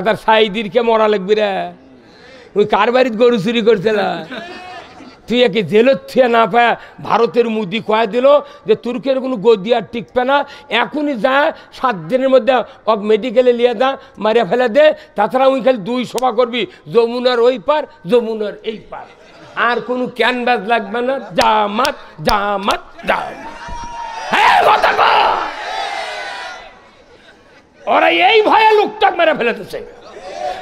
তার সাইদিরকে মরা লাগবি রে ওই কার বাড়িতে গরু চুরি করছে না তুই একে জেলত থুয়ে না পায় ভারতের মুদি কয়ে দিল যে তুর্কের কোনো গদি আর টিকবে না এখনই যা 7 দিনের মধ্যে মেডিকেলে নিয়ে যা মারিয়া ফেলে দে তাছাড়া ওই খালি 2 সভা করবি যমুনার ওই পার যমুনার এই পার আর কোনো ক্যানভাস লাগবে না জামাত জামাত জামাত হ্যাঁ কথা ওরা এই ভয়ে লোকটাক মেরে ফেলেছে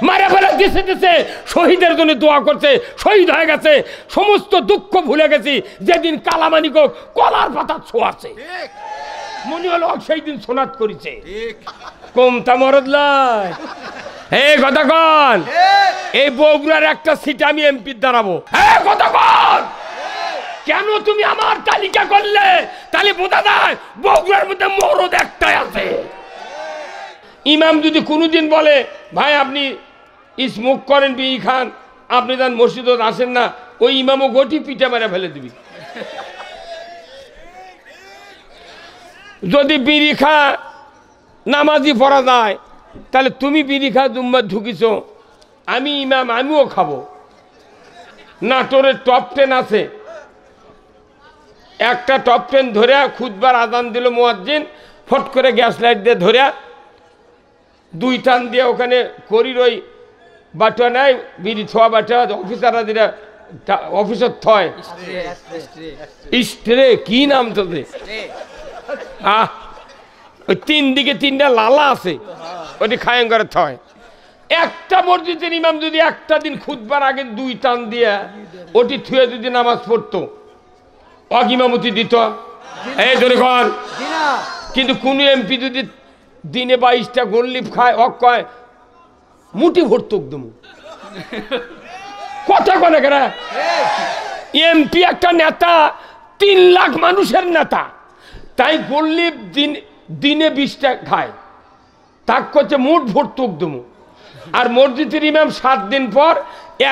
মারা ফেলা দিছে দিছে শহীদের জন্য দোয়া করছে শহীদ হয়ে গেছে সমস্ত দুঃখ ভুলে গেছি যেদিন কালামানিক কলার পাতা ছোঁয়াছে মনে হলো সেই দিন সোনাত করেছে কমতা মরদ লয় হে কথা কন এই বগুড়ার একটা সিট আমি এমপি দাঁড়াবো হ্যাঁ কথা কন কেন তুমি আমার তালিকা করলে তাহলে বোঝা যায় বগুড়ার মধ্যে মরদ একটাই আছে ইমাম যদি কোনোদিন বলে ভাই আপনি স্মোক করেন বিড়ি খান আপনি যান মসজিদত আসেন না ওই ইমামও গটি পিঠে মেরে ফেলে দিবি যদি বিড়ি খা নামাজি পড়া যায় তাহলে তুমি বিড়ি খা জুম্মার ঢুকিছ আমি ইমাম আমিও খাবো নাটোরের টপ 10 আছে একটা টপ 10 ধরে খুতবার আজান দিল মুয়াজ্জিন ফট করে গ্যাস লাইট দিয়ে ধরে 2 টান দিয়ে ওখানে করির ওই বাটা নাই বিড়ি ছোয়া বাটা অফিসাররা যেটা অফিসত থয় স্ট্রে কি নাম তোদের ওই 3 দিকে 3টা লালা আছে ওটি খায়ং করে থয় একটা মসজিদের ইমাম যদি একটা দিন খুতবার আগে 2 টান দিয়ে ওটি থুয়ে যদি নামাজ পড়তো অগিমামতি দিত এই ধরে কর কিন্তু কোন এমপি যদি দিনে 22টা গোললিপ খায় কয় মুটি ভর্তুক দম কথা কনে কেন এমপি একটা নেতা 3 লাখ মানুষের নেতা তাই গোললিপ দিনে 20টা খায় তাক করছে মুঠ ভর্তুক দম আর মসজিদের ইমাম 7 দিন পর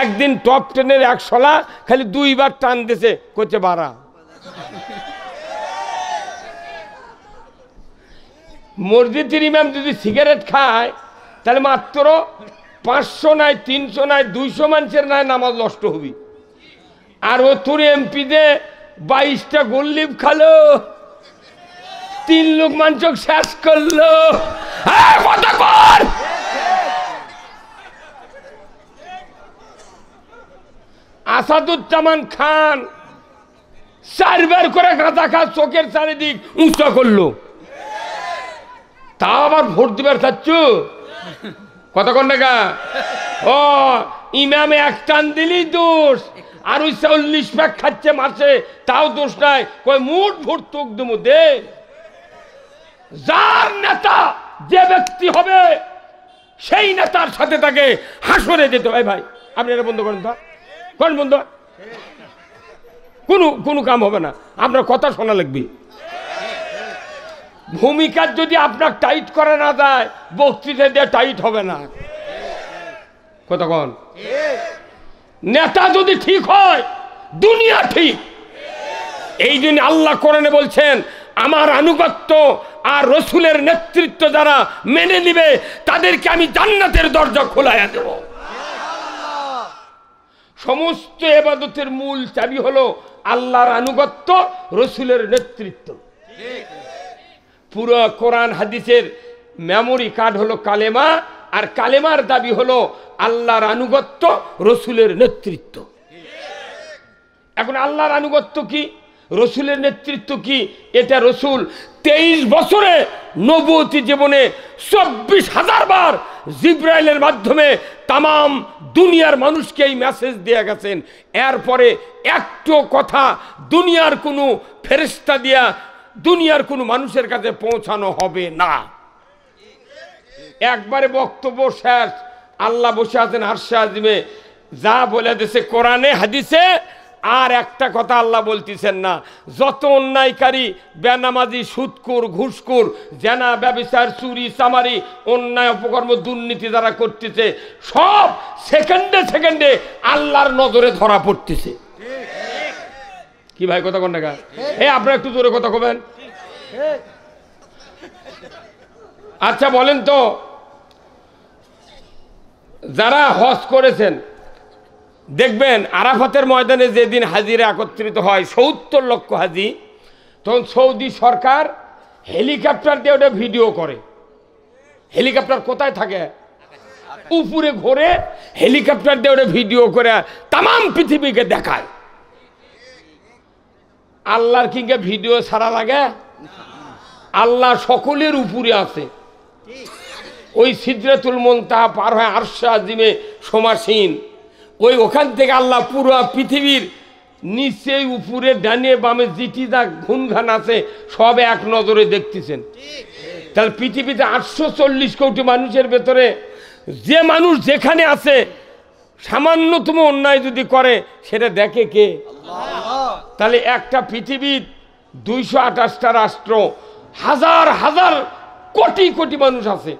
একদিন টপ 10-এর 100লা খালি 2 বার টান দিছে করছে বাড়া মসজিদের ইমাম যদি সিগারেট খায় তাহলে মাত্র 500 নাই 300 নাই 200 মানুষের নাই নামাজ নষ্ট হবি আর ও তোর এমপি দে 22টা গোললিপ খালো 3 লোক মানুষ শেষ করলো আসাদুজ্জামান খান 4 বার করে গাঁজা খা চোখের চারিদিক উঁচা করলো তা আবার ভোট দিবার চাচ্ছ কথা কন না ও ইমামে 1 টান দিলেই দোষ আর ওই 40 প্যাক খাচ্ছে মাসে তাও দোষ নাই কই মুঠ ভর্তুক দমু দে যার নেতা যে ব্যক্তি হবে সেই নেতার সাথে তাকে হাসরে যেতে হয় ভাই আপনি এটা বন্ধ করেন তো কোন বন্ধ কোনো কাম হবে না আপনার কথা শোনা লাগবে ভূমিকা যদি আপনার টাইট করে না যায় বক্তৃতা দিয়ে টাইট হবে না কথা কন নেতা যদি ঠিক হয় দুনিয়া ঠিক এই জন্য আল্লাহ কোরআনে বলছেন আমার আনুগত্য আর রসুলের নেতৃত্ব যারা মেনে নিবে তাদেরকে আমি জান্নাতের দরজা খোলাইয়া দেব সমস্ত ইবাদতের মূল চাবি হলো আল্লাহর আনুগত্য রসুলের নেতৃত্ব পুরো কোরআন হাদিসের মেমোরি কার্ড হলো কালেমা আর কালেমার দাবি হলো আল্লাহর আনুগত্য রসুলের নেতৃত্ব এখন আল্লাহর আনুগত্য কি রসুলের নেতৃত্ব কি এটা রসুল 23 বছরে নবুয়তি জীবনে 24,000 বার জিব্রাইলের মাধ্যমে তামাম দুনিয়ার মানুষকে এই মেসেজ দিয়ে গেছেন এরপরে একটু কথা দুনিয়ার কোনো ফেরেশতা দিয়া দুনিয়ার কোনো মানুষের কাছে পৌঁছানো হবে না একবারে বক্তব্য শেষ আল্লাহ বসে আছেন আরশে আজিমে যা বলে দিয়েছে কোরআনে হাদিসে আর একটা কথা আল্লাহ বলতেছেন না যত অন্যায়কারী বেনামাজি সুদখোর ঘুষখোর জেনা ব্যভিচার চুরি চামারি অন্যায় অপকর্ম দুর্নীতি যারা করতেছে সব সেকেন্ডে সেকেন্ডে আল্লাহর নজরে ধরা পড়তেছে কি ভাই কথা কোন না আপনারা একটু জোরে কথা কবেন আচ্ছা বলেন তো যারা হজ করেছেন দেখবেন আরাফাতের ময়দানে যেদিন হাজিরা একত্রিত হয় ৭০ লক্ষ হাজি, তখন সৌদি সরকার হেলিকপ্টার দিয়ে ওটা ভিডিও করে। হেলিকপ্টার কোথায় থাকে? উপরে ঘোরে, হেলিকপ্টার দিয়ে ওটা ভিডিও করে তাম পৃথিবীকে দেখায়। আল্লাহর কিংকে ভিডিও ছাড়া লাগে? আল্লাহ সকলের উপরে আছে। ওই সিদরাতুল মুনতাহা পার হয় আরশে আজিমে সমাসীন, ওই ওখান থেকে আল্লাহ পুরো পৃথিবীর নিচে উপরে ডানে বামে জিটি যা ঘুনঘান আছে সব এক নজরে দেখতেছেন। তাহলে পৃথিবীতে 840 কোটি মানুষের ভেতরে যে মানুষ যেখানে আছে সামান্যতম অন্যায় যদি করে সেটা দেখে কে? তাহলে একটা পৃথিবীর 228টা রাষ্ট্র, হাজার হাজার কোটি কোটি মানুষ আছে,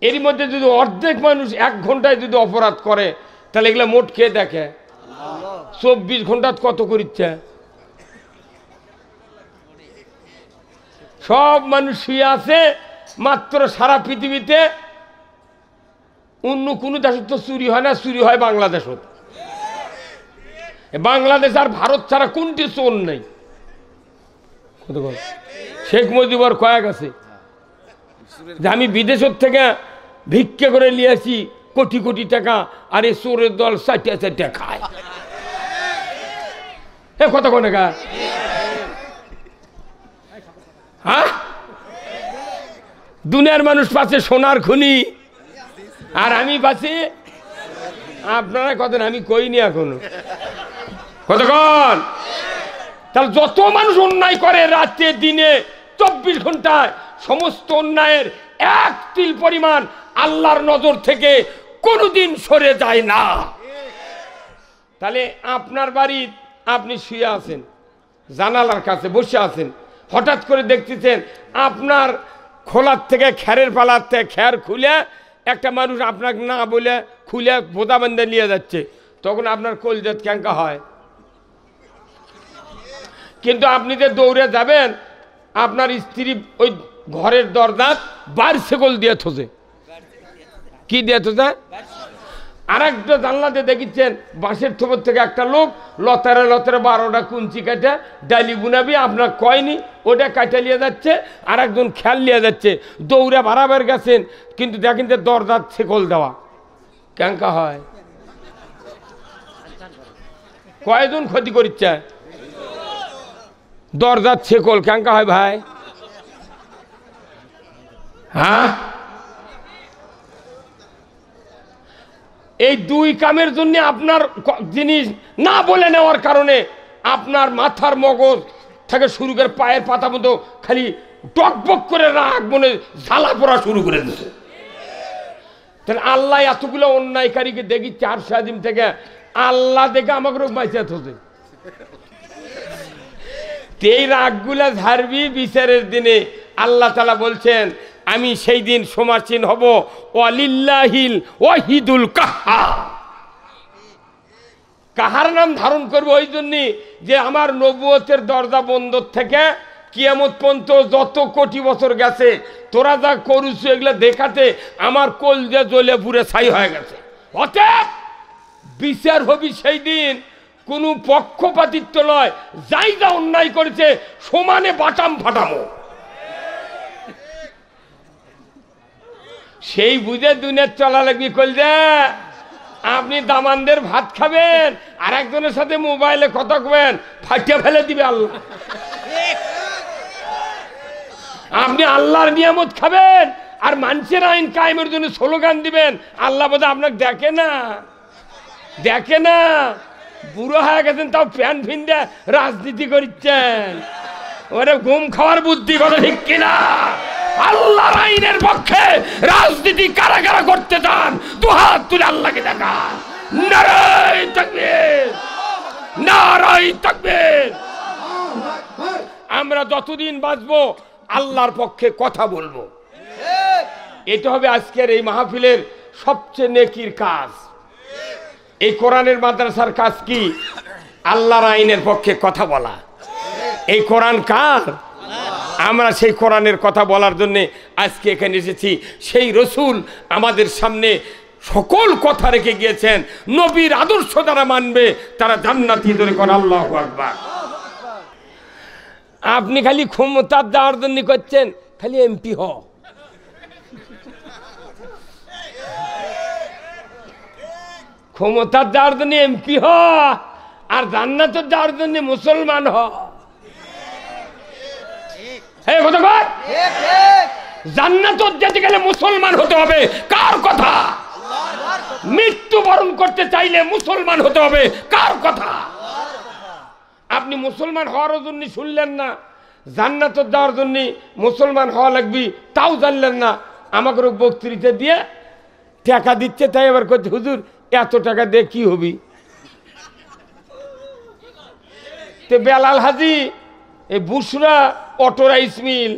এর মধ্যে যদি অর্ধেক মানুষ 1 ঘন্টায় যদি অপরাধ করে তাহলে এগুলো মোট কে দেখে? 24 ঘন্টা কত করিচ্ছে? সব মানুষ শুয়ে আছে মাত্র। সারা পৃথিবীতে অন্য কোনো দেশে তো চুরি হয় না, চুরি হয় বাংলাদেশত। বাংলাদেশ আর ভারত ছাড়া কোনটি চোর নেই। শেখ মুজিবর কয়েক আছে যে আমি বিদেশের থেকে ভিক্ষা করে নিয়ে আসি কোটি কোটি টাকা, আর এই চোরের দল 4টা খায়। এ কত কোন টাকা? হ্যাঁ, দুনিয়ার মানুষ পাচ্ছে সোনার খনি, আর আমি পাচ্ছি আপনারা কত? আমি কইনি এখনো কতক্ষণ। তাহলে যত মানুষ অন্যায় করে রাতে দিনে 24 ঘন্টায়, সমস্ত অন্যায়ের 1 তিল পরিমাণ আল্লাহর নজর থেকে কোনোদিন সরে যায় না। তাহলে আপনার বাড়ি আপনি শুয়ে আছেন, জানালার কাছে বসে আছেন, হঠাৎ করে দেখতেছেন আপনার খোলার থেকে খ্যারের পালার থেকে খ্যার খুলে একটা মানুষ আপনাকে না বলে খুলে বোদা বান্ধে নিয়ে যাচ্ছে, তখন আপনার কলজাত ক্যাঙ্কা হয়। কিন্তু আপনি যে দৌড়ে যাবেন, আপনার স্ত্রী ওই ঘরের দরজাত বাইসিকল দিয়ে থোজে। কি দিয়ে থোজে? আর একটা জানলাতে দেখেছেন বাঁশের থোপর থেকে একটা লোক লতারে লতারে 12টা কুঞ্চি কাটে ডালি বুনাবি আপনার কয়নি, ওটা কাটে নিয়ে যাচ্ছে, আর একজন খেয়াল নিয়ে যাচ্ছে, দৌড়ে বাড়াবার গেছেন, কিন্তু দেখেন যে দরজার ছেকল দেওয়া। ক্যাঙ্কা হয়। কয়জন ক্ষতি করছে? দরজার ছেকল ক্যাঙ্কা হয় ভাই। হ্যাঁ, এই 2 কামের জন্য আপনার জিনিস না বলে নেওয়ার কারণে আপনার মাথার মগজ থেকে শুরু করে পায়ের পাতা মতো খালি টকবক করে রাগ মনে জ্বালা পড়া শুরু করে দিচ্ছে। তাহলে আল্লাহ এতগুলো অন্যায়কারীকে দেখি 400 দিন থেকে আল্লাহ দেখে আমাকে বাইচাত হচ্ছে। এই রাগগুলা ঝাড়বি বিচারের দিনে। আল্লাহ তাআলা বলছেন আমি সেই দিন সমাসীন হব ওয়ালিল্লাহিল ওয়াহিদুল কাহ্হার। কাহার নাম ধারণ করবো ওই জন্য যে আমার নবুয়তের দরজা বন্ধ থেকে কিয়ামত পর্যন্ত যত কোটি বছর গেছে তোরা যা করুছ এগুলো দেখাতে আমার কলজা জ্বলে পুড়ে ছাই হয়ে গেছে। অতএব বিচার হবি সেই দিন, কোনো পক্ষপাতিত্ব নয়, যাই যা অন্যায় করেছে সমানে বাটাম ফাটামো। সেই বুঝে দুনিয়ার চলা লাগবি। কলজা আপনি দামানদের ভাত খাবেন আর একজনের সাথে মোবাইলে কথা কবেন, ফাটিয়ে ফেলে দিবে আল্লাহ। আপনি আল্লাহর নিয়ামত খাবেন আর মানুষের আইন কায়েমের জন্য স্লোগান দিবেন, আল্লাহ বোধ আপনাকে দেখে না, দেখে না। বুড়ো হয়ে গেছেন তাও প্যান ফিন্দে রাজনীতি করছেন। ওরে ঘুম খাওয়ার বুদ্ধি কথা ঠিক কিনা? আল্লাহর আইনের পক্ষে রাজনীতি কারা কারা করতে চান দুহাত তুলে আল্লাহকে দেখান। নারায়ে তাকবীর, নারায়ে তাকবীর। আমরা যতদিন বাঁচবো আল্লাহর পক্ষে কথা বলবো। এটা হবে আজকের এই মাহফিলের সবচেয়ে নেকির কাজ। এই কোরআনের মাদ্রাসার কাজ কি? আল্লাহর আইনের পক্ষে কথা বলা। এই কোরআন কার? আমরা সেই কোরআনের কথা বলার জন্য আজকে এখানে এসেছি। সেই রসুল আমাদের সামনে সকল কথা রেখে গিয়েছেন। নবীর আদর্শ যারা মানবে তারা জান্নাতি, ধরে কর আল্লাহু আকবার। আপনি খালি ক্ষমতার দেওয়ার জন্য করছেন, খালি এমপি হ, ক্ষমতার দেওয়ার জন্য এমপি হ, আর জান্নাতের দেওয়ার জন্য মুসলমান হ। জান্নাতের যেতে গেলে মুসলমান হতে হবে, কার কথা? মৃত্যুবরণ করতে চাইলে মুসলমান হতে হবে, কার কথা? আপনি মুসলমান হওয়ার জন্য শুনলেন না, জান্নাতের দেওয়ার জন্য মুসলমান হওয়া লাগবে তাও জানলেন না। আমাকে বক্তৃতা দিয়ে টাকা দিচ্ছে, তাই এবার করছে হুজুর এত টাকা দিয়ে কি হবি? তে বেলাল হাজি এই বুসরা auto rice mill,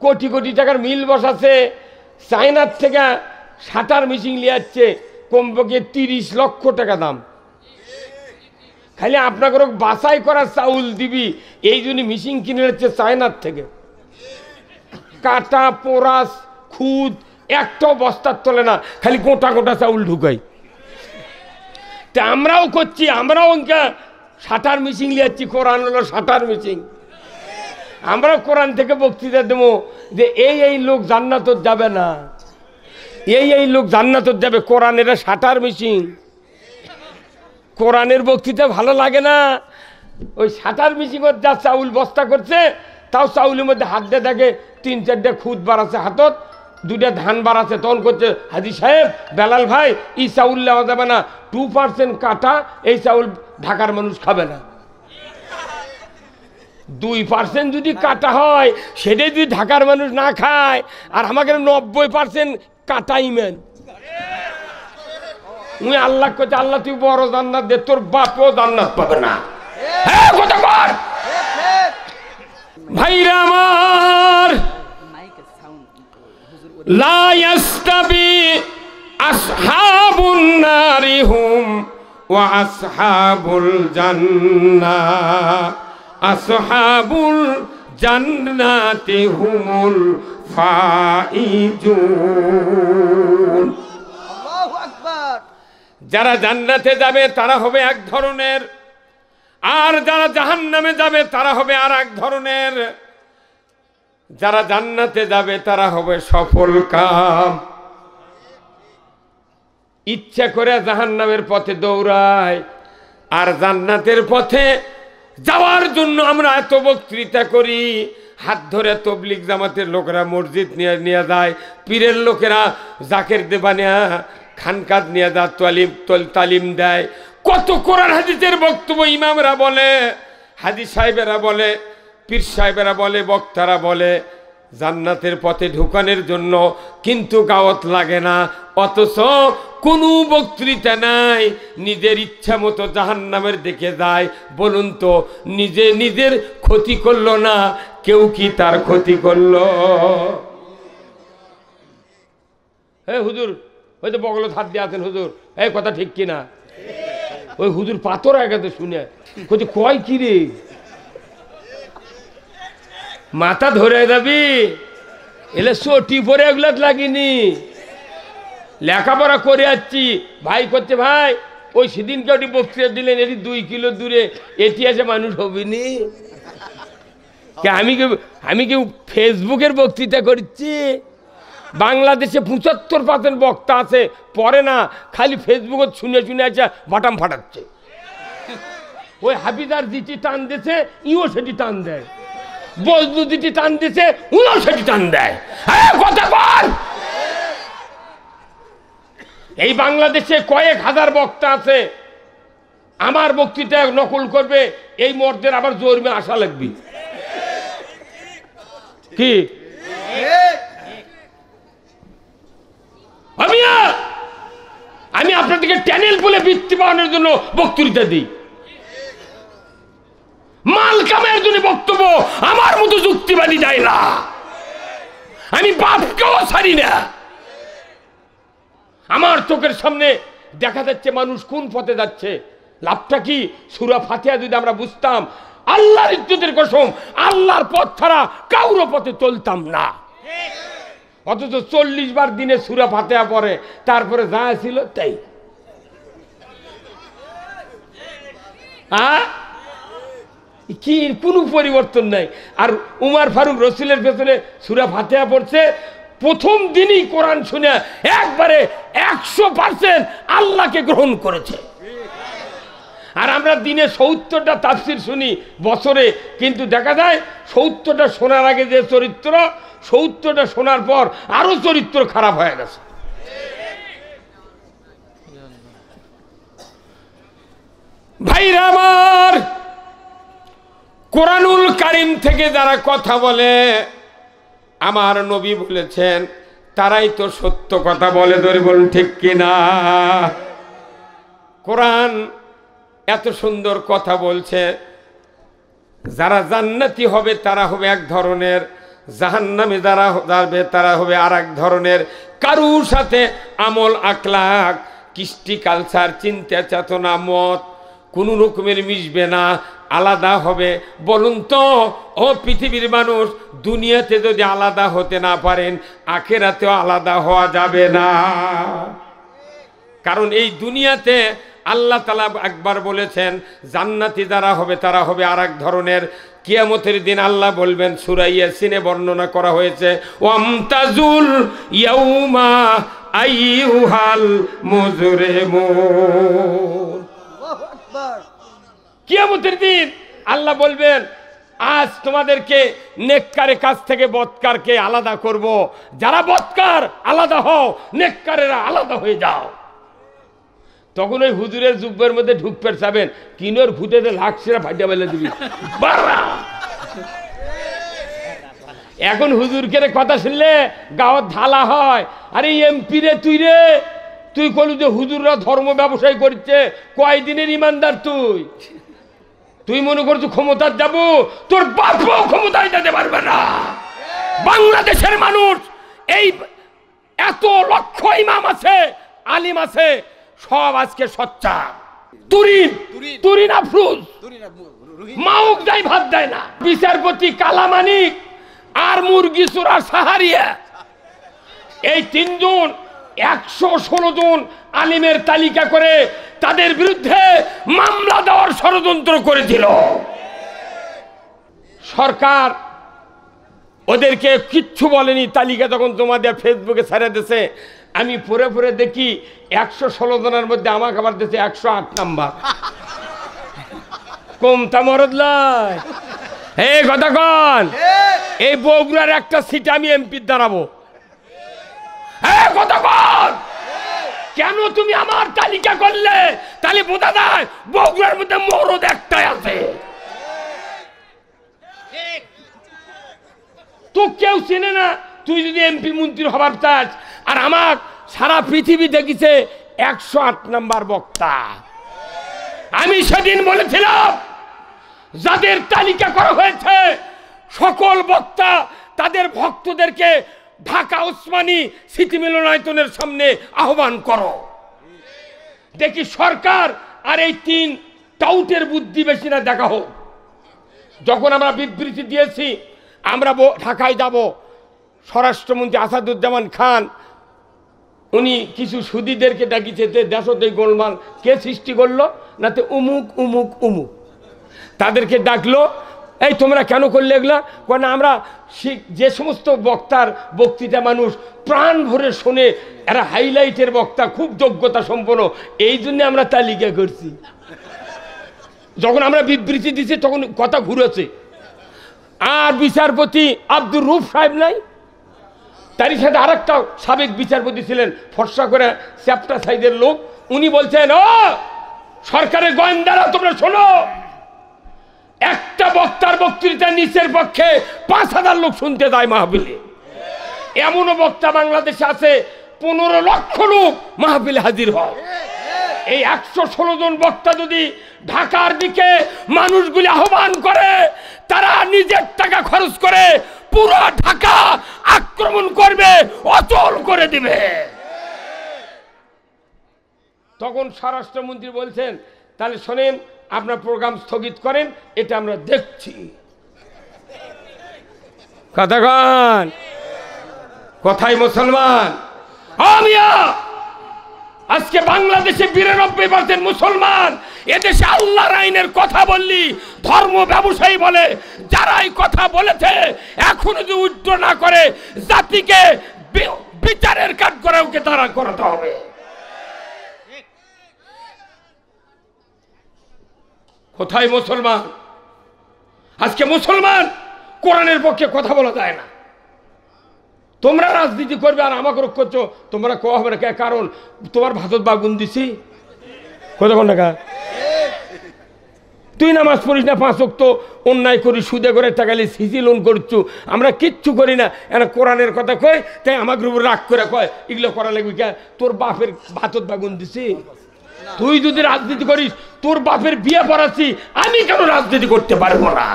crore crore টাকার মিল বসাচ্ছে, চায়নার থেকে শাটার মেশিন নিয়ে যাচ্ছে, কমপক্ষে 30 লক্ষ টাকা দাম। খালি আপনাকে বাছাই করা চাউল দিবি, এই জন্য মেশিন কিনে যাচ্ছে চায়নার থেকে। কাটা পোড়াস খুদ একটাও বস্তার তোলে না, খালি গোটা গোটা চাউল ঢুকাই। তা আমরাও করছি, আমরাও শাটার মেশিন নিয়ে যাচ্ছি, কোরআন হলো শাটার মেশিন। আমরাও কোরআন থেকে বক্তৃতা দেবো যে এই লোক জান্নাত যাবে না, এই লোক জান্নাত যাবে, কোরআন এটা শাটার মেশিন। কোরআনের বক্তৃতা ভালো লাগে না, ওই শাটার মেশিন যা চাউল বস্তা করছে, তাও চাউলের মধ্যে হাত দিয়ে থাকে 3-4টা খুদ বাড়াচ্ছে হাতত, 2টা ধান বাড়াচ্ছে, তখন করছে হাজি সাহেব বেলাল ভাই এই চাউল নেওয়া যাবে না, 2% কাটা, এই চাউল ঢাকার মানুষ খাবে না। 2% যদি কাটা হয় সেটাই যদি ঢাকার মানুষ না খায়, আর আমাকে 90% কাটা ইমেন। মুই আল্লাহ কইতে, আল্লাহ তুই বড় জান্নাত দে, তোর বাপও জান্নাত পাবে না। হ্যাঁ কথা বল ভাইরা আমার, লা ইয়াস্তাবি আসহাবুন নারি হুম ওয়া আসহাবুল জান্নাহ, আসহাবুল জান্নাতি হুমুল ফাইজুন। আল্লাহু আকবার। যারা জান্নাতে যাবে তারা হবে এক ধরনের, আর যারা জাহান্নামে যাবে তারা হবে আর এক ধরনের। যারা জান্নাতে যাবে তারা হবে সফল কাম, ইচ্ছা করে জাহান্নামের পথে দৌড়ায়, আর জান্নাতের পথে যাওয়ার জন্য আমরা এত বক্তৃতা করি, হাত ধরে তবলিগ জামাতের লোকেরা মসজিদ নিয়ে যায়, পীরের লোকেরা জাকের দেবানিয়া খানকাত নিয়ে যায়, তালিম দেয়, কত কোরআন হাদিসের বক্তব্য ইমামরা বলে, হাদিস সাহেবেরা বলে, পীর সাহেবেরা বলে, বক্তারা বলে জান্নাতের পথে ঢুকানোর জন্য, কিন্তু গাওয়াত লাগে না। অথচ কোনো বক্তৃতা নাই, নিজের ইচ্ছা মতো জাহান্নামের দিকে যায়। বলুন তো, নিজের ক্ষতি করলো না, কেউ কি তার ক্ষতি করলো? হ্যাঁ হুজুর, ওই তো বগলত হাত দিয়ে আছেন হুজুর, এই কথা ঠিক কিনা? ওই হুজুর পাথর আগে শুনে কয় কি রে, মাথা ধরে যাবি, এলে চটি পরে এগুলো লাগিনি, লেখাপড়া করে যাচ্ছি। ভাই করছে ভাই ওই সেদিনকে ওটি বক্তৃতা দিলেন, এটি 2 কিলো দূরে, এটি আছে মানুষ হবিনি। আমি কি ফেসবুকের বক্তৃতা করছি? বাংলাদেশে 75% বক্তা আছে, পরে না, খালি ফেসবুকে শুনে আছে, বাটাম ফাটাচ্ছে। ওই হাফিজার যেটি টান দিছে ইও সেটি টান দেয়, বজলু যেটি টান দিছে উও সেটি টান দেয়। কথা বল, এই বাংলাদেশে কয়েক হাজার বক্তা আছে, আমার বক্তৃতা নকল করবে, এই মর্দের আবার জোরমে আসা লাগবে কি? আমি আপনাদেরকে চ্যানেল বলে বৃত্তি পাওয়ানোর জন্য বক্তৃতা দিই, মাল কামের জন্য বক্তব্য আমার মতো যুক্তিবাদী যায় না, আমি বাপকেও ছাড়ি না। আমার চোখের সামনে দেখা যাচ্ছে মানুষ কোন পথে যাচ্ছে, লাভটা কি? সূরা ফাতিহা যদি আমরা বুঝতাম, আল্লাহর ইজ্জতের কসম আল্লাহর পথ ছাড়া কারো পথে চলতাম না। অথচ 40 বার দিনে সূরা ফাতিহা পড়ে, তারপরে যা ছিল তাই। কি কোনো পরিবর্তন নাই। আর উমর ফারুক রসুলের পেছনে সূরা ফাতিহা পড়ছে, প্রথম দিনই কোরআন শুনে একবারে 100% আল্লাহকে গ্রহণ করেছে। আর আমরা দিনে 70টা তাফসির শুনি বছরে, কিন্তু দেখা যায় 70টা শোনার আগে যে চরিত্র, 70টা শোনার পর আরো চরিত্র খারাপ হয়ে গেছে। ভাইরা আমার, কোরআনুল কারীম থেকে যারা কথা বলে, আমার নবী বলেছেন তারাই তো সত্য কথা বলে। ধরে বলুন ঠিক কিনা? কোরআন এত সুন্দর কথা বলছে, যারা জান্নাতি হবে তারা হবে এক ধরনের, জাহান্নামে যারা যাবে তারা হবে আর এক ধরনের। কারুর সাথে আমল, আখলাক, কৃষ্টি, কালচার, চিন্তা, চেতনা, মত কোনো রকমের মিশবে না, আলাদা হবে। বলুন তো ও পৃথিবীর মানুষ, দুনিয়াতে যদি আলাদা হতে না পারেন, আখিরাতেও আলাদা হওয়া যাবে না। কারণ এই দুনিয়াতে আল্লাহ তাআলা একবার বলেছেন জান্নাতি যারা হবে তারা হবে আর এক ধরনের। কিয়ামতের দিন আল্লাহ বলবেন, সূরা ইয়াসিনে বর্ণনা করা হয়েছে, ওয়ামতাজুল ইয়াউমা আইয়ুহাল মুজরিমুন। কিয়ামতের দিন আল্লাহ বলবেন, আজ তোমাদেরকে নেককারের কাছ থেকে বদকারকে আলাদা করব। যারা বদকার আলাদা হও, নেককারেরা আলাদা হয়ে যাও। তখন ওই হুজুরের জুব্বের মধ্যে ঢুকতে যাবেন, কিনোর ভূতেতে লাকসিরা ফাটিয়া বেলে দিবি। এখন হুজুরকে কথা শুনলে গাঁৱত ঢালা হয়, আরে এমপি রে তুই কলু যে হুজুররা ধর্ম ব্যবসায় করছে, কয়দিনের ইমানদার তুই মনে করছো ক্ষমতার যাব? তোর বাপও ক্ষমতায় যেতে পারবে না। বাংলাদেশের মানুষ এই এত লক্ষ ইমাম আছে, আলিম আছে, সব আজকে সচ্চা। তুরিন আফরোজ মাউক দেয়, ভাত দেয় না। বিচারপতি কালামানিক আর মুরগি চোরা সাহারিয়া, এই তিনজন 116 জন আলিমের তালিকা করে তাদের বিরুদ্ধে মামলা দেওয়ার ষড়যন্ত্র করেছিল। সরকার ওদেরকে কিচ্ছু বলেনি। তালিকা যখন তোমাদের ফেসবুকে ছেড়ে দিয়েছে, আমি পরে দেখি 116 জনের মধ্যে আমাকে আবার দিয়েছে 108 নাম্বার। কমতা মরদ লয়। এই কথা কন, এই বগুড়ার একটা সিট আমি এমপি দাঁড়াবো। কথা কন, কেন তুমি আমার তালিকা করলে? তাহলে বোঝা যায় বগুড়ার মধ্যে মরদ একটাই আছে। তো কেউ চেনে না। তুই যদি এমপি মন্ত্রী হবার চাস, আর আমার সারা পৃথিবী দেখিছে 108 নাম্বার বক্তা। আমি সেদিন বলেছিলাম, যাদের তালিকা করা হয়েছে সকল বক্তা তাদের ভক্তদেরকে ঢাকা ওসমানী স্মৃতি মিলনায়তনের সামনে আহ্বান করো। দেখি সরকার আর এই 3 টাউটের বুদ্ধি বেশি না দেখা হোক। যখন আমরা বিবৃতি দিয়েছি আমরা ঢাকায় যাব, স্বরাষ্ট্রমন্ত্রী আসাদুজ্জামান খান উনি কিছু সুদীদেরকে ডাকিছে, দেশতে গোলমাল কে সৃষ্টি করলো না, তো উমুক উমুক উমুক তাদেরকে ডাকলো। এই তোমরা কেন করলে এগুলা? কারণ আমরা যে সমস্ত বক্তার বক্তৃতা মানুষ প্রাণ ভরে শোনে, এরা হাইলাইটের বক্তা, খুব যোগ্যতা সম্পন্ন, এই জন্য আমরা তালিকা করছি। যখন আমরা বিবৃতি দিচ্ছি তখন কথা ঘুরেছে। আর বিচারপতি আব্দুর রুফ সাহেব নাই, তারই সাথে আরেকটা সাবেক বিচারপতি ছিলেন, ফর্সা করে চ্যাপ্টা সাইজের লোক। উনি বলছেন, ও সরকারের গোয়েন্দারা তোমরা শোনো, একটা বক্তার বক্তৃতা নিচের পক্ষে 5000 লোক শুনতে যায় মাহফিলে। এমনও বক্তা বাংলাদেশে আছে 15 লক্ষ লোক মাহফিলে হাজির হয়। এই 116 জন বক্তা যদি ঢাকার দিকে মানুষগুলি আহ্বান করে, তারা নিজের টাকা খরচ করে পুরো ঢাকা আক্রমণ করবে, অচল করে দিবে। তখন স্বরাষ্ট্রমন্ত্রী বলছেন, তাহলে শোনেন, আপনার প্রোগ্রাম স্থগিত করেন, এটা আমরা দেখছি। কথাগণ কথাই মুসলমান। আমিয়া আজকে বাংলাদেশে ৯২% মুসলমান। এদেশে আল্লাহর আইনের কথা বললি ধর্ম ব্যবসায়ী বলে, যারাই কথা বলেছে এখন যদি উদ্র না করে জাতিকে বিচারের কাজ করে ওকে তারা করাতে হবে। কোথায় মুসলমান? আজকে মুসলমান কোরআনের পক্ষে কথা বলা যায় না। তোমরা রাজনীতি করবে আর আমাকে রোগ করছো, তোমরা কোয়া হবে না। কারণ তোমার ভাতত বাগুন দিছি কতক্ষণ টাকা, তুই নামাজ পড়িস না, 5 ওয়াক্ত অন্যায় করি, সুদে করে টাকালি সিসি লোন করছু, আমরা কিচ্ছু করি না, এরা কোরআনের কথা কয় তাই আমাকে উপর রাগ করে কয় এগুলো করা লাগবে। কে তোর বাপের ভাতত বাগুন দিছি? তুই যদি রাজনীতি করিস, তোর বাপের বিয়ে পড়াচ্ছি, আমি কেন রাজনীতি করতে পারবো না?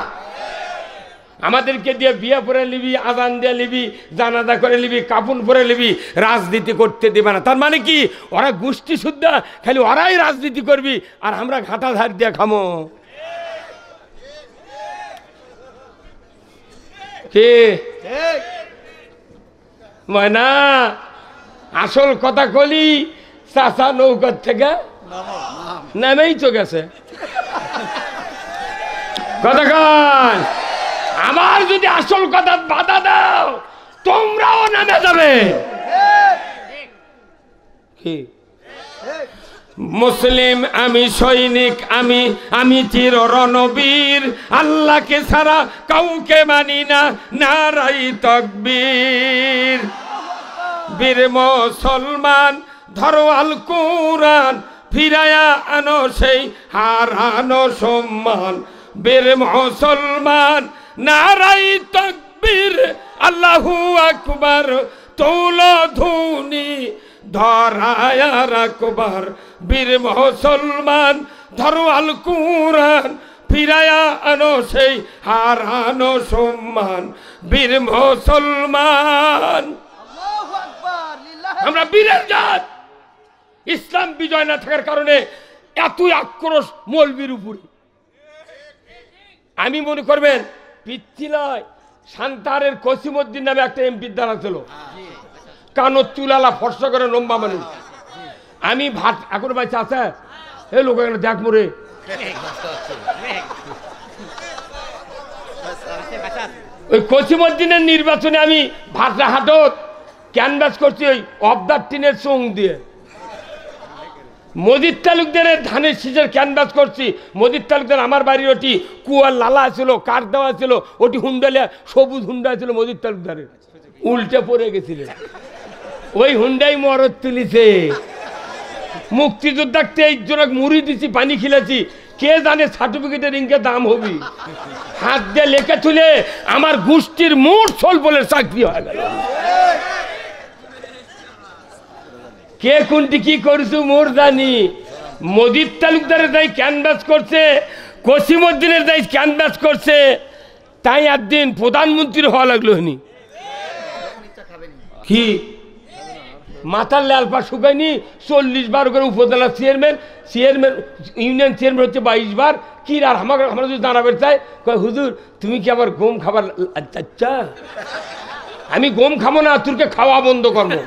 আমাদেরকে দিয়ে বিয়ে পরে নিবি, আজান দিয়ে নিবি, জানাজা করে নিবি, কাপুন পরে নিবি, রাজনীতি করতে দেবে না। তার মানে কি ওরা গোষ্ঠী শুদ্ধ, খালি ওরাই রাজনীতি করবি আর আমরা ঘাটা ধার দিয়ে খামো? কে ময়না আসল কথা কলি, চাচা নৌকার থেকে নামেই তো গেছে। কতক্ষণ আমার যদি আসল কথা বাধা দাও, তোমরাও নামে যাবে। কি মুসলিম আমি, সৈনিক আমি, আমি চির রণবীর, আল্লাহকে ছাড়া কাউকে মানি না, নারাই তাকবীর। বীর মুসলমান ধরো আল কুরআন, ফিরায়া আনো সেই হারানো সম্মান। বীর মুসলমান নারাই তাকবীর, আল্লাহু আকবার, তোলো ধুনি ধরায়া রাখবার। বীর মুসলমান ধরো আল কুরআন, ফিরায়া আনো সেই হারানো সম্মান। বীর মুসলমান আমরা বীরের জাত। ইসলাম বিজয় না থাকার কারণে এতই আক্রোশ মৌলবীর উপরে। আমি মনে করবেন পিচ্ছিলয় সান্তারের কসিমউদ্দিন নামে একটা এমপি দ্বারা ছিল, কানত চুলালা ফর্সা করে লম্বা মানুষ। আমি ভাত এখন বাইছে আছে এ লোক দেখ মরে, ওই কসিমউদ্দিনের নির্বাচনে আমি ভাটরা হাটত ক্যানভাস করছি ওই অবদার টিনের চোং দিয়ে। মজিদ তালুকদারের ধানের শীষের ক্যানভাস করছি। মজিদ তালুকদার আমার বাড়ির ওটি কুয়ার লালা ছিল, কাঠ দেওয়া ছিল, ওটি হুন্ডালে সবুজ হুন্ডা ছিল মজিদ তালুকদারের, উল্টে পড়ে গেছিলেন। ওই হুন্ডাই মরদ তুলিছে। মুক্তিযোদ্ধা 23 জনক মুড়ি দিছি, পানি খিলেছি, কে জানে সার্টিফিকেটের ইনকে দাম হবি। হাত দিয়ে লেখা তুলে আমার গোষ্ঠীর মোট সোল বলে চাকরি হয়ে গেল। কে কোনটি কি করছু মোর জানি। মজিদ তালুকদারের দায় ক্যানভাস করছে, কসিমউদ্দিনের দায় ক্যানভাস করছে, তাই একদিন প্রধানমন্ত্রী হওয়া লাগলো। হনি কি মাথার লাল পা শুকায়নি, 40 বার করে উপজেলা চেয়ারম্যান, ইউনিয়ন চেয়ারম্যান হচ্ছে 22 বার। কি আর আমরা যদি দাঁড়াবে চাই, কয় হুজুর তুমি কি আবার গম খাবার? আচ্ছা আমি গম খাবো না, তোরকে খাওয়া বন্ধ করবো।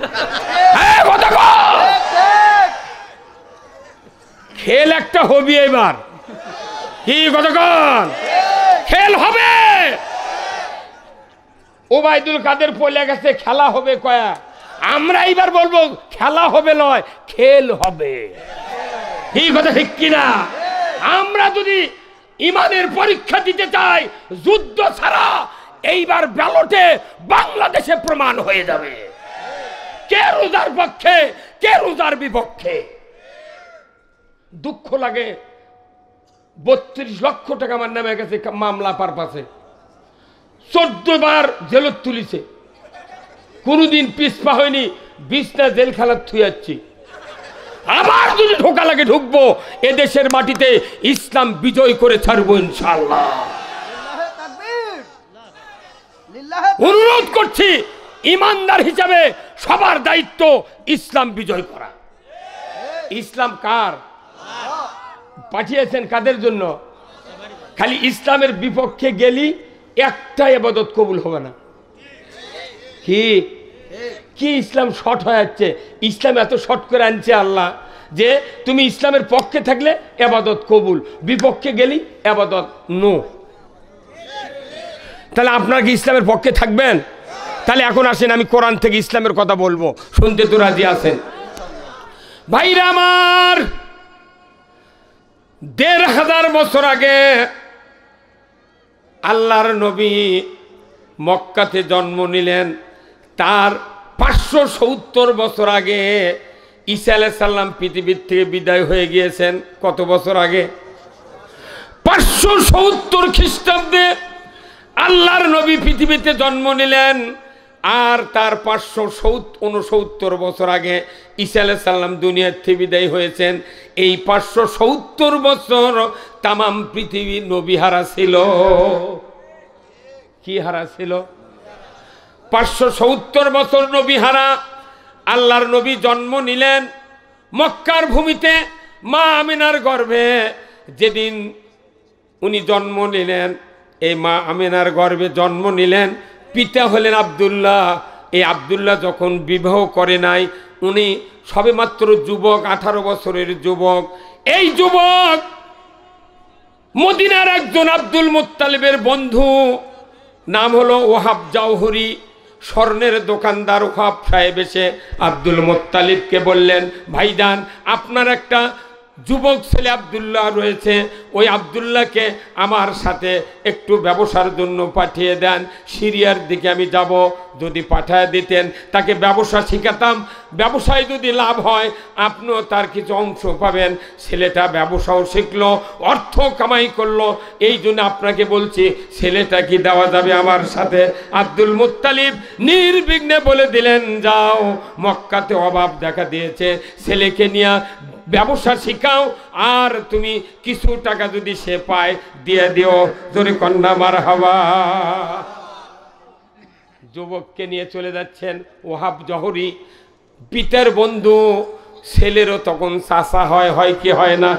খেল একটা হবি এবার। কি কতক্ষণ খেল হবে? ওবায়দুল কাদের পড়ে গেছে, খেলা হবে কয়া। আমরা এইবার বলবো খেলা হবে নয়, খেল হবে। কি কথা ঠিক কিনা? আমরা যদি ইমানের পরীক্ষা দিতে চাই, যুদ্ধ ছাড়া এইবার ব্যালটে বাংলাদেশে প্রমাণ হয়ে যাবে কে রোজার পক্ষে, কে রোজার বিপক্ষে। দুঃখ লাগে 32 লক্ষ টাকা আমার নামে গেছে মামলা পারপাসে, 14 বার জেলত তুলিছে, কোনদিন পিছপা হয়নি, বিছনা জেল খেলার থুই যাচ্ছি। আবার যদি ঢোকা লাগে ঢুকবো। এদেশের মাটিতে ইসলাম বিজয় করে ছাড়বো ইনশাআল্লাহ। অনুরোধ করছি ইমানদার হিসাবে সবার দায়িত্ব ইসলাম বিজয় করা। ইসলাম কার পাঠিয়েছেন, কাদের জন্য? খালি ইসলামের বিপক্ষে গেলি একটা ইবাদত কবুল হবে না। কি কি ইসলাম শর্ট হয়ে যাচ্ছে? ইসলাম এত শর্ট করে আনছে আল্লাহ যে তুমি ইসলামের পক্ষে থাকলে ইবাদত কবুল, বিপক্ষে গেলি ইবাদত নো। তাহলে আপনারা কি ইসলামের পক্ষে থাকবেন? তাহলে এখন আসেন আমি কোরআন থেকে ইসলামের কথা বলবো, শুনতে তো রাজি আছেন? ভাইরা আমার, ১৫০০ বছর আগে আল্লাহর নবী মক্কাতে জন্ম নিলেন। তার ৫৭০ বছর আগে ঈসা আলাইহিস সালাম পৃথিবীর থেকে বিদায় হয়ে গিয়েছেন। কত বছর আগে? ৫৭০ খ্রিস্টাব্দে আল্লাহর নবী পৃথিবীতে জন্ম নিলেন। আর তার ৫৬৯ বছর আগে ঈসা আলাইহিস সালাম দুনিয়ার থেকে বিদায় হয়েছেন। এই ৫৭০ বছর তামাম পৃথিবী নবী হারা ছিল। কি হারা ছিল? ৫৭০ বছর নবী হারা। আল্লাহর নবী জন্ম নিলেন মক্কার ভূমিতে মা আমিনার গর্ভে। যেদিন উনি জন্ম নিলেন, এই মা আমিনার গর্ভে জন্ম নিলেন, পিতা হলেন আব্দুল্লাহ। এই আব্দুল্লাহ যখন বিবাহ করে নাই, উনি সবেমাত্র যুবক, ১৮ বছরের যুবক। এই যুবক মদিনার একজন আব্দুল মুত্তালিবের বন্ধু, নাম হলো ওহাব জওহরি, স্বর্ণের দোকানদার ওহাব সাহেব এসে আব্দুল মুত্তালিবকে বললেন, ভাইজান আপনার একটা যুবক ছেলে আব্দুল্লাহ রয়েছে, ওই আব্দুল্লাহকে আমার সাথে একটু ব্যবসার জন্য পাঠিয়ে দেন। সিরিয়ার দিকে আমি যাব, যদি পাঠিয়ে দিতেন তাকে ব্যবসা শিখাতাম, ব্যবসায় যদি লাভ হয় আপনিও তার কিছু অংশ পাবেন। ছেলেটা ব্যবসাও শিখলো, অর্থ কামাই করলো, এই জন্য আপনাকে বলছি ছেলেটা কি দেওয়া যাবে আমার সাথে? আব্দুল মুত্তালিব নির্বিঘ্নে বলে দিলেন, যাও, মক্কাতে অভাব দেখা দিয়েছে, ছেলেকে নিয়ে ব্যবসা শিখাও, আর তুমি কিছু টাকা যদি সে পায় দিয়ে দিও। জোরে কন্যা মারহাবা। যুবককে নিয়ে চলে যাচ্ছেন ওহাব জওহরি, পিতার বন্ধু, ছেলেরও তখন চাচা হয়, হয় কি হয় না,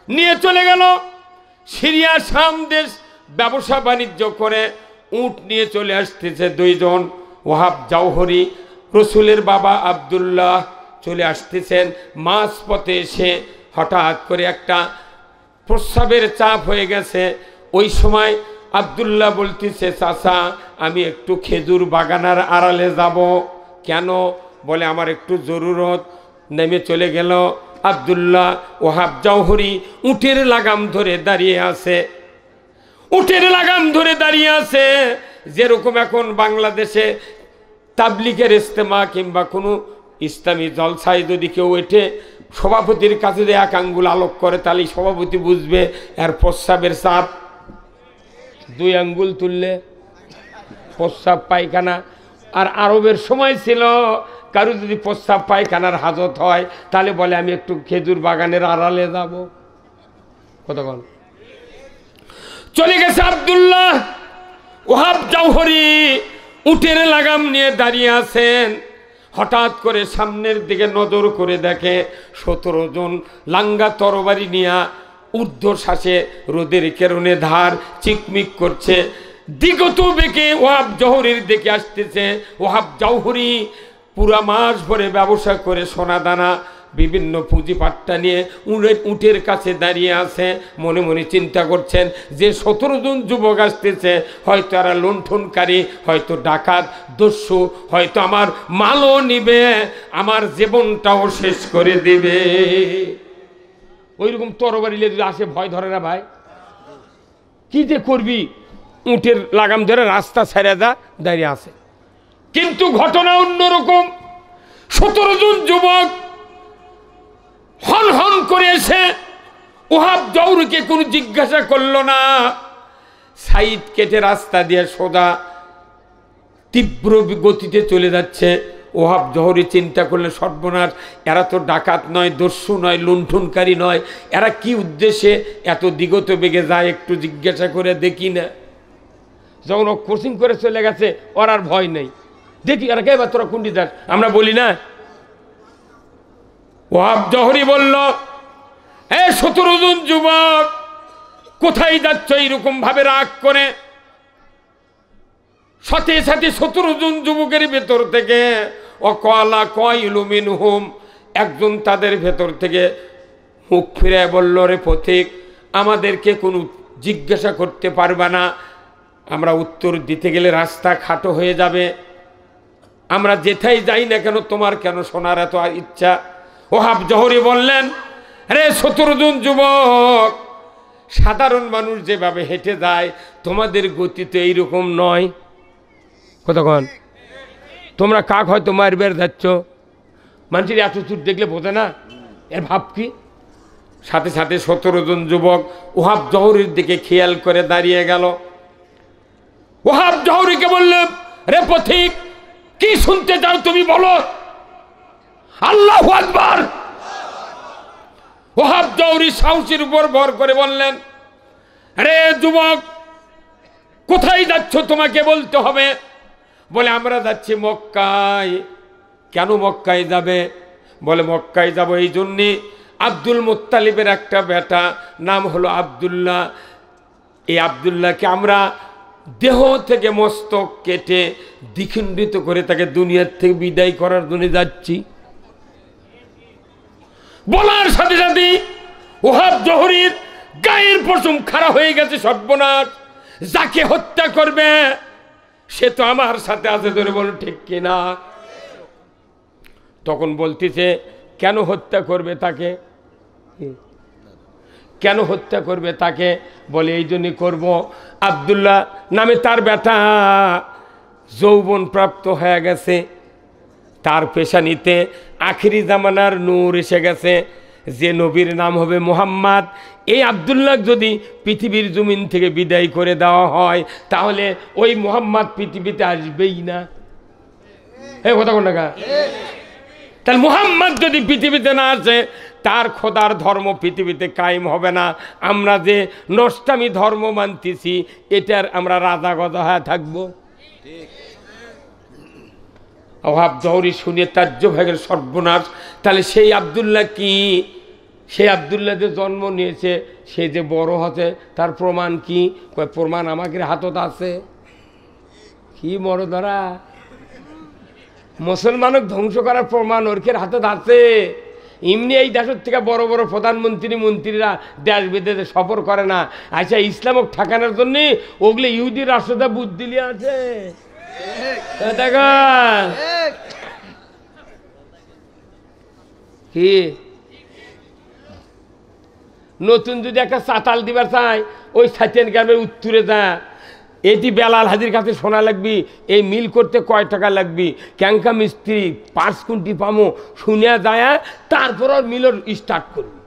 নিয়ে চলে গেল সিরিয়া শাম দেশ ব্যবসা বাণিজ্য করে। উট নিয়ে চলে আসতেছে দুইজন, ওহাব জওহরি, রসুলের বাবা আব্দুল্লাহ চলে আসতেছেন। মাঝ পথে এসে হঠাৎ করে একটা প্রস্রাবের চাপ হয়ে গেছে। ওই সময় আব্দুল্লাহ বলতেছে, চাচা আমি একটু খেজুর বাগানের আড়ালে যাব। কেন? বলে আমার একটু জরুরত। নেমে চলে গেল আব্দুল্লাহ। ওহাব জওহরি উটের লাগাম ধরে দাঁড়িয়ে আছে, উটের লাগাম ধরে দাঁড়িয়ে আছে। যেরকম এখন বাংলাদেশে তাবলিগের ইজতেমা কিংবা কোনো ইসলামী জলসায় যদি কেউ এটে সভাপতির কাছে যদি এক আঙ্গুল আলোক করে, তাহলে সভাপতি বুঝবে এর প্রস্রাবের চাপ। 2 আঙ্গুল তুললে প্রস্রাব পায়খানা। আর আরবের সময় ছিল কারো যদি প্রস্রাব পায়খানার হাজত হয়, তাহলে বলে আমি একটু খেজুর বাগানের আড়ালে যাব। কতক্ষণ চলে গেছে আব্দুল্লাহ। ওহাব জওহরি উটের লাগাম নিয়ে দাঁড়িয়ে আছেন। হঠাৎ করে সামনের দিকে নজর করে দেখে 17 জন লাঙ্গা তরবারি নিয়ে ঊর্ধ্বশ্বাসে রোদের কেরণে ধার চিকমিক করছে, দিগত বেঁকে ওহাব জওহরির দিকে আসতেছে। ওহাব জওহরি পুরা মাস ভরে ব্যবসা করে সোনা দানা বিভিন্ন পুঁজিপাট্টা নিয়ে উটের কাছে দাঁড়িয়ে আছে। মনে মনে চিন্তা করছেন যে 17 জন যুবক আসতেছে, হয়তো এরা লুণ্ঠনকারী, হয়তো ডাকাত দস্যু, হয়তো আমার মালও নিবে, আমার জীবনটাও শেষ করে দিবে। ওইরকম তরবারি যদি আসে ভয় ধরে না ভাই? কি যে করবি? উটের লাগাম ধরে রাস্তা ছেড়ে দাঁড়িয়ে আছে। কিন্তু ঘটনা অন্যরকম। 17 জন যুবক হন হন করে এসে ওহাব জওহরিকে কোনো জিজ্ঞাসা করলো না। সাইড কেটে রাস্তা দিয়ে সোজা তীব্র গতিতে চলে যাচ্ছে। ওহাব জওহরি চিন্তা করলে, সর্বনাশ, এরা তো ডাকাত নয়, দস্যু নয়, লুণ্ঠনকারী নয়, এরা কি উদ্দেশ্যে এত দিগত বেগে যায়, একটু জিজ্ঞাসা করে দেখি না। যখন ও কোচিং করে চলে গেছে, ওর আর ভয় নেই। দেখি আর কে বা তোরা কুন্ডি দাস, আমরা বলি না। ওহাব জওহরি বলল, 17 জন যুবক কোথায় যাচ্ছ এইরকম ভাবে রাগ করে? সাথে সাথে 17 জন যুবকের ভেতর থেকে অকালা কয়লু মিনহুম, একজন তাদের ভেতর থেকে মুখ ফিরে বলল, রে পথিক, আমাদেরকে কোনো জিজ্ঞাসা করতে পারবে না, আমরা উত্তর দিতে গেলে রাস্তা খাটো হয়ে যাবে, আমরা যেথায় যাই না কেন তোমার কেন শোনার এত ইচ্ছা? ওহাব জহরি বললেন, রে 17 জন যুবক, সাধারণ মানুষ যেভাবে হেঁটে যায় তোমাদের গতি তো এইরকম নয়। কতক্ষণ তোমরা কাক হয়তো মারবের যাচ্ছ, মানুষের এত চুট দেখলে বোঝে না এর ভাব কি? সাথে সাথে 17 জন যুবক ওহাব জহরির দিকে খেয়াল করে দাঁড়িয়ে গেল। ওহাব জহরিকে বললেন, রে পথিক, কি শুনতে চাও তুমি বলো? আল্লাহু আকবার। ওহাব জহরি সাহসের উপর ভর করে বললেন, রে যুবক, কোথায় যাচ্ছ তোমাকে বলতে হবে। বলে, আমরা যাচ্ছি মক্কায়। কেন মক্কায় যাবে? বলে, মক্কায় যাব এই জন্যে, আব্দুল মুত্তালিবের একটা বেটা নাম হলো আব্দুল্লাহ, এই আব্দুল্লাহকে আমরা দেহ থেকে মস্তক কেটে দ্বিখণ্ডিত করে তাকে দুনিয়ার থেকে বিদায় করার জন্য যাচ্ছি। বলার সাথে সাথে ওহাব জহরির গায়ের পশম খাড়া হয়ে গেছে। সর্বনাশ, যাকে হত্যা করবে সে তো আমার সাথে আছে, ধরে বলো ঠিক কিনা? তখন বলতেছে, কেন হত্যা করবে তাকে? কেন হত্যা করবে তাকে? বলে, এই জন্যই করবো, আব্দুল্লাহ নামে তার বেটা যৌবন প্রাপ্ত হয়ে গেছে, তার পেশানিতে আখিরি জামানার নূর এসে গেছে, যে নবীর নাম হবে মুহাম্মদ। এই আব্দুল্লাহ যদি পৃথিবীর জমিন থেকে বিদায় করে দেওয়া হয় তাহলে ওই মুহাম্মদ পৃথিবীতে আসবেই না। এই কথা কোন টাকা? তাহলে মুহাম্মদ যদি পৃথিবীতে না আসে তার খোদার ধর্ম পৃথিবীতে কায়েম হবে না। আমরা যে নষ্টামি ধর্ম মানতেছি এটার আমরা রাজা গজা হয়ে থাকবো। ওহাব জহরি শুনে তাজ্জব হয়ে গেল, সর্বনাশ, তাহলে সেই আব্দুল্লাহ কি? সেই আব্দুল্লাহ যে জন্ম নিয়েছে সে যে বড় হচ্ছে তার প্রমাণ কি? প্রমাণ আমাদের হাতত আছে। কি বড় ধরা মুসলমানক ধ্বংস করার প্রমাণ ওরকের হাতত আছে। এমনি এই দেশের থেকে বড় বড় প্রধানমন্ত্রী মন্ত্রীরা দেশ বিদেশে সফর করে না, আচ্ছা ইসলামক ঠেকানোর জন্য ওগুলো ইহুদি রাষ্ট্রটা বুদ্ধি নিয়ে আছে। কি নতুন যদি একটা চাতাল দিবার চাই ওই সাতিয়ান গ্রামের উত্তরে যা, এটি বেলাল হাজির কাছে শোনা লাগবি এই মিল করতে কয় টাকা লাগবি, ক্যাঙ্কা মিস্ত্রি 5 কোটি পামো শুনিয়া যায়, তারপর মিলর স্টার্ট করবি।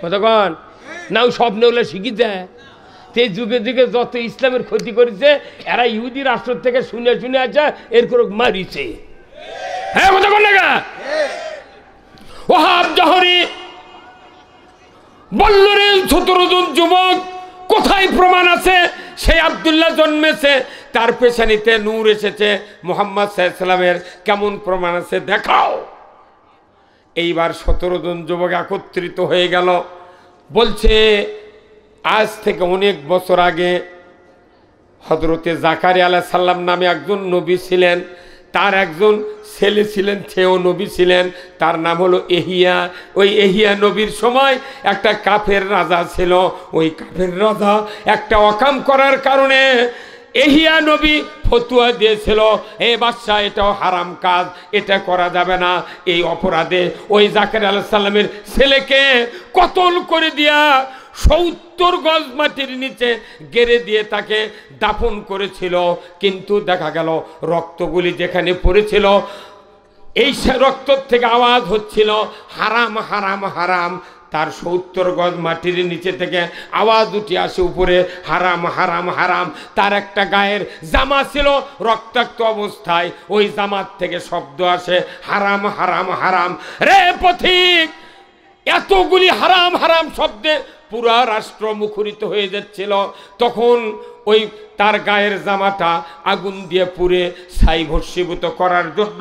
কতক্ষণ না ওই স্বপ্নে ওগুলো শিখি যায়। সেই যুগে যুগে যত ইসলামের ক্ষতি করেছে এরা ইহুদি রাষ্ট্র থেকে শুনে শুনে আছে, এর করে মারিছে। হ্যাঁ কতক্ষণ লাগা? ওহাব জহরি বলল, রে 17 জন যুবক, কোথায় প্রমাণ আছে সেই আব্দুল্লাহ জন্মেছে, তার পেছানিতে নূর এসেছে মুহাম্মদ সাল্লাল্লাহু আলাইহি ওয়াসাল্লামের, কেমন প্রমাণ আছে দেখাও। এইবার 17 জন যুবক একত্রিত হয়ে গেল। বলছে, আজ থেকে অনেক বছর আগে হযরতে জাকারিয়া আলাইহিস সালাম নামে একজন নবী ছিলেন, তার একজন ছেলে ছিলেন, সেও নবী ছিলেন, তার নাম হলো এহিয়া। ওই এহিয়া নবীর সময় একটা কাফের রাজা ছিল। ওই কাফের রাজা একটা অকাম করার কারণে এহিয়া নবী ফতুয়া দিয়েছিল, এ বাদশা এটাও হারাম কাজ, এটা করা যাবে না। এই অপরাধে ওই জাকারিয়া আলাইহিস সালামের ছেলেকে কতল করে দিয়া 70 গজ মাটির নিচে গেড়ে দিয়ে তাকে দাফন করেছিল। কিন্তু দেখা গেল রক্তগুলি যেখানে পড়েছিল এই রক্ত থেকে আওয়াজ হচ্ছিল হারাম হারাম হারাম। তার 70 গজ মাটির নিচে থেকে আওয়াজ উঠে আসে উপরে হারাম হারাম হারাম। তার একটা গায়ের জামা ছিল রক্তাক্ত অবস্থায়, ওই জামার থেকে শব্দ আসে হারাম হারাম হারাম। রে পথিক, এতগুলি হারাম হারাম শব্দে পুরা রাষ্ট্র মুখরিত হয়ে যাচ্ছিল। তখন ওই তার গায়ের জামাটা আগুন দিয়ে পুড়ে ছাই ভস্মীভূত করার জন্য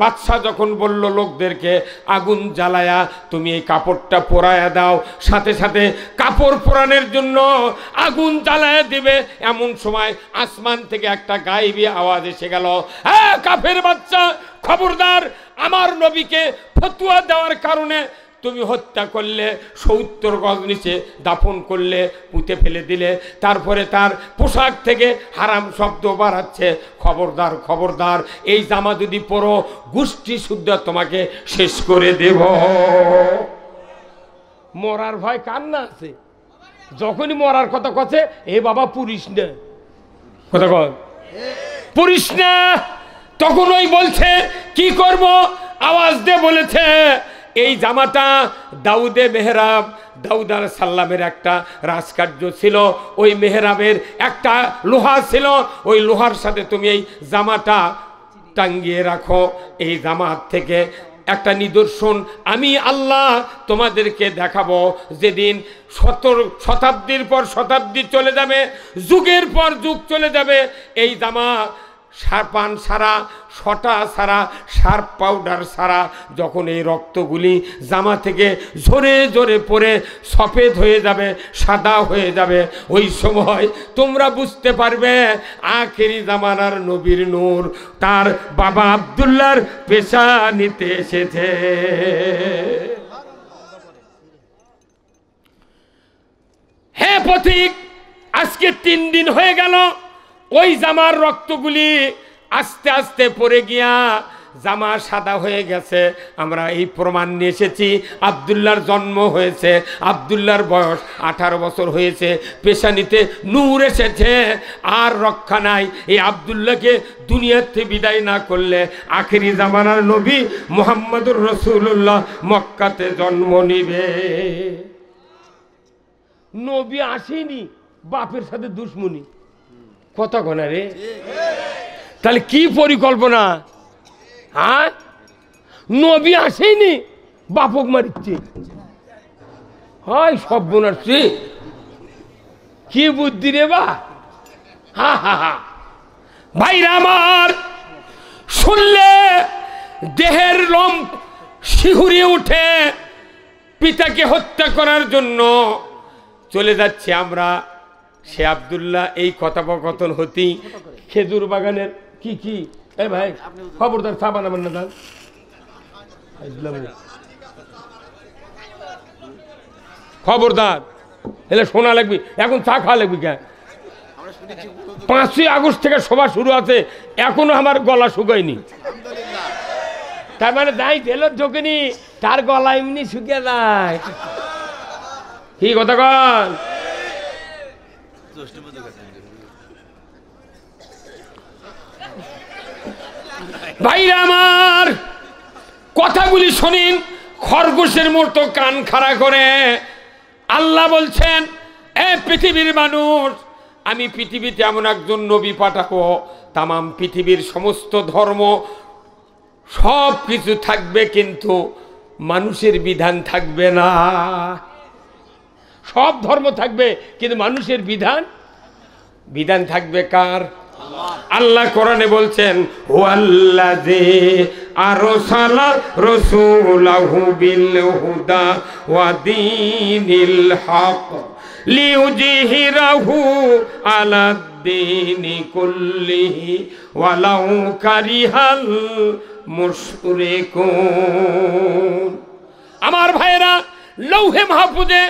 বাদশা যখন বলল লোকদেরকে আগুন জ্বালায়া তুমি এই কাপড়টা পোড়ায়া দাও, সাথে সাথে কাপড় পোড়ানোর জন্য আগুন জ্বালায়া দিবে, এমন সময় আসমান থেকে একটা গায়েবী আওয়াজ এসে গেল, হ্যাঁ কাফের বাচ্চা, খবরদার, আমার নবীকে ফতোয়া দেওয়ার কারণে তুমি হত্যা করলে, 70 গজ নিচে দাফন করলে, পুঁতে ফেলে দিলে, তারপরে তার পোশাক থেকে হারাম শব্দ বাড়াচ্ছে, খবরদার খবরদার, এই জামা যদি পরো গোষ্ঠী শুদ্ধ তোমাকে শেষ করে দেব। মরার ভয় কার না আছে? যখনই মরার কথা কথা, এ বাবা পুরিস না, কথা কর পুরিস না, তখন ওই বলছে কি করব, আওয়াজ দিয়ে বলেছে এই জামাটা দাউদে মেহরাব, দাউদ আলাইহিস সালামের একটা রাজকার্য ছিল, ওই মেহরাবের একটা লোহা ছিল, ওই লোহার সাথে তুমি এই জামাটা টাঙ্গিয়ে রাখো। এই জামাত থেকে একটা নিদর্শন আমি আল্লাহ তোমাদেরকে দেখাবো, যেদিন শতাব্দীর পর শতাব্দী চলে যাবে, যুগের পর যুগ চলে যাবে, এই জামা পান সারা, শটা সারা, শার্প পাউডার সারা, যখন এই রক্তগুলি জামা থেকে ঝরে ঝরে পড়ে সফেদ হয়ে যাবে, সাদা হয়ে যাবে, ওই সময় তোমরা বুঝতে পারবে আখেরি জামানার নবীর নূর তার বাবা আব্দুল্লাহর পেশা নিতে এসেছে। হ্যাঁ পথিক, আজকে 3 দিন হয়ে গেল, ওই জামার রক্তগুলি আস্তে আস্তে পড়ে গিয়া জামা সাদা হয়ে গেছে। আমরা এই প্রমাণ নিয়ে এসেছি, আব্দুল্লাহর জন্ম হয়েছে, আব্দুল্লাহর বয়স 18 বছর হয়েছে, পেশানিতে নূর এসেছে, আর রক্ষা নাই। এই আব্দুল্লাহকে দুনিয়াতে বিদায় না করলে আখেরি জামানার নবী মুহাম্মদুর রাসূলুল্লাহ মক্কাতে জন্ম নিবে। নবী আসেনি, বাপের সাথে দুশ্মনী, কথা কোনা রে, তাহলে কি পরিকল্পনা? হ্যাঁ, নবী আসেনি, বাপক মারিচ্ছে, হয় সব বোনাচ্ছে, কি বুদ্ধি রে বা, হা হা হা। ভাইরা আমার, শুনলে দেহের লোম শিহুরে উঠে। পিতাকে হত্যা করার জন্য চলে যাচ্ছে আমরা, সে আব্দুল্লাহ এই কথোপকথন হতি খেজুর বাগানের কি কি, এ ভাই খবরদার চা বানাবেন না, দান খবরদার, এলে শোনা লাগবি, এখন চা খাওয়া লাগবি কেন? 5ই আগস্ট থেকে সভা শুরু আছে, এখনো আমার গলা শুকায়নি, তার মানে যাই জেলত ঢোকেনি তার গলা এমনি শুকিয়ে যায়, কি কথা কন? ভাইরা আমার, কথাগুলি শোনেন খরগোশের মতো কান খাড়া করে। আল্লাহ বলছেন, এ পৃথিবীর মানুষ, আমি পৃথিবীতে এমন একজন নবী পাঠাবো, তামাম পৃথিবীর সমস্ত ধর্ম সব কিছু থাকবে, কিন্তু মানুষের বিধান থাকবে না। সব ধর্ম থাকবে, কিন্তু মানুষের বিধান থাকবে কার? আল্লাহ কোরআনে বলছেন, হুয়াল্লাযী আরসালা রাসূলাহু বিল হুদা ওয়া দীনিল হক লিইয়ুযহিরাহু আলাদ-দীনি কুল্লিহি ওয়ালাউ কারিহাল মুশরিকুন। আমার ভাইরা, লৌহে মাহফুজে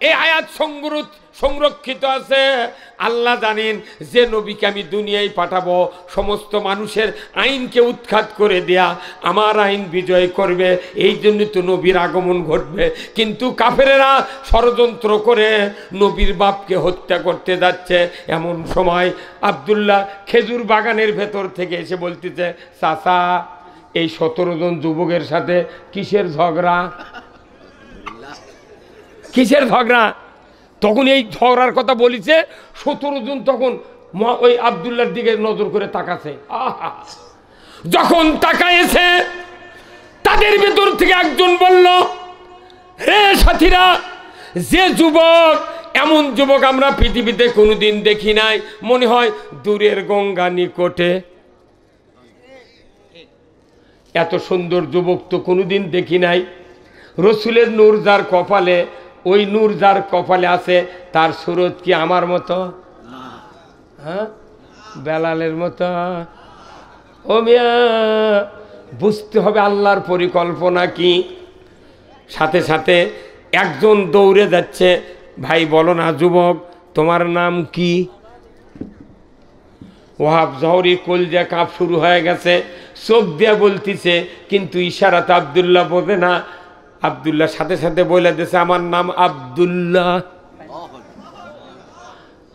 এই আয়াত সংরক্ষিত আছে। আল্লাহ জানেন যে নবীকে আমি দুনিয়ায় পাঠাবো, সমস্ত মানুষের আইনকে উৎখাত করে দেয়া, আমার আইন বিজয় করবে, এই জন্য তো নবীর আগমন ঘটবে। কিন্তু কাফেরেরা ষড়যন্ত্র করে নবীর বাপকে হত্যা করতে যাচ্ছে। এমন সময় আব্দুল্লাহ খেজুর বাগানের ভেতর থেকে এসে বলতেছে, চাচা, এই 17 জন যুবকের সাথে কিসের ঝগড়া? কিসের ঝগড়া? তখন এই ঝগড়ার কথা বলিছে 17 জন, তখন ওই আব্দুল্লাহর দিকে নজর করে তাকাছে। যখন তাকাইছে, তাদের ভেতর থেকে একজন বলল, হে সাথীরা, যে যুবক এমন যুবক আমরা পৃথিবীতে কোনোদিন দেখি নাই, মনে হয় দূরের গঙ্গা নিকটে। এত সুন্দর যুবক তো কোনোদিন দেখি নাই। রসুলের নূর যার কপালে, ওই নূর যার কপালে আছে, তার সুরত কি আমার মতো? হ্যাঁ, বেলালের মতো? ও মিয়া, বুঝতে হবে আল্লাহর পরিকল্পনা কি। সাথে সাথে একজন দৌড়ে যাচ্ছে, ভাই বলো না যুবক তোমার নাম কি? ওহাব জহরি কলজা কাঁপ শুরু হয়ে গেছে, চোখ দিয়ে বলতিছে, কিন্তু ইশারাতে আব্দুল্লাহ বোঝে না। আব্দুল্লাহ সাথে সাথে বলে দিয়েছে আমার নাম আব্দুল্লাহ।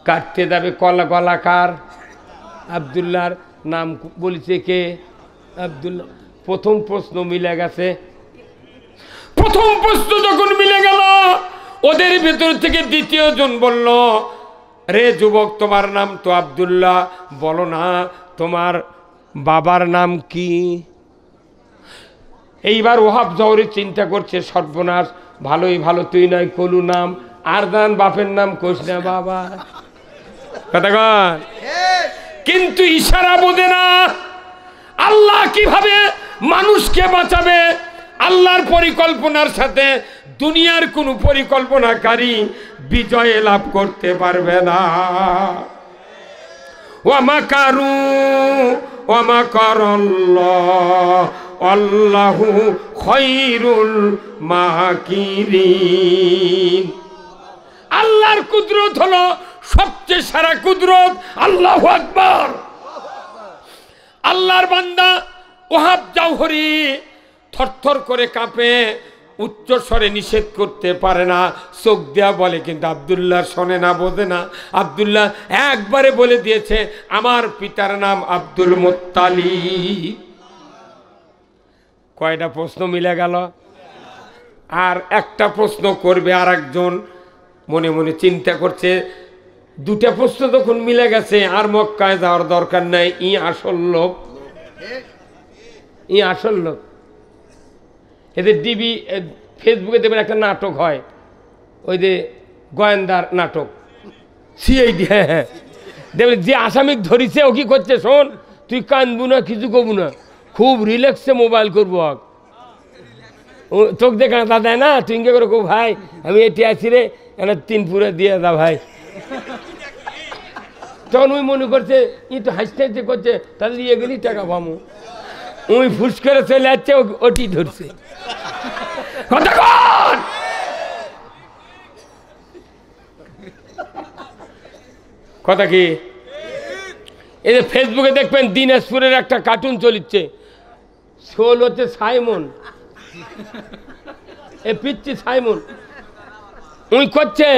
কাটতে যাবে কলাকার, আব্দুল্লাহর নাম বলেছে কে? আব্দুল্লাহ। প্রথম প্রশ্ন মিলে গেছে। প্রথম প্রশ্ন যখন মিলে গেল, ওদের ভেতর থেকে দ্বিতীয় জন বলল, রে যুবক তোমার নাম তো আব্দুল্লাহ, বলো না তোমার বাবার নাম কি? এইবার ওহাব জহরি চিন্তা করছে, সর্বনাশ, ভালোই ভালো তুই নয় কলু নাম, আর দান বাপের নাম কোষ না বাবা। কথা কন। কিন্তু ইশারা বোঝে না। আল্লাহ কিভাবে মানুষকে বাঁচাবে, আল্লাহর পরিকল্পনার সাথে দুনিয়ার কোনো পরিকল্পনাকারী বিজয় লাভ করতে পারবে না। ওয়া মাকারু ওয়া মাকারাল্লাহ আল্লাহু খায়রুল মাকিরিন। আল্লাহর কুদরত হলো সবচেয়ে সেরা কুদরত। আল্লাহু আকবার। আল্লাহর বান্দা ওহাব জওহরি থরথর করে কাঁপে, উচ্চ স্বরে নিষেধ করতে পারে না, চোখ দেয়া বলে, কিন্তু আব্দুল্লাহ শোনে না, বোঝে না। আব্দুল্লাহ একবারে বলে দিয়েছে আমার পিতার নাম আব্দুল মুত্তালিব। কয়টা প্রশ্ন মিলে গেল? আর একটা প্রশ্ন করবে আর একজন মনে মনে চিন্তা করছে, দুটা প্রশ্ন তখন মিলে গেছে, আর মক্কায় যাওয়ার দরকার নাই, ই আসল লোক, ই আসল লোক। এদের টিভি ফেসবুকে দেবেন একটা নাটক হয়, ওই যে গোয়েন্দার নাটক, সিআইডি। হ্যাঁ হ্যাঁ, দেখবেন যে আসামিক ধরিছে ও কি করছে, শোন তুই কানবু না, কিছু করবো না, খুব রিল্যাক্সে মোবাইল করবো, চোখ দেখা তা দেয় না, তুই ইঙ্গে করে কো ভাই আমি এটি আছি রে, এনে 3 পুরে দিয়ে দা ভাই। তখন ওই মনে করছে ই তো হাসতে হাসতে করছে, তাহলে দিয়ে গেলি টাকা পাবো। ওই ফুস করে চলে যাচ্ছে, ওটি ধরছে। কথা কি? এই যে ফেসবুকে দেখবেন দিনাজপুরের একটা কার্টুন চলিচ্ছে, শোল হচ্ছে সাইমন, এ পিচ্ছি সাইমন। ওই করছে,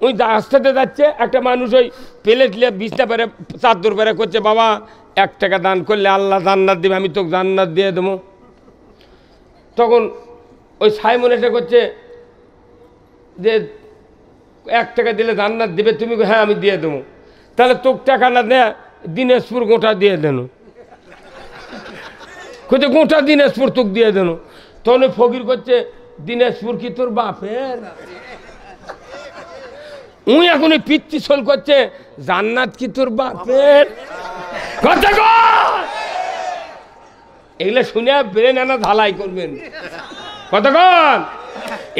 ওই রাস্তাতে যাচ্ছে, একটা মানুষ ওই প্লেট নিয়ে বিছনা পেরে চাদর পেরে করছে, বাবা 1 টাকা দান করলে আল্লাহ জান্নাত দেবে, আমি তোকে জান্নাত দিয়ে দেবো। তখন ওই সাইমন এসে করছে যে 1 টাকা দিলে জান্নাত দেবে তুমি, হ্যাঁ আমি দিয়ে দেবো। তাহলে তোকে টাকা না দেয় দিনাজপুর গোটা দিয়ে দেন, কোথায় গোটা দিনাজপুর তোকে দিয়ে দেন। তখন ওই ফকির করছে, দিনাজপুর কি তোর বাপের? উই এখন ওই পিচ্ছি সোল করছে, জান্নাত কি তোর বাপের? এগুলো শুনে ব্রেন আনা ঢালাই করবেন। কতক্ষণ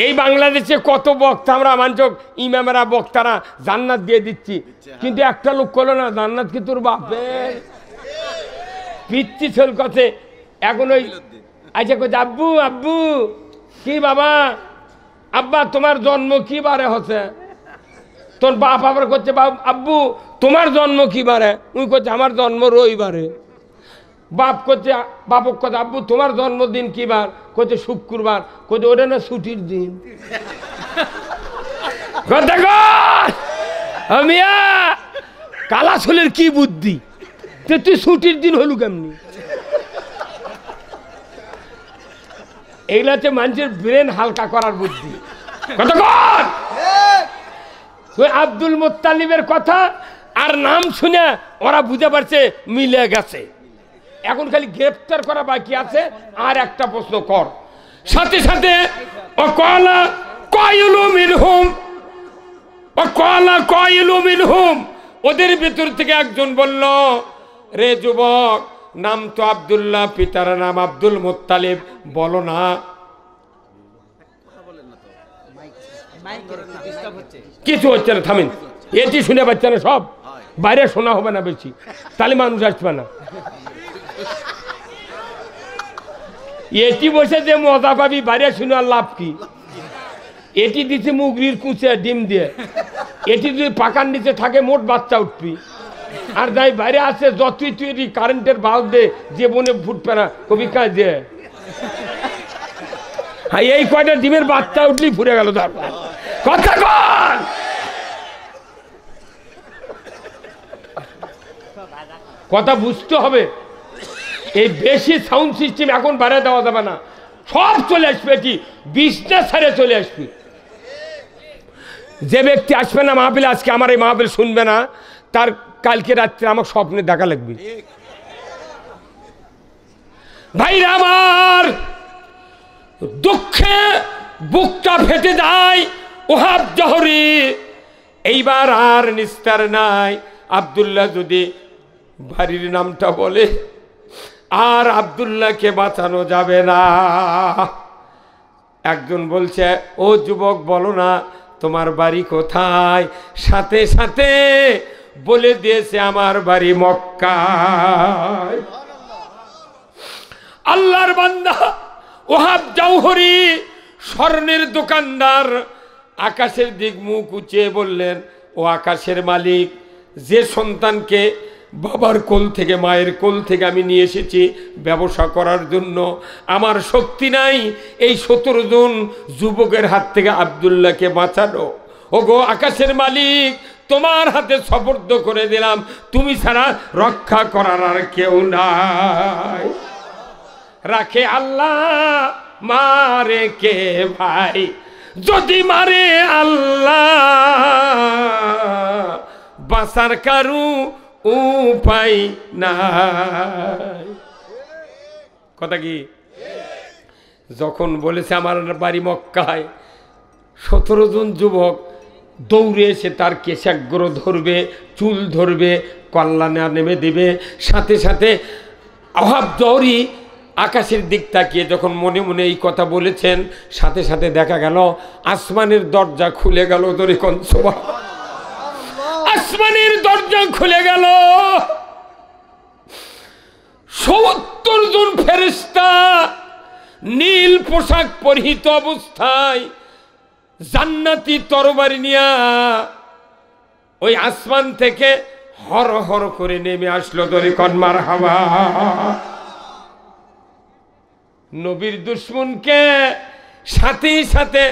এই বাংলাদেশে কত বক্তা আমরা মানচক, ইমামেরা বক্তারা জান্নাত দিয়ে দিচ্ছি, কিন্তু একটা লোক করলো না জান্নাত কি তোর বাপের? পিচ্ছি সোল কথা। এখন ওই আচ্ছা করছে, আব্বু আব্বু কি বাবা, আব্বা তোমার জন্ম কি বারে হচ্ছে? তোর বাপ আবার করছে, আব্বু তোমার জন্ম কি বারে? উনি করছে আমার জন্ম রবিবারে। বাপ করছে, বাপক কথা, আব্বু তোমার জন্মদিন কি বার? করছে শুক্রবার। করছে ওটা না ছুটির দিন। মিয়া কালা ছোলের কি বুদ্ধি, তুই ছুটির দিন হলু কেমনি? এগুলো হচ্ছে মানুষের ব্রেন হালকা করার বুদ্ধি। কতক্ষণ ওই আব্দুল মুত্তালিবের কথা আর নাম শুনে ওরা বুঝে পারছে মিলে গেছে। এখন খালি গ্রেফতার করা বাকি আছে। আর একটা প্রশ্ন কর, সাথে সাথে কলা কয়লু মিনহুম, ওদের ভিতর থেকে একজন বলল, রে যুবক, নাম তো আব্দুল্লাহ, পিতার নাম আব্দুল মুত্তালিব, বলো না। কিছু হচ্ছে না, থামেন, এটি শুনে পাচ্ছে না, সব বাইরে শোনা হবে না বেশি, তাহলে মানুষ আসবে না। এটি বসে যে মজা পাবি, বাইরে শুনে আর লাভ কি? এটি দিচ্ছে মুগরির কুচে ডিম দিয়ে, এটি যদি পাকার নিচে থাকে মোট বাচ্চা উঠবি। আর যাই বাইরে আছে যতই তুই কারেন্টের বাল্ব দে, যে বনে ফুটবে না, কবি কাজ দিয়ে। হ্যাঁ, এই কয়টা ডিমের বাচ্চা উঠলেই ফুরে গেল। তারপর কথা কন, কথা বুঝতে হবে। এই বেশি সাউন্ড সিস্টেম এখন বাইরে দেওয়া যাবে না, সব চলে আসবে, এটি বিজনেস ছেড়ে চলে আসবে। যে ব্যক্তি আসবে না মাহফিলে, আজকে আমার এই মাহফিল শুনবে না, তার কালকে রাত্রে আমার স্বপ্নে দেখা লাগবে। ভাইরা আমার, দুঃখে বুকটা ফেটে যায় ওহাব জহরি, এইবার আর নিস্তার নাই। আব্দুল্লাহ যদি বাড়ির নামটা বলে, আর আব্দুল্লাহকে বাঁচানো যাবে না। একজন বলছে, ও যুবক, বলো না তোমার বাড়ি কোথায়? সাথে সাথে বলে দিয়েছে, আমার বাড়ি মক্কায়। আল্লাহর বান্দা ওহাব জওহরি, স্বর্ণের দোকানদার, আকাশের দিক মুখ উঁচিয়ে বললেন, ও আকাশের মালিক, যে সন্তানকে বাবার কোল থেকে, মায়ের কোল থেকে আমি নিয়ে এসেছি ব্যবসা করার জন্য, আমার শক্তি নাই এই 17 জন যুবকের হাত থেকে আব্দুল্লাহকে বাঁচানো। ও গো আকাশের মালিক, তোমার হাতে সুপর্দ করে দিলাম, তুমি ছাড়া রক্ষা করার আর কেউ নাই। রাখে আল্লাহ, মারে কে ভাই? যদি মারে আল্লাহ, বাঁচার কারু উপায় নাই। কথা কি? যখন বলেছে আমার বাড়ি মক্কায়, 17 জন যুবক দৌড়ে এসে তার কেশাগ্র ধরবে, চুল ধরবে, কল্যাণে নেমে দেবে। সাথে সাথে ওহাব জওহরি আকাশের দিক তাকিয়ে যখন মনে মনে এই কথা বলেছেন, সাথে সাথে দেখা গেল আসমানের দরজা খুলে গেল। ধরে কোন সুবহান, আসমানের দরজা খুলে গেল। 70 জন ফেরেশতা নীল পোশাক পরিহিত অবস্থায়, জান্নাতি তরবারি নিয়া ওই আসমান থেকে হর হর করে নেমে আসলো। ধরে কোন মারহাবা। নবীর দুশমনকে সাথে সাথে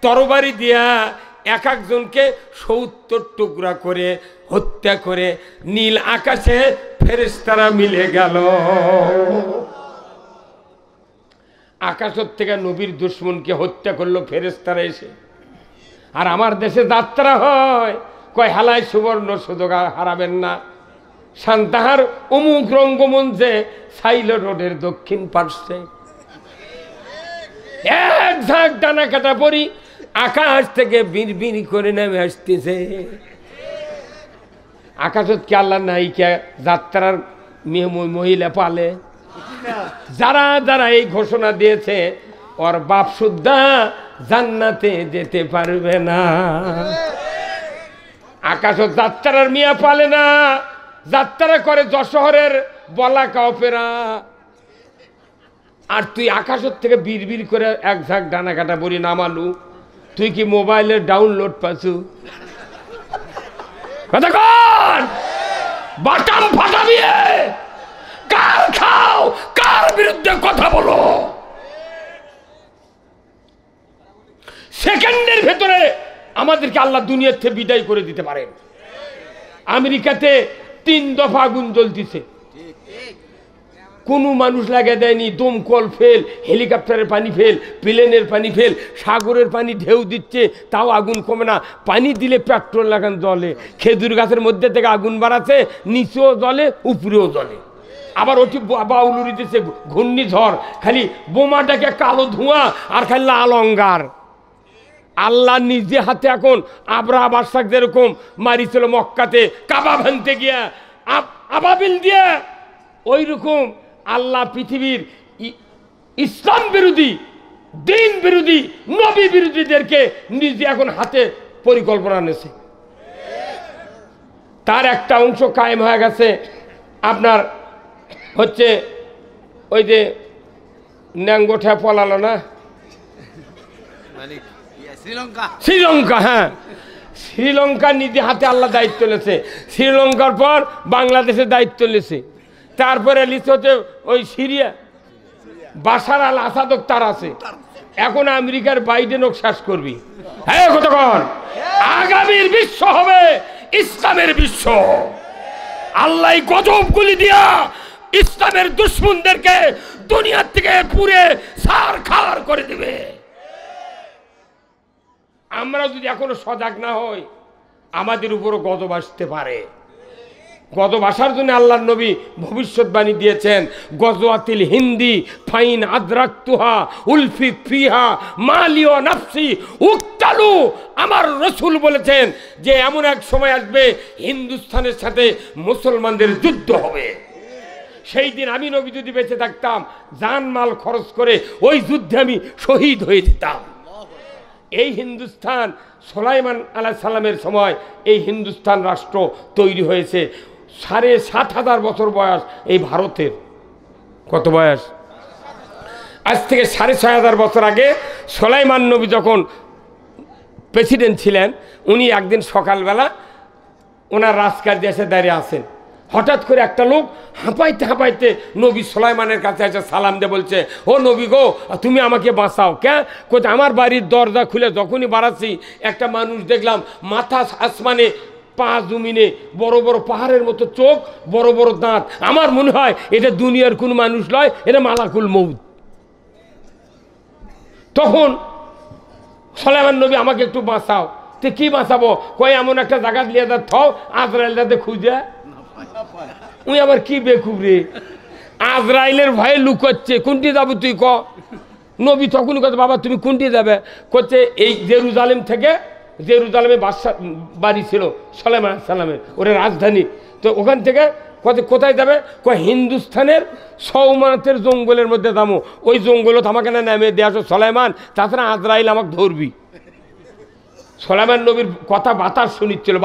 তরবারি দিয়া এক একজনকে 70 টুকরা করে হত্যা করে নীল আকাশে ফেরেশতারা মিলে গেল। আকাশের থেকে নবীর দুশমনকে হত্যা করলো ফেরেশতারা এসে। আর আমার দেশে যাত্রা হয়, কয় হালায় সুবর্ণ সুযোগ হারাবেন না। সান্তাহার অমুক রঙ্গমঞ্চে সাইল রোডের দক্ষিণ পার্শ্বে এক ঝাঁক ডানা কাটা পরি আকাশ থেকে বিড় করে নেমে আসতেছে। আকাশত কি আল্লাহ নাই কে যাত্রার মহিলা পালে? যারা যারা এই ঘোষণা দিয়েছে, ওর বাপ সুদ্ধা জান্নাতে যেতে পারবে না। আকাশত যাত্রার মিয়া পালে না, যাত্রা করে যশোহরের বলাকা অপেরা। আর তুই আকাশের থেকে বিড় করে এক ঝাঁক ডানা কাটা বড়ি নামালু, তুই কি মোবাইলে ডাউনলোড পাচ্ছু? কথা কন, বাটাম ফাটাবি। কার খাও, কার বিরুদ্ধে কথা বলো? সেকেন্ডের ভেতরে আমাদেরকে আল্লাহ দুনিয়ার থেকে বিদায় করে দিতে পারেন। আমেরিকাতে 3 দফা আগুন জ্বলতেছে, কোনো মানুষ লাগে দেয়নি। দমকল ফেল, হেলিকপ্টারের পানি ফেল, প্লেনের পানি ফেল, সাগরের পানি ঢেউ দিচ্ছে, তাও আগুন কমে না। পানি দিলে পেট্রোল লাগান জ্বলে। খেজুর গাছের মধ্যে থেকে আগুন বাড়াচ্ছে, নিচেও জ্বলে, উপরেও জ্বলে। আবার ওটি বাউলুরি দিচ্ছে ঘূর্ণিঝড়, খালি বোমাটাকে কালো ধোঁয়া আর খালি লাল অঙ্গার। আল্লাহ নিজে হাতে এখন আবরাহা বাদশাহ যেরকম মারিছিল মক্কাতে কাবা ভাঙতে গিয়া আবাবিল দিয়ে, ওই রকম আল্লাহ পৃথিবীর ইসলাম বিরোধী, দিন বিরোধী, নবী বিরোধীদেরকে নিজে এখন হাতে পরিকল্পনা নিয়েছে। তার একটা অংশ কায়েম হয়ে গেছে আপনার হচ্ছে ওই যে ন্যাঙ্গোঠা পলালো না, শ্রীলঙ্কা। হ্যাঁ, শ্রীলঙ্কা নিজে হাতে আল্লাহ দায়িত্ব নিয়েছে। শ্রীলঙ্কার পর বাংলাদেশের দায়িত্ব নিয়েছে। তারপরে লিখতে হচ্ছে ওই সিরিয়া, বাশার আল আসাদ তার আছে। এখন আমেরিকার বাইডেনও শেষ করবি। হ্যাঁ কতক্ষণ আগামীর বিশ্ব হবে ইসলামের বিশ্ব। আল্লাহ গজবগুলি দিয়া ইসলামের দুশ্মনদেরকে দুনিয়ার থেকে পুরে ছারখার করে দিবে। আমরা যদি এখনো সজাগ না হই, আমাদের উপরও গজব আসতে পারে। গজব আসার জন্য আল্লাহর নবী ভবিষ্যৎবাণী দিয়েছেন, গজওয়াতিল হিন্দি ফাইন আদরাকতুহা উলফিক ফিহা মালি ওয়া নাফসি উক্তালু। আমার রাসূল বলেছেন যে এমন এক সময় আসবে হিন্দুস্তানের সাথে মুসলমানদের যুদ্ধ হবে। সেই দিন আমি নবী যদি বেঁচে থাকতাম, জান মাল খরচ করে ওই যুদ্ধে আমি শহীদ হয়ে যেতাম। এই হিন্দুস্তান সুলাইমান আলাইহিস সালামের সময় এই হিন্দুস্তান রাষ্ট্র তৈরি হয়েছে। ৭,৫০০ বছর বয়স এই ভারতের। কত বয়স? আজ থেকে ৬,৫০০ বছর আগে সুলাইমান নবী যখন প্রেসিডেন্ট ছিলেন, উনি একদিন সকালবেলা ওনার রাজকার্যে এসে দাঁড়িয়ে আছেন। হঠাৎ করে একটা লোক হাঁপাইতে হাঁপাইতে নবী সুলাইমানের কাছে এসে সালাম দিয়ে বলছে, ও নবী গো, তুমি আমাকে বাঁচাও। কে? কোথায়? আমার বাড়ির দরজা খুলে যখনই বাড়াচ্ছি একটা মানুষ দেখলাম, মাথা আসমানে, পা জমিনে, বড় বড় পাহাড়ের মতো চোখ, বড় বড় দাঁত। আমার মনে হয় এটা দুনিয়ার কোন মানুষ নয়, এটা মালাকুল মউত। তখন সুলাইমান নবী, আমাকে একটু বাঁচাও। তো কি বাঁচাবো? কয় এমন একটা জায়গা লিয়ে যা থাও, আজরাইল যাতে খুঁজে। উনি আবার কি বেকুব রে, আজরাইলের ভয়ে লুকোচ্ছে। কোনটি যাবো তুই ক? নবী তখনই কথা, বাবা তুমি কোনটি যাবে? করছে এই জেরুজালেম থেকে, জেরুজালেমে বাদশা বাড়ি ছিল সুলাইমান আলাইহিস সালামের, ওরা রাজধানী। তো ওখান থেকে কোথায় যাবে? কয় হিন্দুস্তানের সৌমানাতের জঙ্গলের মধ্যে যাবো। ওই জঙ্গলত আমাকে না নামে দিয়ে আসো সুলাইমান, তাছাড়া আজরাইল আমাকে ধরবি। সুলাইমান নবীর কথা বাতাস শুনিচ্ছিল।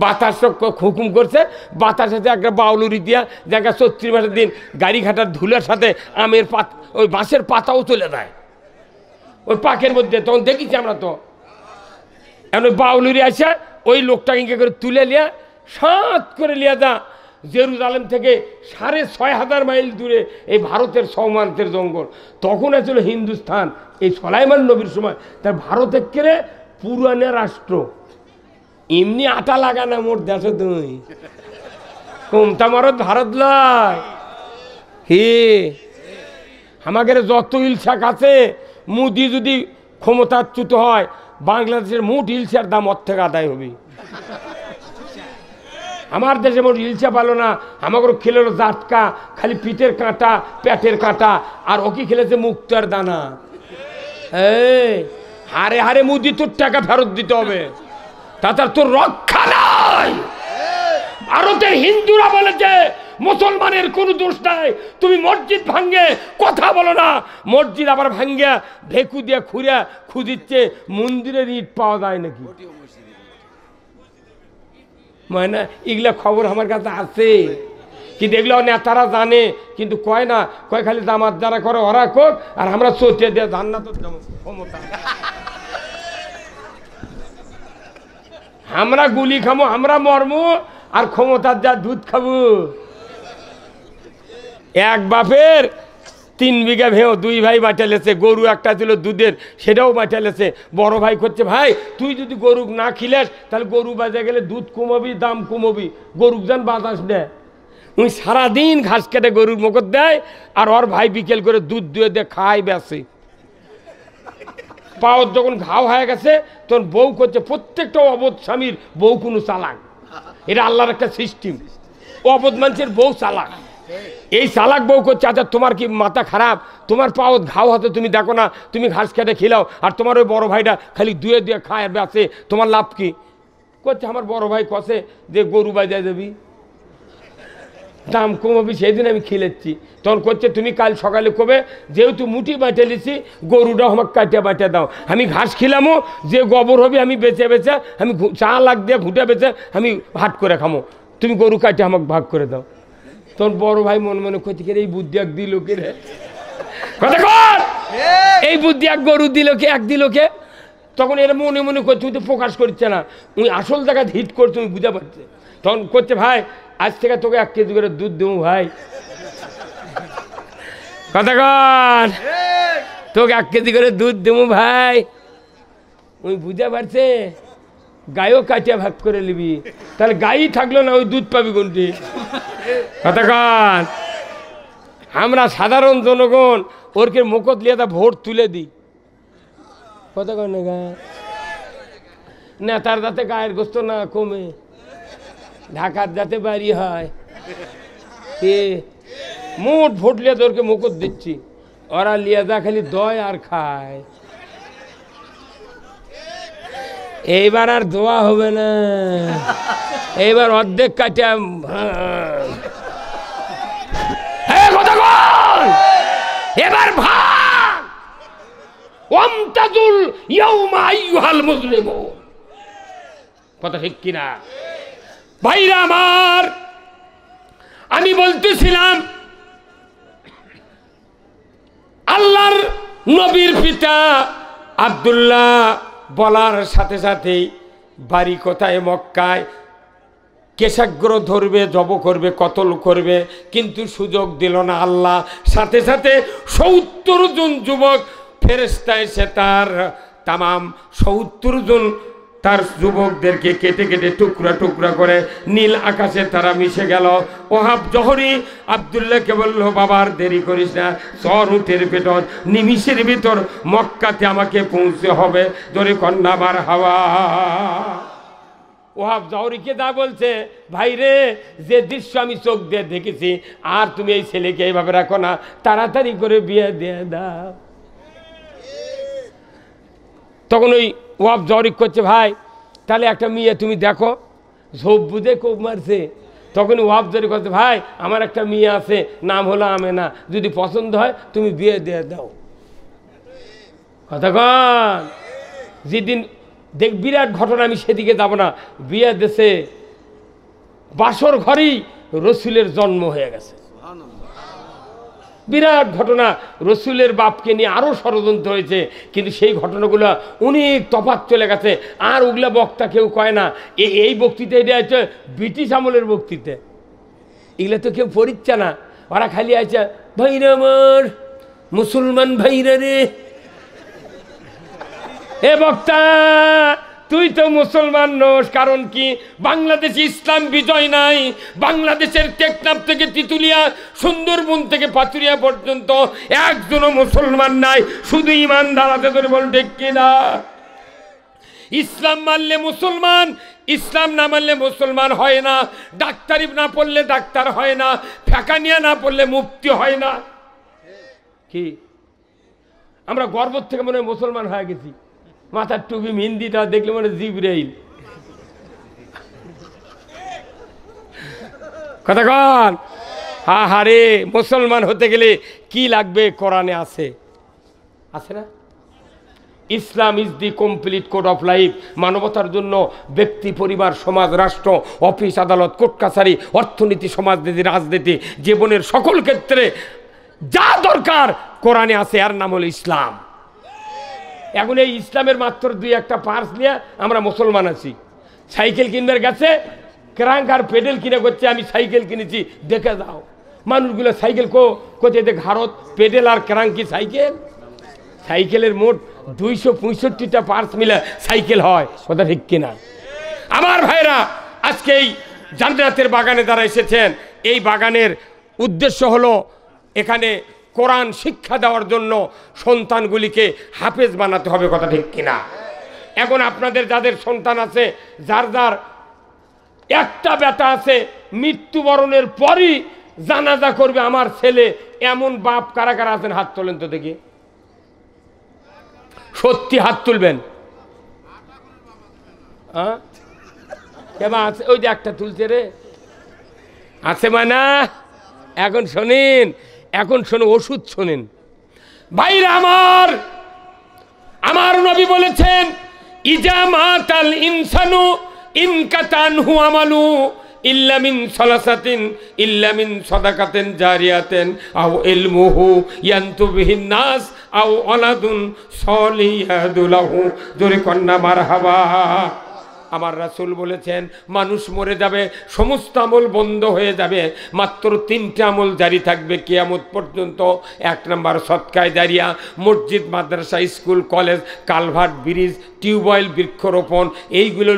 বাতাস হুকুম করছে। বাতাসে একটা বাউলুরি দিয়া জায়গা ৩৬ মাসের দিন গাড়ি ঘাটার ধুলার সাথে আমের ওই বাঁশের পাতাও চলে যায় ওই পাকের মধ্যে। তখন দেখেছি আমরা। তো এখন ওই বাউলুরি আসে ওই লোকটাকে ইঙ্গে করে তুলে লিয়া সাত করে লিয়া যা জেরুজালেম থেকে ৬,৫০০ মাইল দূরে এই ভারতের সৌমানাতের জঙ্গল। তখন আছিল হিন্দুস্তান। এই সুলাইমান নবীর সময় তার ভারতের কেড়ে পুরানা রাষ্ট্র। এমনি আটা লাগানা মোট দেশে তুই কমতা মারত ভারত লয়। হে আমাদের যত ইলশাক আছে, মোদি যদি ক্ষমতাচ্যুত হয়, বাংলাদেশের মোট ইলশার দাম ওর থেকে আদায় হবে। আমার দেশে মোট ইলশা পালো না, আমাকে খেলেলো জাটকা, খালি পিঠের কাঁটা, পেটের কাঁটা, আর ও কি খেলেছে মুক্তার দানা। হারে হারে মোদি তোর টাকা ফেরত দিতে হবে, তাছাড়া তোর রক্ষা নাই। ভারতের হিন্দুরা বলেছে মুসলমানের কোনো দোষ নাই, তুমি মসজিদ ভাঙ্গে কথা বলো না। মসজিদ আবার ভাঙ্গে ভেকু দিয়ে খুঁজিচ্ছে মন্দিরের ইট পাওয়া যায় নাকি। মানে এগুলা খবর আমার কাছে আছে, কিন্তু এগুলো নেতারা জানে, কিন্তু কয় না। কয় খালি জামাত যারা করে ওরা কোক, আর আমরা চোটে দিয়ে জান্নাতের ক্ষমতা। আমরা গুলি খামো, আমরা মরমু, আর ক্ষমতার যা দুধ খাবো। এক বাপের ৩ বিঘা ভেও 2 ভাই বাঁচালেছে। গরু একটা ছিল দুধের, সেটাও বাঁচালেছে। বড় ভাই করছে, ভাই তুই যদি গরু না খিলেস তাহলে গরু বাজে গেলে দুধ কমবি, দাম কমবি, গরুক যান বাতাস নেয়। উনি সারাদিন ঘাস কেটে গরুর মুখত দেয়, আর ওর ভাই বিকেল করে দুধ দুয়ে দিয়ে খায় বেসে। পাওয়ার যখন ঘাও হয়ে গেছে তখন বউ করছে, প্রত্যেকটা অবধ স্বামীর বউ কোনো চালাক। এটা আল্লাহর একটা সিস্টেম। অবধ মানুষের বউ চালাক, এই চালাক বউ করছে, আচ্ছা তোমার কি মাথা খারাপ? তোমার পাও ঘাও হতে তুমি দেখো না, তুমি ঘাস খেটে খিলাও, আর তোমার ওই বড় ভাইটা খালি দুয়ে দুয়ে খায় আর বেঁচে, তোমার লাভ কি? করছে আমার বড় ভাই কষে যে গরু বাজায় দেবি, দাম কমাবি, সেই দিন আমি খিলেচ্ছি। তখন করছে তুমি কাল সকালে কবে, যেহেতু মুঠি বাঁটে লিছি, গরুটাও আমাকে কাটিয়া বাটিয়ে দাও, আমি ঘাস খিলামো, যে গোবর হবে আমি বেচে বেচে, আমি চা লাগ দিয়ে ঘুটে বেচে আমি হাট করে খামো, তুমি গরু কাটিয়ে আমাকে ভাগ করে দাও। তখন বড় ভাই মনে মনে করছে কে এই বুদ্ধি এক দিল কে রে, কথা কর, এই বুদ্ধি এক গরু দিল কে, এক দিল কে? তখন এরা মনে মনে করছে, তুমি তো প্রকাশ করছে না, তুমি আসল জায়গায় হিট করছো, তুমি বুঝতে পারছে। তখন করছে ভাই আজ থেকে তোকে 1 কেজি করে দুধ দেবো ভাই, কথা কর, তোকে 1 কেজি করে দুধ দেবো ভাই। ওই বুঝতে পারছে, গায়েও কাটিয়া ভাগ করে নিবি, তাহলে গাই থাকলো না, ওই দুধ পাবি কোনটি, কথা কর। আমরা সাধারণ জনগণ ওরকে মুখত লিয়ে তা ভোট তুলে দিই, কথা কর না গা, নেতার যাতে গায়ের গোস্ত না কমে, ঢাকার যাতে বাড়ি হয়, কে মোট ভোট লিয়ে তোরকে মুখত দিচ্ছি, ওরা লিয়ে যা খালি দয় আর খায়। এইবার আর দোয়া হবে না, এইবার অর্ধেক কাটিয়া কথা বল, এবার ভাগ ওয়ামতাজুল ইয়াউমা আইয়ুহাল মুজরিমুন, কথা ঠিক কিনা ভাইরা আমার? আমি বলতেছিলাম আল্লাহর নবীর পিতা আব্দুল্লাহ বলার সাথে সাথেই বাড়ি কোথায়? মক্কায়। কেশাগ্র ধরবে, জব করবে, কতল করবে, কিন্তু সুযোগ দিল না আল্লাহ। সাথে সাথে 70 জন যুবক ফেরেশতা এসে তার তামাম 70 জন তার যুবকদেরকে কেটে কেটে টুকরা টুকরা করে নীল আকাশে তারা মিশে গেল। ওহাব জহরি আব্দুল্লাহকে বলল, বাবার দেরি করিস না, চর উঠের পেটর নিমিষের ভিতর মক্কাতে আমাকে পৌঁছে হবে, ধরে কন্যা বার হাওয়া। ওহাব জহরিকে যা বলছে, ভাই রে, যে দৃশ্য আমি চোখ দিয়ে দেখেছি, আর তুমি এই ছেলেকে এইভাবে রাখো না, তাড়াতাড়ি করে বিয়ে দিয়ে দাও। তখন ওই ওয়াব জহরিক করছে, ভাই তাহলে একটা মেয়ে তুমি দেখো, ঝোপ বুঝে কোপ মারছে। তখন ওয়াব জহরিক করছে, ভাই আমার একটা মেয়ে আছে, নাম হলো আমেনা, যদি পছন্দ হয় তুমি বিয়ে দিয়ে দাও। কথা কন, যেদিন দেখ বিরাট ঘটনা, আমি সেদিকে যাব না, বিয়ে দেশে বাসর ঘরেই রসুলের জন্ম হয়ে গেছে, বিরাট ঘটনা। রসুলের বাপকে নিয়ে আরও ষড়যন্ত্র হয়েছে, কিন্তু সেই ঘটনাগুলো অনেক তফাৎ চলে গেছে, আর ওগুলা বক্তা কেউ কয় না। এই বক্তৃতা এটা হচ্ছে ব্রিটিশ আমলের বক্তৃতা, এগুলো তো কেউ পড়িচ্ছে না, ওরা খালি আছে ভাইরা আমার মুসলমান ভাইরা রে, এ বক্তা তুই তো মুসলমান নোস, কারণ কি বাংলাদেশে ইসলাম বিজয় নাই। বাংলাদেশের টেকনাফ থেকে তিতুলিয়া, সুন্দরবন থেকে পাতুরিয়া পর্যন্ত একজনও মুসলমান নাই, শুধু ইমানদার আছে, ধরে বল ঠিক কিনা? ইসলাম মানলে মুসলমান, ইসলাম না মানলে মুসলমান হয় না। ডাক্তারি না পড়লে ডাক্তার হয় না, ফেকানিয়া না পড়লে মুফতি হয় না। কি আমরা গর্ব থেকে মনে হয় মুসলমান হয়ে গেছি, মাথার টুপি মেহেন্দিটা দেখলে মনে জিবরাইল, কথা কন। হা হারে, মুসলমান হতে গেলে কি লাগবে? কোরআনে আছে, আছে না? Islam is the complete code of life. মানবতার জন্য ব্যক্তি, পরিবার, সমাজ, রাষ্ট্র, অফিস, আদালত, কোর্ট কাছারি, অর্থনীতি, সমাজনীতি, রাজনীতি, জীবনের সকল ক্ষেত্রে যা দরকার কোরআনে আছে, এর নাম হলো ইসলাম। এখন এই ইসলামের মাত্র 2-1টা পার্স নিয়ে আমরা মুসলমান আছি। সাইকেল কিনবার গেছে, ক্রাঙ্ক আর পেডেল কিনে করছে, আমি সাইকেল কিনেছি দেখে দাও। মানুষগুলো সাইকেল কোথায় দেখ, ভারত পেডেল আর ক্রাঙ্কি সাইকেল। সাইকেলের মোট 265টা পার্স মিলে সাইকেল হয়, কথা ঠিক কিনা? আমার ভাইরা, আজকে এই জান্নাতের বাগানে যারা এসেছেন, এই বাগানের উদ্দেশ্য হলো এখানে কোরআন শিক্ষা দেওয়ার জন্য সন্তানগুলিকে হাফেজ বানাতে হবে, কথা ঠিক কিনা? এখন আপনাদের যাদের সন্তান আছে, যার যার একটা বেটা আছে, মৃত্যুবরণের পরই জানাজা করবে আমার ছেলে, এমন বাপ কারা কারা আছেন হাত তোলেন তো দেখি, সত্যি হাত তুলবেন। কেমন আছে? ওই যে একটা তুলছে রে, আছে মানা? এখন শোনেন, এখন শোনো, ওষুধ শোনেন ভাইরা আমার। আমার নবী বলেছেন, ইজা মাতাল ইনসানু ইনকাতানহু আমালু ইল্লা মিন সালাসাতিন ইল্লা মিন সাদাকাতিন জারিয়াতিন আও ইলমুহু ইয়ানতু বিহিন নাস আও ওয়ালাদুন সলিহাদু লাহু। জোরে কন্না মারহাবা। আমার রাসূল বলেছেন, মানুষ মরে যাবে, সমস্ত আমল বন্ধ হয়ে যাবে, মাত্র 3টে আমল জারি থাকবে কিয়ামত পর্যন্ত। 1 নম্বর সদকায়ে জারিয়া, মসজিদ, মাদ্রাসা, school, college, culvert, bridge, tube well, বৃক্ষরোপণ, এইগুলো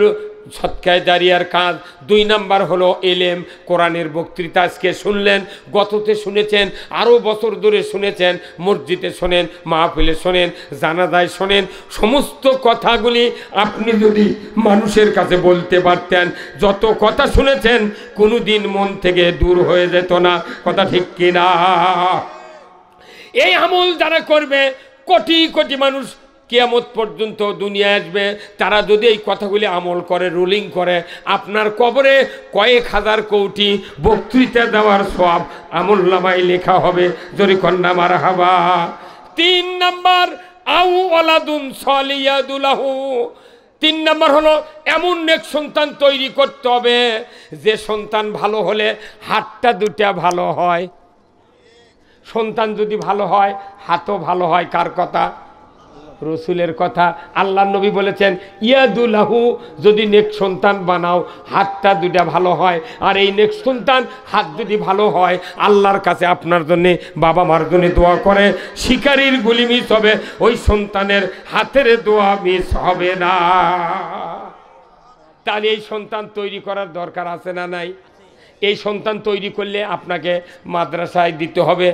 সদকায়ে জারিয়ার কাজ। 2 নম্বর হলো এলেম, কোরআনের বক্তৃতা আজকে শুনলেন, গততে শুনেছেন, আরও বছর ধরে শুনেছেন, মসজিদে শোনেন, মাহফিলে শোনেন, জানাজায় শোনেন। সমস্ত কথাগুলি আপনি যদি মানুষের কাছে বলতে পারতেন, যত কথা শুনেছেন কোনো দিন মন থেকে দূর হয়ে যেত না। কথা ঠিক কিনা? এই আমল যারা করবে, কোটি কোটি মানুষ কিয়ামত পর্যন্ত দুনিয়ায় আসবে, তারা যদি এই কথাগুলি আমল করে, রুলিং করে, আপনার কবরে কয়েক হাজার কোটি বক্তৃতা দেওয়ার সওয়াব আমলনামায় লেখা হবে। জোরে কন্না মারহাবা। 3 নম্বর আউ ওয়ালাদুন সলিহাদু লাহু। 3 নম্বর হলো এমন নেক সন্তান তৈরি করতে হবে যে সন্তান ভালো হলে হাতটা দুটা ভালো হয়। সন্তান যদি ভালো হয়, হাতও ভালো হয়। কার কথা? রসুলের কথা। আল্লাহ নবী বলেছেন, ইয়াদুলাহু, যদি নেক সন্তান বানাও হাতটা দুটা ভালো হয়। আর এই নেক সন্তান হাত যদি ভালো হয়, আল্লাহর কাছে আপনার জন্যে, বাবা মার জন্যে দোয়া করে, শিকারীর গুলি মিস হবে, ওই সন্তানের হাতের দোয়া মিস হবে না। তাহলে এই সন্তান তৈরি করার দরকার আছে না নাই? এই সন্তান তৈরি করলে আপনাকে মাদ্রাসায় দিতে হবে।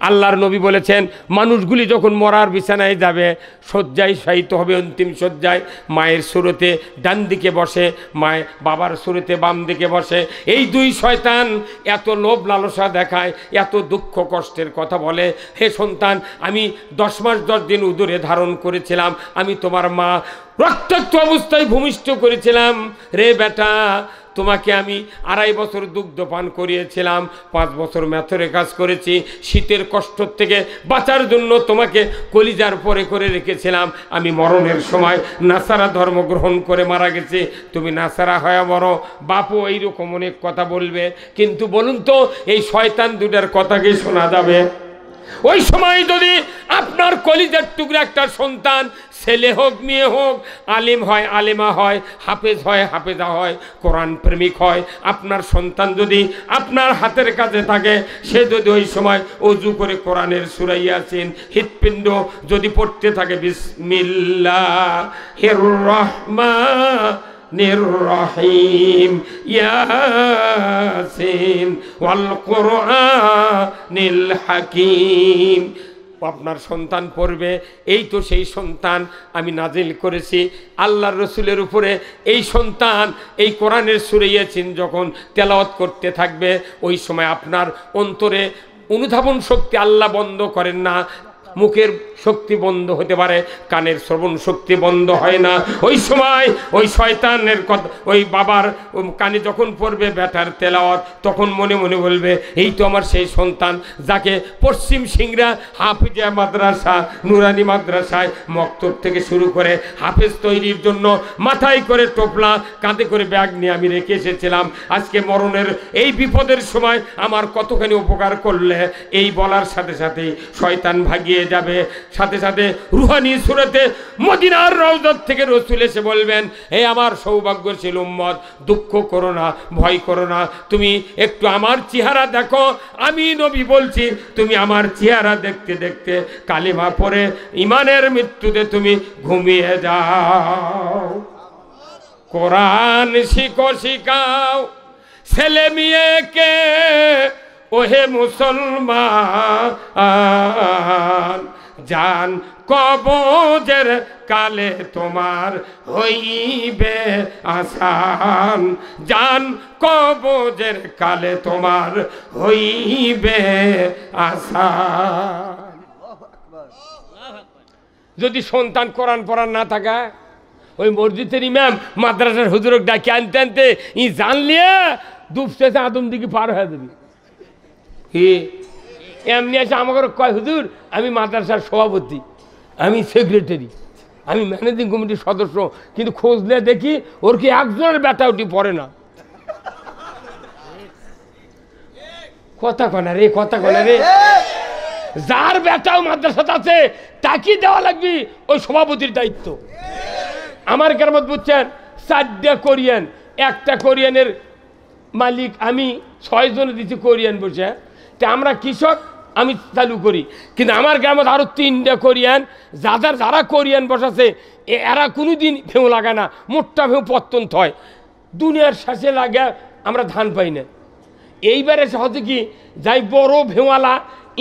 আল্লাহর নবী বলেছেন, মানুষগুলি যখন মরার বিছানায় যাবে, শয্যায় শায়িত হবে, অন্তিম শয্যায়, মায়ের সুরতে ডান দিকে বসে, মায়ের বাবার সুরতে বাম দিকে বসে। এই 2 শয়তান এত লোভ লালসা দেখায়, এত দুঃখ কষ্টের কথা বলে, হে সন্তান, আমি 10 মাস 10 দিন উদরে ধারণ করেছিলাম, আমি তোমার মা, রক্তাক্ত অবস্থায় ভূমিষ্ঠ করেছিলাম, রে বেটা তোমাকে আমি 2.5 বছর দুগ্ধ পান করিয়েছিলাম, 5 বছর মেথরে কাজ করেছি, শীতের কষ্ট থেকে বাঁচার জন্য তোমাকে কলিজার পরে করে রেখেছিলাম। আমি মরণের সময় নাসারা ধর্ম গ্রহণ করে মারা গেছি, তুমি নাসারা হয়ে মরো। বাপও এইরকম অনেক কথা বলবে, কিন্তু বলুন তো এই শয়তান দুটার কথা কি শোনা যাবে? ওই সময় যদি আপনার কলিজার টুকরা একটা সন্তান, ছেলে হোক মেয়ে হোক, আলিম হয় আলেমা হয়, হাফেজ হয় হাফেজা হয়, কোরআন প্রেমিক হয়, আপনার সন্তান যদি আপনার হাতের কাছে থাকে, সে যদি ওই সময় ওযু করে কোরআনের সূরা ইয়াসিন হৃৎপিণ্ড যদি পড়তে থাকে, বিসমিল্লাহির রাহমানির রহিম, ইয়াসিন ওয়াল কুরআনিল হাকিম, আপনার সন্তান পড়বে, এই তো সেই সন্তান আমি নাজিল করেছি আল্লাহর রসুলের উপরে। এই সন্তান এই কোরআনের সূরা ইয়াসিন যখন তেলাওয়াত করতে থাকবে, ওই সময় আপনার অন্তরে অনুধাবন শক্তি আল্লাহ বন্ধ করেন না। মুখের শক্তি বন্ধ হতে পারে, কানের শ্রবণ শক্তি বন্ধ হয় না। ওই সময় ওই শয়তানের কথা, ওই বাবার কানে যখন পড়বে বেটার তেলাওয়াত, তখন মনে মনে বলবে, এই তো আমার সেই সন্তান যাকে পশ্চিম সিংড়া হাফিজা মাদ্রাসা, নুরানি মাদ্রাসায় মক্তব থেকে শুরু করে হাফেজ তৈরির জন্য মাথায় করে টোপলা, কাঁধে করে ব্যাগ নিয়ে আমি রেখে এসেছিলাম। আজকে মরণের এই বিপদের সময় আমার কতখানি উপকার করলে, এই বলার সাথে সাথেই শয়তান ভাগিয়ে যাবে। সাথে সাথে রুহানি সুরতে মদিনার রওজাত থেকে রাসূল এসে বলবেন, হে আমার সৌভাগ্যশীল উম্মত, দুঃখ করো না, ভয় করো না, তুমি একটু আমার চেহারা দেখো। আমি নবী বলছি, তুমি আমার চেহারা দেখতে দেখতে কালিমা পড়ে ইমানের মৃত্যুতে তুমি ঘুমিয়ে যাও। কোরআন শিখো, শিখাও ছেলে মেয়েকে, ওহে মুসলমান, জান কবজের কালে তোমার হইবে আসান, জান কবজের কালে তোমার হইবে আসান। যদি সন্তান কোরআন পড়ার না থাকা, ওই মসজিদের ইমাম মাদ্রাসার হুজুরক ডাকে আনতে আনতে ই জানলিয়া ডুবছে আদম দিকে পার হয়ে যাবি। এমনি আছে আমাকে কয়, হুজুর আমি মাদ্রাসার সভাপতি, আমি সেক্রেটারি, আমি ম্যানেজিং কমিটির সদস্য, কিন্তু খোঁজলে দেখি ওর কি একজনের বেটা উঠি পড়ে না। কথা কনা রে, কথা কনা রে। যার বেটাও মাদ্রাসাতে আছে তাকে দেওয়া লাগবে ওই সভাপতির দায়িত্ব। আমার গ্রামত বুঝছেন 4টা কোরিয়ান, একটা কোরিয়ানের মালিক আমি, 6 জন দিচ্ছি কোরিয়ান বসে। তা আমরা কৃষক, আমি চালু করি, কিন্তু আমার গ্রামে আরও 3টা কোরিয়ান, যারা কোরিয়ান বসাছে এরা কোনো দিন ভেউ লাগায় না, মোটটা ভেউ পত্তন হয়, দুনিয়ার শেষে লাগে আমরা ধান পাই না। এইবারে হচ্ছে কি যাই বড় ভেওয়ালা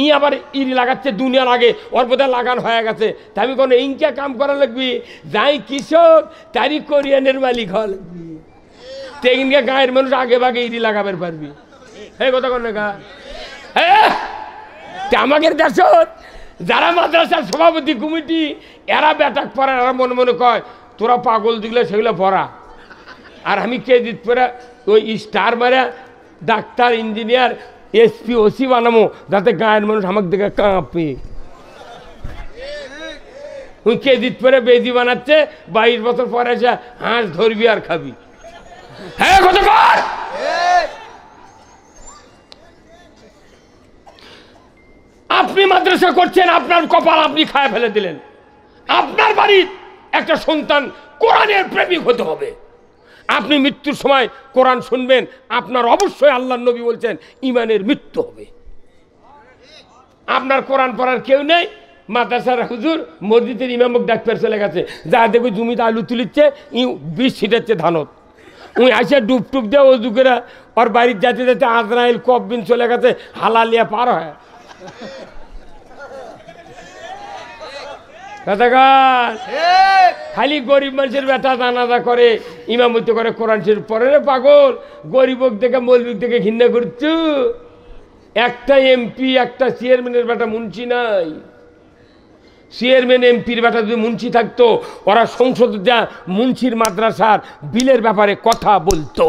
ই আবার ইরি লাগাচ্ছে, দুনিয়া লাগে ওর বোধহয় লাগান হয়ে গেছে। তা আমি কোনো ইনকা কাম করা লাগবি, যাই কৃষক তারই কোরিয়ানের মালিক হওয়া লাগবি। তেইনকে গায়ের মানুষ আগে ভাগে ইরি লাগাবার পারবি। হে কথা কন না গা, হ্যাঁ আমাদের দেশত যারা মাদ্রাসার সভাপতি কমিটি এরা বেটাক পড়া, এরা মনে মনে কয় তোরা পাগল দিলে সেগুলো পড়া, আর আমি কেজিত পড়া ওই স্টার মারা ডাক্তার ইঞ্জিনিয়ার এসপি ওসি বানামো, যাতে গায়ের মানুষ আমাকে দেখে কাঁপে। ওই কেজিত পরে বেজি বানাচ্ছে, 22 বছর পরে এসে হাঁস ধরবি আর খাবি। হ্যাঁ কথা কর। আপনি মাদ্রাসা করছেন, আপনার কপাল আপনি খায় ফেলে দিলেন। আপনার বাড়ির একটা সন্তান কোরআনের প্রেমিক হতে হবে। আপনি মৃত্যুর সময় কোরআন শুনবেন, আপনার অবশ্যই আল্লাহর নবী বলছেন ইমানের মৃত্যু হবে। আপনার কোরআন পড়ার কেউ নেই, মাদ্রাসার হুজুর মসজিদের ইমামক ডাক্তার চলে গেছে, যা দেখবে জমিতে আলু তুলিচ্ছে, ই বীজ ছিটাচ্ছে ধানত, উই আসে ডুব টুপ দিয়ে অজু করে ওর বাড়ির যাতে যাতে আজরাইল কববিন চলে গেছে, হালালিয়া পার হয়। খালি গরিব মানুষের বেটা জানাজা করে, ইমামতি করে, কোরআন শরীফ পড়ে রে পাগল। গরিবক দেখে মৌলবি দেখে ঘৃণা করছু। একটা এমপি একটা চেয়ারম্যানের বেটা মুন্সি নাই। চেয়ারম্যান এমপির বেটা যদি মুন্সি থাকতো, ওরা সংসদে যা মুন্সির মাদ্রাসার বিলের ব্যাপারে কথা বলতো।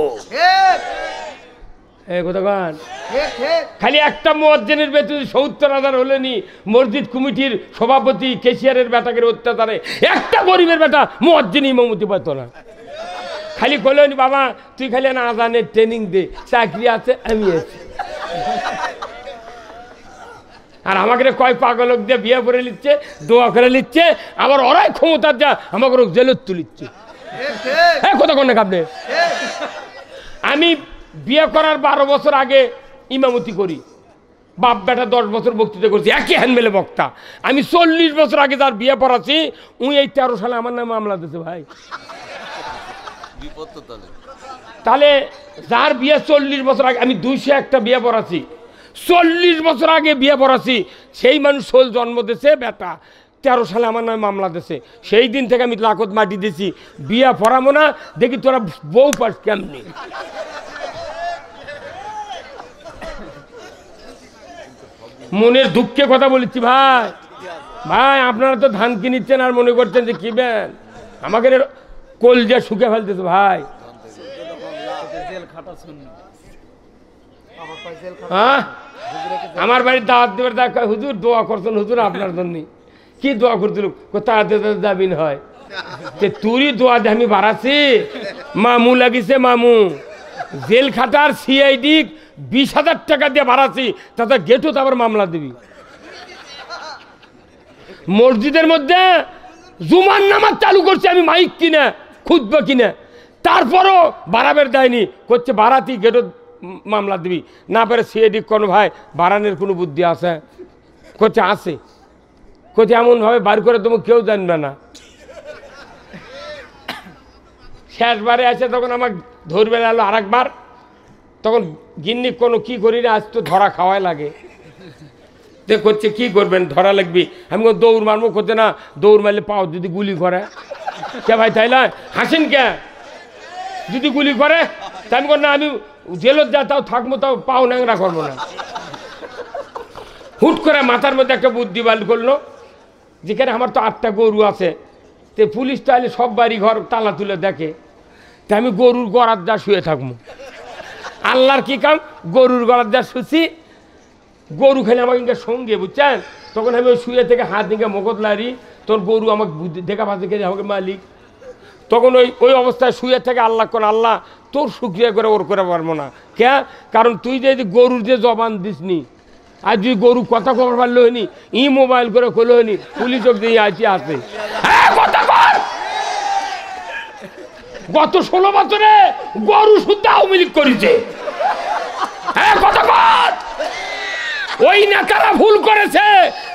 খালি একটা মুয়াজ্জিনের বেতন 70,000 হলেনি, মসজিদ কমিটির সভাপতি কেশিয়ারের বেটাকের অত্যাচারে একটা গরিবের বেটা মুয়াজ্জিন ইমামতি পাইত না। খালি কইলেন বাবা তুই খালি না আজানের ট্রেনিং দে, চাকরি আছে আমি আছি। আর আমাকে কয় পাগলক দিয়ে বিয়ে করে নিচ্ছে, দোয়া করে নিচ্ছে, আবার ওরাই ক্ষমতার যা আমাকে জেলত তুলিচ্ছে। হ্যাঁ কথা কন না আপনি। আমি বিয়ে করার 12 বছর আগে ইমামতি করি, বাপ বেটা 10 বছর বক্তৃতা করছি, একই হ্যান্ডমেলে বক্তা। আমি 40 বছর আগে যার বিয়ে পড়াচ্ছি, উনি এই 13 সালে আমার নামে মামলা দিয়েছে ভাই। তাহলে যার বিয়ে 40 বছর আগে, আমি 201টা বিয়ে পড়াচ্ছি, 40 বছর আগে বিয়ে পড়াচ্ছি, সেই মানুষ 16 জন্ম দিয়েছে বেটা, 13 সালে আমার নামে মামলা দিয়েছে। সেই দিন থেকে আমি লাখত মাটি দিয়েছি, বিয়ে পড়াবো না, দেখি তোরা বউ পাস কেমনি। মনের দুঃখে কথা বলেছি ভাই। ভাই আপনারা তো ধান কিনিচ্ছেন আর মনে করছেন যে কিবেন, আমাকে কলজা শুকে ফেলতেছে ভাই। হ্যাঁ আমার বাড়ির দাওয়াত দেবার দেখা, হুজুর দোয়া করছেন, হুজুর আপনার জন্য কি দোয়া করছিল, তাড়াতাড়ি জামিন হয়। তুরই দোয়া দিয়ে আমি বাড়াচ্ছি, মামু লাগিছে, মামু জেল খাটার সিআইডি 20,000 টাকা দিয়ে বাড়াচ্ছি, তাতে গেটও তো আবার মামলা দিবি। মসজিদের মধ্যে জুমার নামাজ চালু করছে আমি, মাইক কিনা খুঁজবো কিনা, তারপরও বাড়াবের দেয়নি, করছে বাড়াতি গেটও মামলা দিবি না পারে। সিআইডি কোনো ভাই বাড়ানোর কোনো বুদ্ধি আছে? করছে আছে, করছে এমনভাবে বার করে তোমাকে কেউ জানবে না। শেষবারে আছে তখন আমাকে ধরবে এলো আরেকবার, তখন গিন্নি কোনো কি করি রে, আজ তো ধরা খাওয়াই লাগে। যে করছে কি করবেন, ধরা লাগবে। আমি দৌড় মারবো, করছে না দৌড় মারলে পাও যদি গুলি করে। কে ভাই তাই না, হাসেন কে? যদি গুলি করে তাই আমি না, আমি জেলত যা তাও থাকবো, তাও পাও ন্যাংরা করবো না। হুট করে মাথার মধ্যে একটা বুদ্ধি বাল করলো, যেখানে আমার তো 8টা গরু আছে, তো পুলিশ তাহলে সব বাড়ি ঘর তালা তুলে দেখে, তা আমি গরুর গড়ার যা শুয়ে থাকবো। আল্লাহর কি কাম, গরুর গড়ার যা শুছি, গরু খেলে আমাকে ইনকে সঙ্গে, বুঝছেন? তখন আমি ওই শুয়ে থেকে হাত দিকে মগজ লারি, তোর গরু আমাকে দেখা পাচ্ছে খেয়ে আমাকে মালিক। তখন ওই অবস্থায় শুয়ে থেকে আল্লাহ কোন, আল্লাহ তোর শুক্রিয়া করে ওর করে পারবো না। কে? কারণ তুই যে গরুর যে জবান দিসনি, আর যদি গরু কথা খবর পারলো হয়নি, মোবাইল করে খোলো হয়নি, পুলিশ দিয়ে আইসি আছে। গত 16 বছরে গরু শুদ্ধ আওয়ামী লীগ করেছে। হ্যাঁ, ওই নেতারা ভুল করেছে,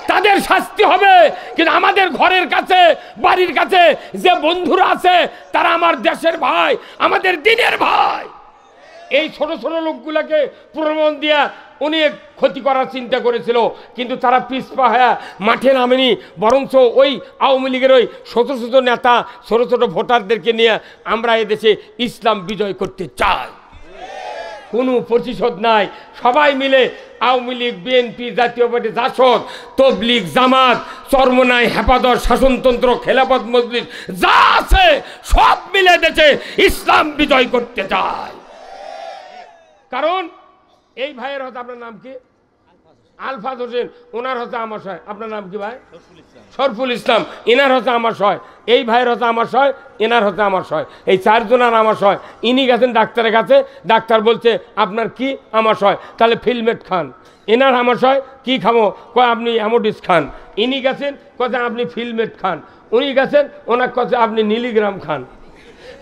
তাদের শাস্তি হবে। কিন্তু আমাদের ঘরের কাছে, বাড়ির কাছে যে বন্ধুরা আছে, তারা আমার দেশের ভাই, আমাদের দিনের ভাই। এই ছোট ছোট লোকগুলাকে প্রমাণ দিয়া অনেক ক্ষতি করার চিন্তা করেছিল, কিন্তু তারা পিছপা হয়ে মাঠে নামেনি, বরঞ্চ ওই আওয়ামী লীগের ওই ছোট ছোট নেতা, ছোট ছোট ভোটারদেরকে নিয়ে আমরা এদেশে ইসলাম বিজয় করতে চাই। কোনো প্রতিশোধ নাই, সবাই মিলে আওয়ামী লীগ, বিএনপি, জাতীয় পার্টি, জাসদ, তবলিগ, জামাত, চরমনাই, হেফাজত, শাসনতন্ত্র, খেলাফত মজলিস যা আছে সব মিলে দেশে ইসলাম বিজয় করতে চায়। কারণ এই ভাইয়ের হচ্ছে, আপনার নাম কি? আলফাজ হোসেন, ওনার হচ্ছে আমাশয়। আপনার নাম কি ভাই? শরফুল ইসলাম। এনার হচ্ছে আমাশয়। এই ভাইয়ের হচ্ছে আমাশয়, এনার হচ্ছে আমাশয়। এই 4 জনের আমাশয়। ইনি গেছেন ডাক্তারের কাছে, ডাক্তার বলছে আপনার কি আমাশয়, তাহলে ফিলমেট খান। এনার আমাশয় কি খামো, কয় আপনি অ্যামোডিস খান। ইনি গেছেন, কথা আপনি ফিলমেট খান। উনি গেছেন, ওনার কথা আপনি মিলিগ্রাম খান।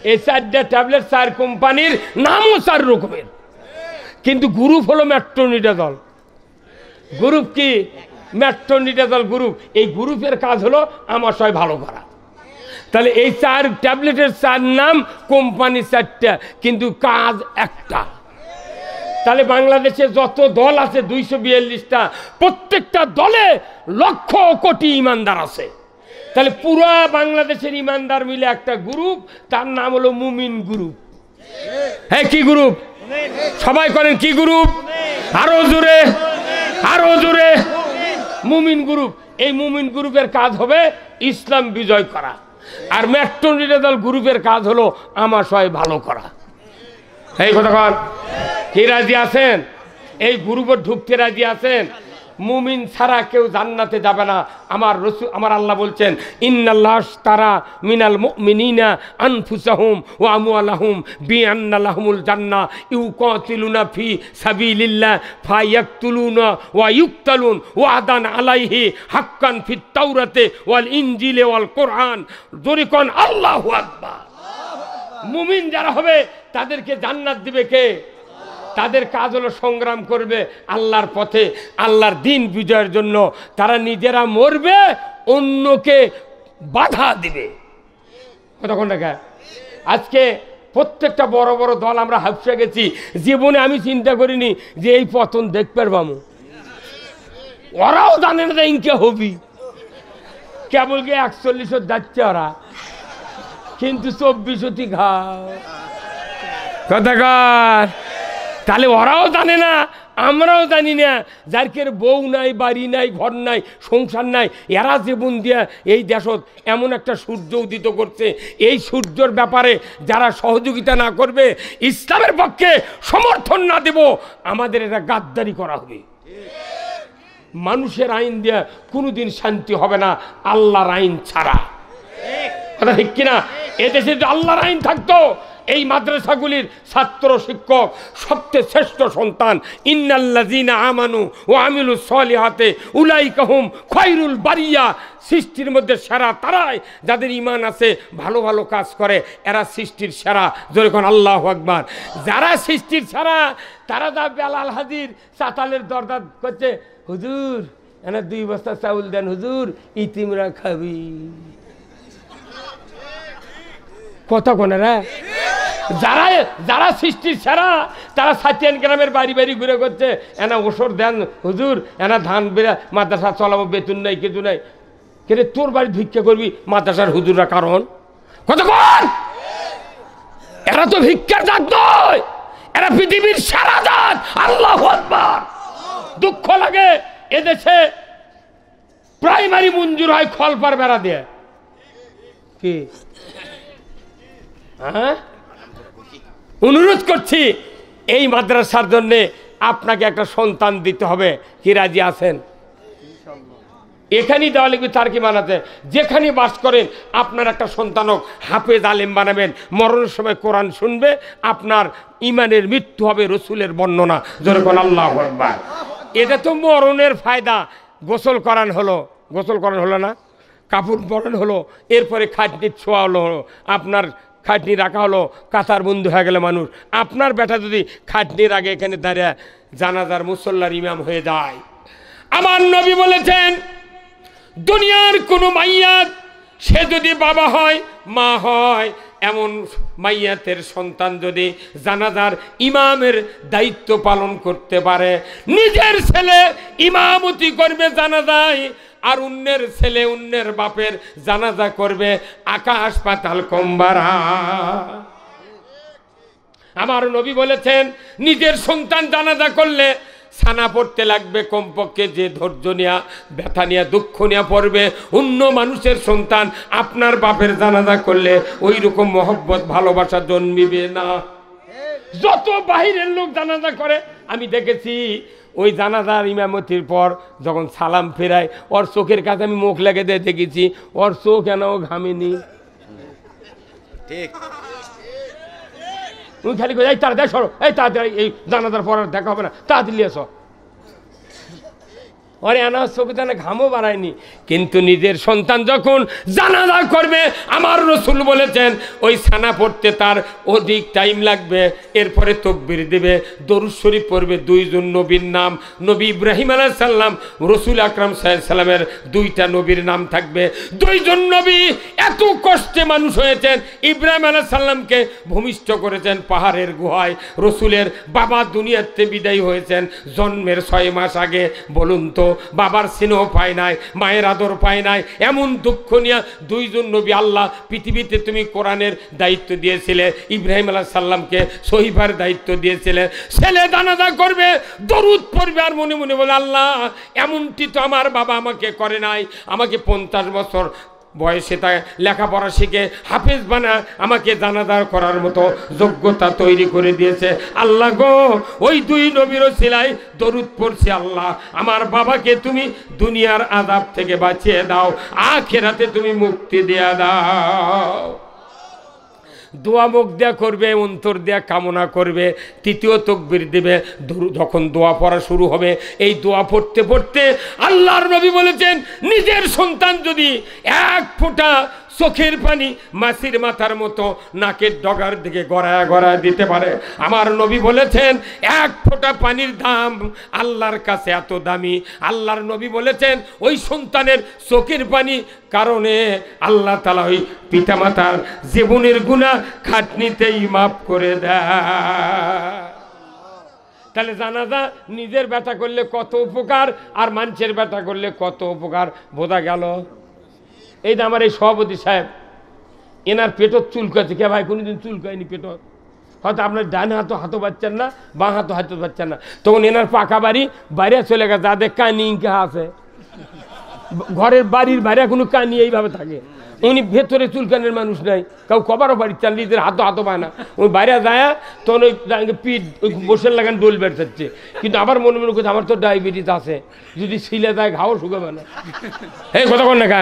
এই 4টা ট্যাবলেট 4 কোম্পানির, নামও 4 রকমের, কিন্তু গ্রুপ হলো মেট্রোনিডাজল। গ্রুপ কি? Metronidazole group. এই গ্রুপের কাজ হলো আমাশয় ভালো করা। তাহলে এই 4 ট্যাবলেটের 4 নাম, কোম্পানি 4টা, কিন্তু কাজ একটা। তাহলে বাংলাদেশে যত দল আছে 242টা, প্রত্যেকটা দলে লক্ষ কোটি ইমানদার আছে। তাহলে পুরো বাংলাদেশের ইমানদার মিলে একটা গ্রুপ, তার নাম হলো মুমিন গ্রুপ। হ্যাঁ, কি গ্রুপ? সবাই করেন কি গ্রুপ? আরো জোরে, আরো জোরে। মুমিন গ্রুপ। এই মুমিন গ্রুপের কাজ হবে ইসলাম বিজয় করা, আর মেট্রোনিডাজল গ্রুপের কাজ হলো আমাশয় ভালো করা। এই কথা কন, কি রাজি আছেন? এই গ্রুপে ঢুকতে রাজি আছেন? মুমিন ছাড়া কেউ জান্নাতে যাবে না। আমার রাসূল, আমার আল্লাহ বলছেন, ইন্নাল্লাহ আশতারা মিনাল মুমিনিনা আনফুসাহুম ওয়া আমওয়ালাহুম বিআন্না লাহুমুল জান্নাহ ইউকাতিলুনা ফি সাবিলিল্লাহ ফায়াকতুলুনা ওয়া ইউকতালুন ওয়াদান আলাইহি হাক্কান ফিত তাওরাতে ওয়াল ইনজিলে ওয়াল কোরআন। জোরে কোন আল্লাহু আকবার। মুমিন যারা হবে তাদেরকে জান্নাত দিবে কে? তাদের কাজ হলো সংগ্রাম করবে আল্লাহর পথে, আল্লাহর দিন বিজয়ের জন্য। তারা নিজেরা মরবে, অন্যকে বাধা দিবে। কতক্ষণ দেখা আজকে প্রত্যেকটা বড় বড় দল আমরা হাফসে গেছি। জীবনে আমি চিন্তা করিনি যে এই পতন দেখতে পারবাম। ওরাও জানে না ইনকে হবি, কেবল গিয়ে 41 যাচ্ছে ওরা, কিন্তু 24 ঘাও কথাকার। তাহলে ওরাও জানে না, আমরাও জানি না। যার কে বউ নাই, বাড়ি নাই, ঘর নাই, সংসার নাই, এরা জীবন দিয়া এই দেশত এমন একটা সূর্য উদিত করছে। এই সূর্যর ব্যাপারে যারা সহযোগিতা না করবে, ইসলামের পক্ষে সমর্থন না দেব, আমাদের এটা গাদ্দারি করা হবে। মানুষের আইন দিয়ে কোনোদিন শান্তি হবে না আল্লাহর আইন ছাড়া। কথা ঠিক কিনা? এদেশে যদি আল্লাহর আইন থাকতো, এই মাদ্রাসাগুলির ছাত্র শিক্ষক সবচেয়ে শ্রেষ্ঠ সন্তান। ইন্নাল্লাযীনা আমানু ওয়া আমিলুস সলিহাতি উলাইকা হুম খায়রুল বারিয়া। সৃষ্টির মধ্যে সেরা তারাই যাদের ঈমান আছে, ভালো ভালো কাজ করে, এরা সৃষ্টির সেরা। জোরে কোন আল্লাহু আকবার। যারা সৃষ্টির সেরা, তারা যা বেলাল হাজির চাতালের দরজা করছে, হুজুর এনা 2 বস্তা চাউল দেন হুজুর, ইতিমরা খাবি। কথা কোনে রে? যারা যারা সৃষ্টির সেরা, তারা সাতিয়ান গ্রামের বাড়ি বাড়ি ঘুরে করছে, এনা ওসর দেন হুজুর, এনা ধান বেড়া মাদ্রাসা চলাবো, বেতন নাই কিছু নাই। কিন্তু তোর বাড়ি ভিক্ষা করবি মাদ্রাসার হুজুররা, কারণ কতক্ষণ? এরা তো ভিক্ষার জাত নয়, এরা পৃথিবীর সারা জাত। আল্লাহু আকবার। দুঃখ লাগে এদেশে প্রাইমারি মঞ্জুর হয় খলপার বেড়া দিয়ে। কি অনুরোধ করছি, এই মাদ্রাসার জন্য আপনাকে একটা সন্তান দিতে হবে। কি রাজি আছেন? এখানেই দেওয়া লিখবি, তার কি বানাতে, যেখানে বাস করেন আপনার একটা সন্তান হোক, হাফেজ আলেম বানাবেন, মরণের সময় কোরআন শুনবে, আপনার ইমানের মৃত্যু হবে রসুলের বর্ণনা। যেরকম আল্লাহু আকবার। এটা তো মরণের ফায়দা। গোসল করান হলো, গোসল করান হলো না, কাপড় পরান হলো, এরপরে খাটনির ছোঁয়া হলো, আপনার খাটনি রাখা হলো, কাতার বন্ধু হয়ে গেলে মানুষ। আপনার বেটা যদি খাটনির আগে এখানে দাঁড়িয়ে জানাজার মুসল্লার ইমাম হয়ে যায়, আমার নবী বলেছেন দুনিয়ার কোনো মাইয়াত সে যদি বাবা হয়, মা হয়, এমন মাইয়াতের সন্তান যদি জানাজার ইমামের দায়িত্ব পালন করতে পারে, নিজের ছেলে ইমামতি করবে জানাজায়, আর অন্যের ছেলে অন্যের বাপের জানাজা করবে, আকাশ পাতাল কম্বারা। আমার নবী বলেছেন নিজের সন্তান জানাজা করলে ছানা পড়তে লাগবে কমপক্ষে, যে ধৈর্য নেয়া, ব্যথা নেয়া, দুঃখ নেয়া পড়বে। অন্য মানুষের সন্তান আপনার বাপের জানাজা করলে ওই রকম মহব্বত ভালোবাসা জন্মিবে না। যত বাহিরের লোক জানাজা করে আমি দেখেছি, ওই জানাজার ইমামতির পর যখন সালাম ফেরায়, ওর চোখের কাছে আমি মুখ লেগে দিয়ে দেখেছি, ওর চোখ কেন ঘামেনি। ঠিক তুমি খালি এই তাড়াতাড়ি সরো, এই তাড়াতাড়ি, এই জানাজার পর দেখা হবে না, তাড়াতাড়ি এসো। আরে আনার চোখে যেন ঘামও বাড়ায়নি, কিন্তু নিজের সন্তান যখন জানাজা করবে, আমার রসুল বলেছেন ওই ছানা পড়তে তার অধিক টাইম লাগবে। এরপরে তকবীর দেবে, দরুদ শরীফ পড়বে, দুইজন নবীর নাম, নবী ইব্রাহিম আলাইহিস সালাম, রসুল আকরাম সাল্লাল্লাহু আলাইহি সাল্লামের দুইটা নবীর নাম থাকবে। দুইজন নবী এত কষ্টে মানুষ হয়েছেন, ইব্রাহিম আলাইহিস সালামকে ভূমিষ্ঠ করেছেন পাহাড়ের গুহায়, রসুলের বাবা দুনিয়াতে বিদায় হয়েছেন জন্মের 6 মাস আগে। বলুন তো, বাবার স্নেহ পায় নাই, মায়ের আদর পায় নাই, এমন দুঃখ নিয়ে দুইজন নবী আল্লাহ পৃথিবীতে তুমি কোরআনের দায়িত্ব দিয়েছিলে, ইব্রাহিম আলাইহিস সালামকে সহিফার দায়িত্ব দিয়েছিলে। ছেলে জানাজা করবে, দরুদ পড়বে, আর মনে মনে বলে আল্লাহ এমনটি তো আমার বাবা আমাকে করে নাই, আমাকে 50 বছর বয়সে তাই লেখাপড়া শিখে হাফেজ বানা আমাকে জানাজা করার মতো যোগ্যতা তৈরি করে দিয়েছে। আল্লাহ গো, ওই দুই নবীর ওসিলায় দরুদ পড়ছি, আল্লাহ আমার বাবাকে তুমি দুনিয়ার আযাব থেকে বাঁচিয়ে দাও, আখিরাতে তুমি মুক্তি দিয়ে দাও। দোয়া মুখ দেয়া করবে, অন্তর দেয়া কামনা করবে, তৃতীয় তকবীর দেবে। যখন দোয়া পড়া শুরু হবে, এই দোয়া পড়তে পড়তে আল্লাহর নবী বলেছেন নিজের সন্তান যদি এক ফোঁটা চোখের পানি মাছির মাথার মতো নাকের ডগার দিকে গড়ায় গড়ায় দিতে পারে, আমার নবী বলেছেন এক ফোঁটা পানির দাম আল্লাহর কাছে এত দামি। আল্লাহর নবী বলেছেন ওই সন্তানের চোখের পানি কারণে আল্লাহ তাআলা ওই পিতামাতার জীবনের গুনাহ খাটনিতেই মাফ করে দেয়। তাহলে জানাজা নিজের ব্যথা করলে কত উপকার, আর মানুষের ব্যথা করলে কত উপকার বোঝা গেল। এই যে আমার এই সভাপতি সাহেব, এনার পেটত চুলকাচ্ছে, কে ভাই কোনোদিন চুলকায়নি পেটত? হয়তো আপনার ডান হাতও পাচ্ছেন না, বাঁ হাতও পাচ্ছেন না, তখন এনার পাকা বাড়ি বাইরে চলে গেছে, যাদের কানি ইঙ্কা আছে, ঘরের বাড়ির বাইরে কোনো কানি এইভাবে থাকে, উনি ভেতরে চুলকানের মানুষ নাই, কেউ কবারও বাড়ি চান, নিজের হাতও পায় না, ওই বাইরে যায় তখন ওই পিঠ ওই বসে লাগান ডোল বেড়াচ্ছে। কিন্তু আবার মনে মনে করছে আমার তো ডায়াবেটিস আছে, যদি ছিলে যায় ঘাও শুকাবে না। এই কথা কন না খা।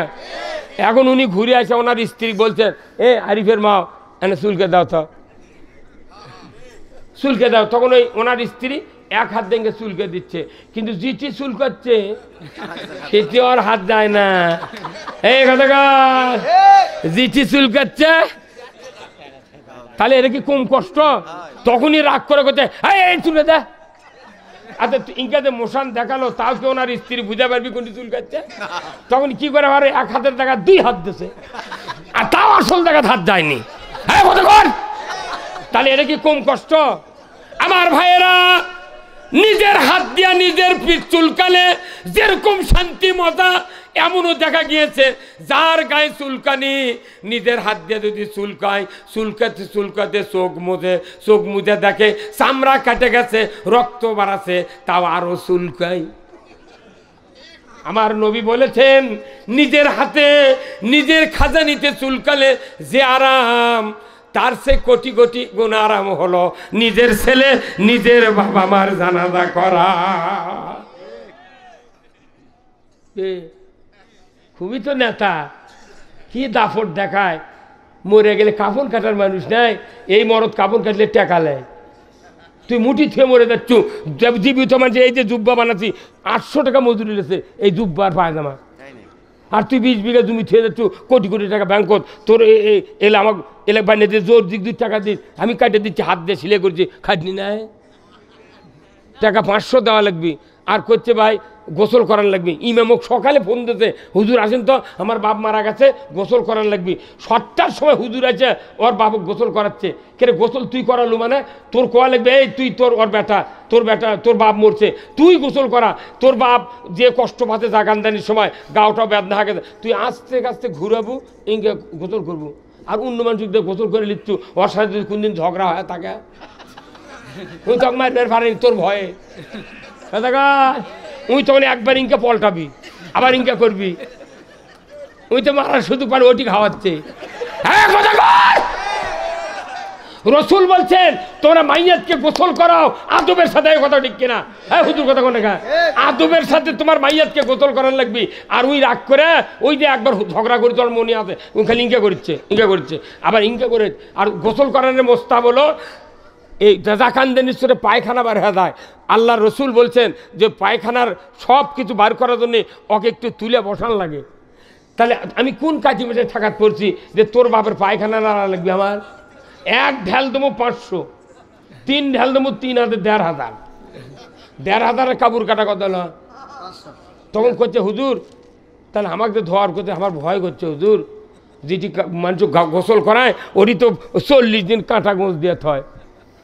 এখন উনি ঘুরে আসে, ওনার স্ত্রী বলছেন এ আরিফের মা এনে চুলকে দাও, তো চুলকে দাও। তখন ওই ওনার স্ত্রী এক হাত দেখে চুলকে দিচ্ছে, কিন্তু জিটি চুলকাচ্ছে সেটি আর হাত যায় না। এই কথা জিটি চুলকাচ্ছে, তাহলে এটা কি কম কষ্ট? তখনই রাগ করে করছে এই চুলকে দে। আচ্ছা ইনকাতে মোশান দেখালো, তাও কি ওনার স্ত্রী বুঝতে পারবি কোনটি চুলকাচ্ছে? তখন কি করে পারে, এক হাতের জায়গা 2 হাত দিছে, আর তাও আসল জায়গা হাত যায়নি। হ্যাঁ কতক্ষণ? তাহলে এটা কি কম কষ্ট? আমার ভাইয়েরা, নিজের হাত দিয়া নিজের পিঠ চুলকালে যেরকম শান্তি মজা, এমনও দেখা গিয়েছে যার গায়ে চুলকানি, নিজের হাত দিয়ে যদি চুলকায়, চুলকাতে চুলকাতে চোখ মুজে দেখে চামড়া কাটে গেছে, রক্ত বাড়াচ্ছে, তাও আরো চুলকায়। আমার নবী বলেছেন, নিজের হাতে নিজের খাজানিতে চুলকালে যে আরাম, তার সে কোটি কোটি গুণ আরাম হলো নিজের ছেলে নিজের বাবা মার জানাজা করা। খুবই তো নেতা, কি দাফট দেখায়। মরে গেলে কাফন কাটার মানুষ নাই, এই মরদ কাফন কাটলে টেকা নেয়। তুই মুঠি থুয়ে মরে যাচ্ছ, জীবিত মানে এই যে জুব্বা বানাচ্ছি 800 টাকা মজুরি লেছে এই জুব্বার পায়জামা, আর তুই 20 বিঘা জমি থুয়ে যাচ্ছ, কোটি কোটি টাকা ব্যাংকত। তোর এলে আমাকে এলে বানিয়ে দিয়ে জোর দিক 2 টাকা দিস, আমি কাটে দিচ্ছি, হাত দিয়ে সিলে করছি, খাটনি নাই টাকা 500 দেওয়া লাগবে। আর করছে ভাই গোসল করার লাগবে, ইমামক সকালে ফোন দিতে, হুজুর আসেন তো আমার বাপ মারা গেছে, গোসল করার লাগবে। 7টার সময় হুজুর আছে, ওর বাপক গোসল করাচ্ছে। কে গোসল তুই করালু মানে? তোর কোয়া লাগবে, এই তুই ওর বেটা তোর বাপ মরছে, তুই গোসল করা। তোর বাপ যে কষ্ট পাতে জাগানদানির সময় গাওটা বেদনা হাঁকে, তুই আস্তে আস্তে ঘুরাবো, ইনকে গোসল করবো। আর অন্য মানুষ গোসল করে লিখছু, ওর সাথে যদি কোনদিন ঝগড়া হয় থাকে তুই তখন মারবার পারেনি তোর ভয়ে, উই তখন একবার ইনকে পল্টাবি, আবার ইনকা করবি। উই তো মারার সুযোগ পারে, ওটি খাওয়াচ্ছে। হ্যাঁ কথা কর। রসুল বলছেন তোমরা মাইয়াতকে গোসল করাও আদবের সাথে, কথা ঠিক কিনা? হ্যাঁ হুজুর কথা কোন দেখা, আদবের সাথে তোমার মাইয়াতকে গোসল করার লাগবে। আর ওই রাগ করে ওই যে একবার ঝগড়া করে তোর মনে আছে, ওই খালি ইনকা করছে আবার ইনকা করে। আর গোসল করানোর মোস্তা বলো এই জাকান্দানির সরে পায়খানা বার হয়ে যায়। আল্লাহ রসুল বলছেন যে পায়খানার সব কিছু বার করার জন্যে ওকে একটু তুলে বসান লাগে। তাহলে আমি কোন কাজে মেঝে ঠাকাত পড়ছি যে তোর বাপের পায়খানা নাড়া লাগবে? আমার 1 ঢেল দেবো 500, 3 ঢেল দেবো 3000, 1500, 1500 কাপড় কাটা কথা না। তখন করছে হুজুর তাহলে আমাকে ধোয়ার করতে আমার ভয় করছে হুজুর, যেটি মানুষ গোসল করায় ওরই তো 40 দিন কাঁটা গোঁজ দিয়ে হয়,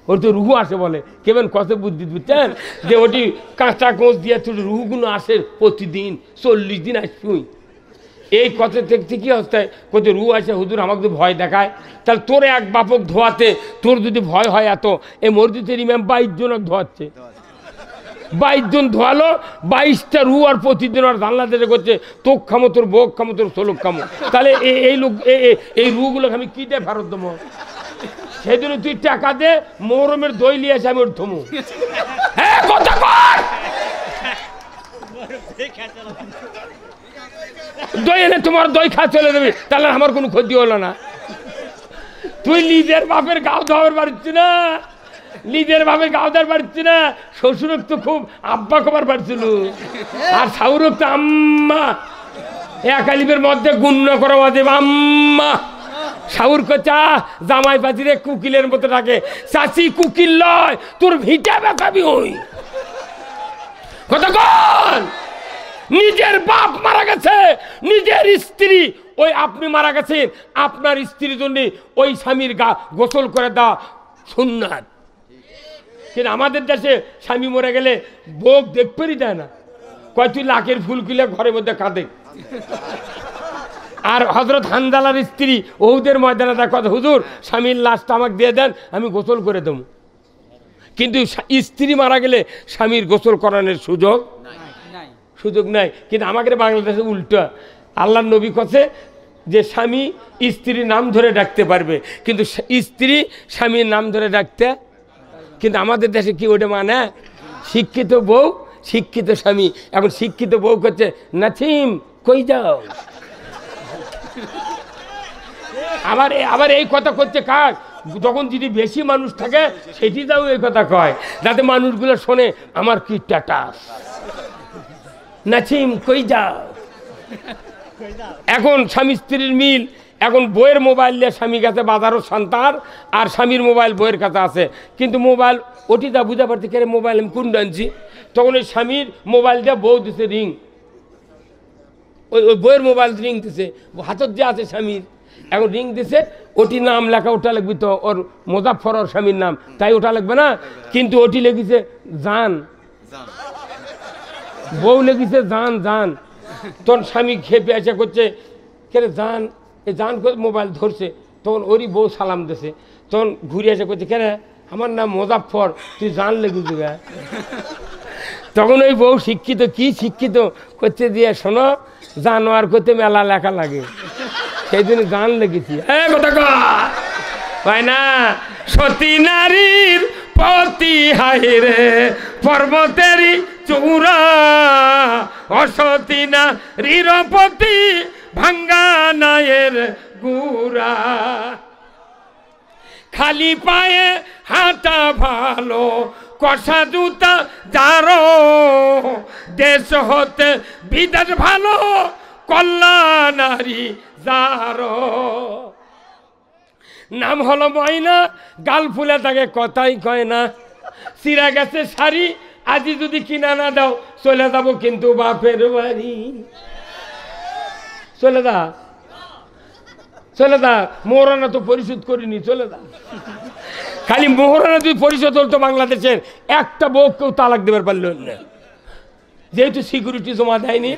ওর তো রুহু আসে বলে। কেমন কত বুদ্ধি বুঝছেন যে ওটি কাঁচা গোঁজ দিয়ে তোর রুহুগুলো আসে প্রতিদিন, 40 দিন আসবি। এই কথা থেকে কি হচ্ছে কত রুহু আসে হুজুর আমাকে তো ভয় দেখায়। তাহলে তোর এক বাপক ধোয়াতে তোর যদি ভয় হয় এত, এই মসজিদের ইমাম 22 জনক ধোয়াচ্ছে, 22 জন ধোয়ালো, 22টা রু আর প্রতিদিন আর জানলা দেশে করছে তোক খামো, তোর বোক খামো, তোর সোলক খামো। তাহলে এই লোক এই রুগুলো আমি কি দিয়ে ফেরত দেবো? সেই জন্য তুই টাকা দে, মহরমের দই নিয়ে আসে আমি ওর থমু। হ্যাঁ কথা কর, দই এনে তোমার দই খা চলে দেবে, তাহলে আমার কোনো ক্ষতি হলো না। তুই নিজের বাপের গাও ধোয়ার পারছি না, নিজের বাপের গাও ধোয়ার পারছি না। শ্বশুরক তো খুব আব্বা খবর পারছিল, আর শাহুরক তো আম্মা। একালিপের মধ্যে গুণ্য করা দেব আম্মা। শাহুর কচা জামাই পাতিরে কুকিলের মতো থাকে, চাচি কুকিল লয়, তোর ভিটা বেকাবি হই। কতক্ষণ নিজের বাপ মারা গেছে, নিজের স্ত্রী ওই আপনি মারা গেছেন, আপনার স্ত্রীর জন্য ওই স্বামীর গা গোসল করে দেওয়া সুন্নাত। কিন্তু আমাদের দেশে স্বামী মরে গেলে বউ দেখতেই দেয় না, কয় তুই লাখের ফুল কিলে ঘরের মধ্যে কাঁদে। আর হযরত হানজালার স্ত্রী ওহুদের ময়দানে তার কথা, হুজুর স্বামীর লাশটা আমাকে দিয়ে দেন, আমি গোসল করে দেবো। কিন্তু স্ত্রী মারা গেলে স্বামীর গোসল করানোর সুযোগ নাই। কিন্তু আমাদের বাংলাদেশে উল্টা, আল্লাহর নবী কথা যে স্বামী স্ত্রীর নাম ধরে ডাকতে পারবে, কিন্তু স্ত্রী স্বামীর নাম ধরে ডাকতে। কিন্তু আমাদের দেশে কি ওটা মানে? শিক্ষিত বউ শিক্ষিত স্বামী। এখন শিক্ষিত বউ করছে নাছিম কই যাও, আবার এই কথা করছে কাজ যখন যদি বেশি মানুষ থাকে সেটি যাও এই কথা কয়, যাতে মানুষগুলো শোনে আমার কি স্ট্যাটাস। নাছিম কই যাও। এখন স্বামী স্ত্রীর মিল, এখন বইয়ের মোবাইল দিয়ে স্বামী কাছে বাজারও সন্তান, আর স্বামীর মোবাইল বইয়ের কাছে আছে। কিন্তু মোবাইল ওটি যা বুঝা পারছি কে মোবাইল আমি কোন আনছি, তখন ওই স্বামীর মোবাইল দিয়ে বউ দিছে রিং, ওই বইয়ের মোবাইল রিং দিছে, হাতত যে আছে স্বামীর। এখন রিং দিছে, ওটি নাম লেখা, ওটা লিখবি তো ওর মোজাফফর ওর স্বামীর নাম, তাই ওটা লিখবে না, কিন্তু ওটি লিখেছে জান, বউ লিখেছে জান জান। তোর স্বামী খেপে আসা করছে, কে জান, এ জান করে মোবাইল ধরছে, তখন ওরই বউ সালাম দিছে, তখন ঘুরে এসে করছে, কে আমার নাম মোজাফফর, তুই জান লেগেছি গা। তখন ওই বউ শিক্ষিত, কি শিক্ষিত করছে দিয়ে, শোনো জানোয়ার করতে মেলা লেখা লাগে, সেই জন্য গান লেগেছি। হয় না, সতী নারীর পতি হায় রে পর্বতেরই চূড়া, অসতী নারীর পতি ভাঙ্গা নায়ের গুড়া, খালি পায়ে হাঁটা ভালো কষা জুতা যারো, দেশ হতে বিদেশ ভালো কল্যাণারী যারো। নাম হলো ময়না, গাল ফুলে তাকে কথাই কয় না, চিরা গেছে শাড়ি আজি যদি কিনা না দাও চলে যাব কিন্তু বাপের বাড়ি। চলে দা, চলে দা, মোহরানা তো পরিশোধ করিনি, চলে দা। খালি মোহরানা যদি পরিশোধ হতো বাংলাদেশের একটা বউ কেউ তালাক দেবার পারল না, যেহেতু সিকিউরিটি জমা দেয়নি,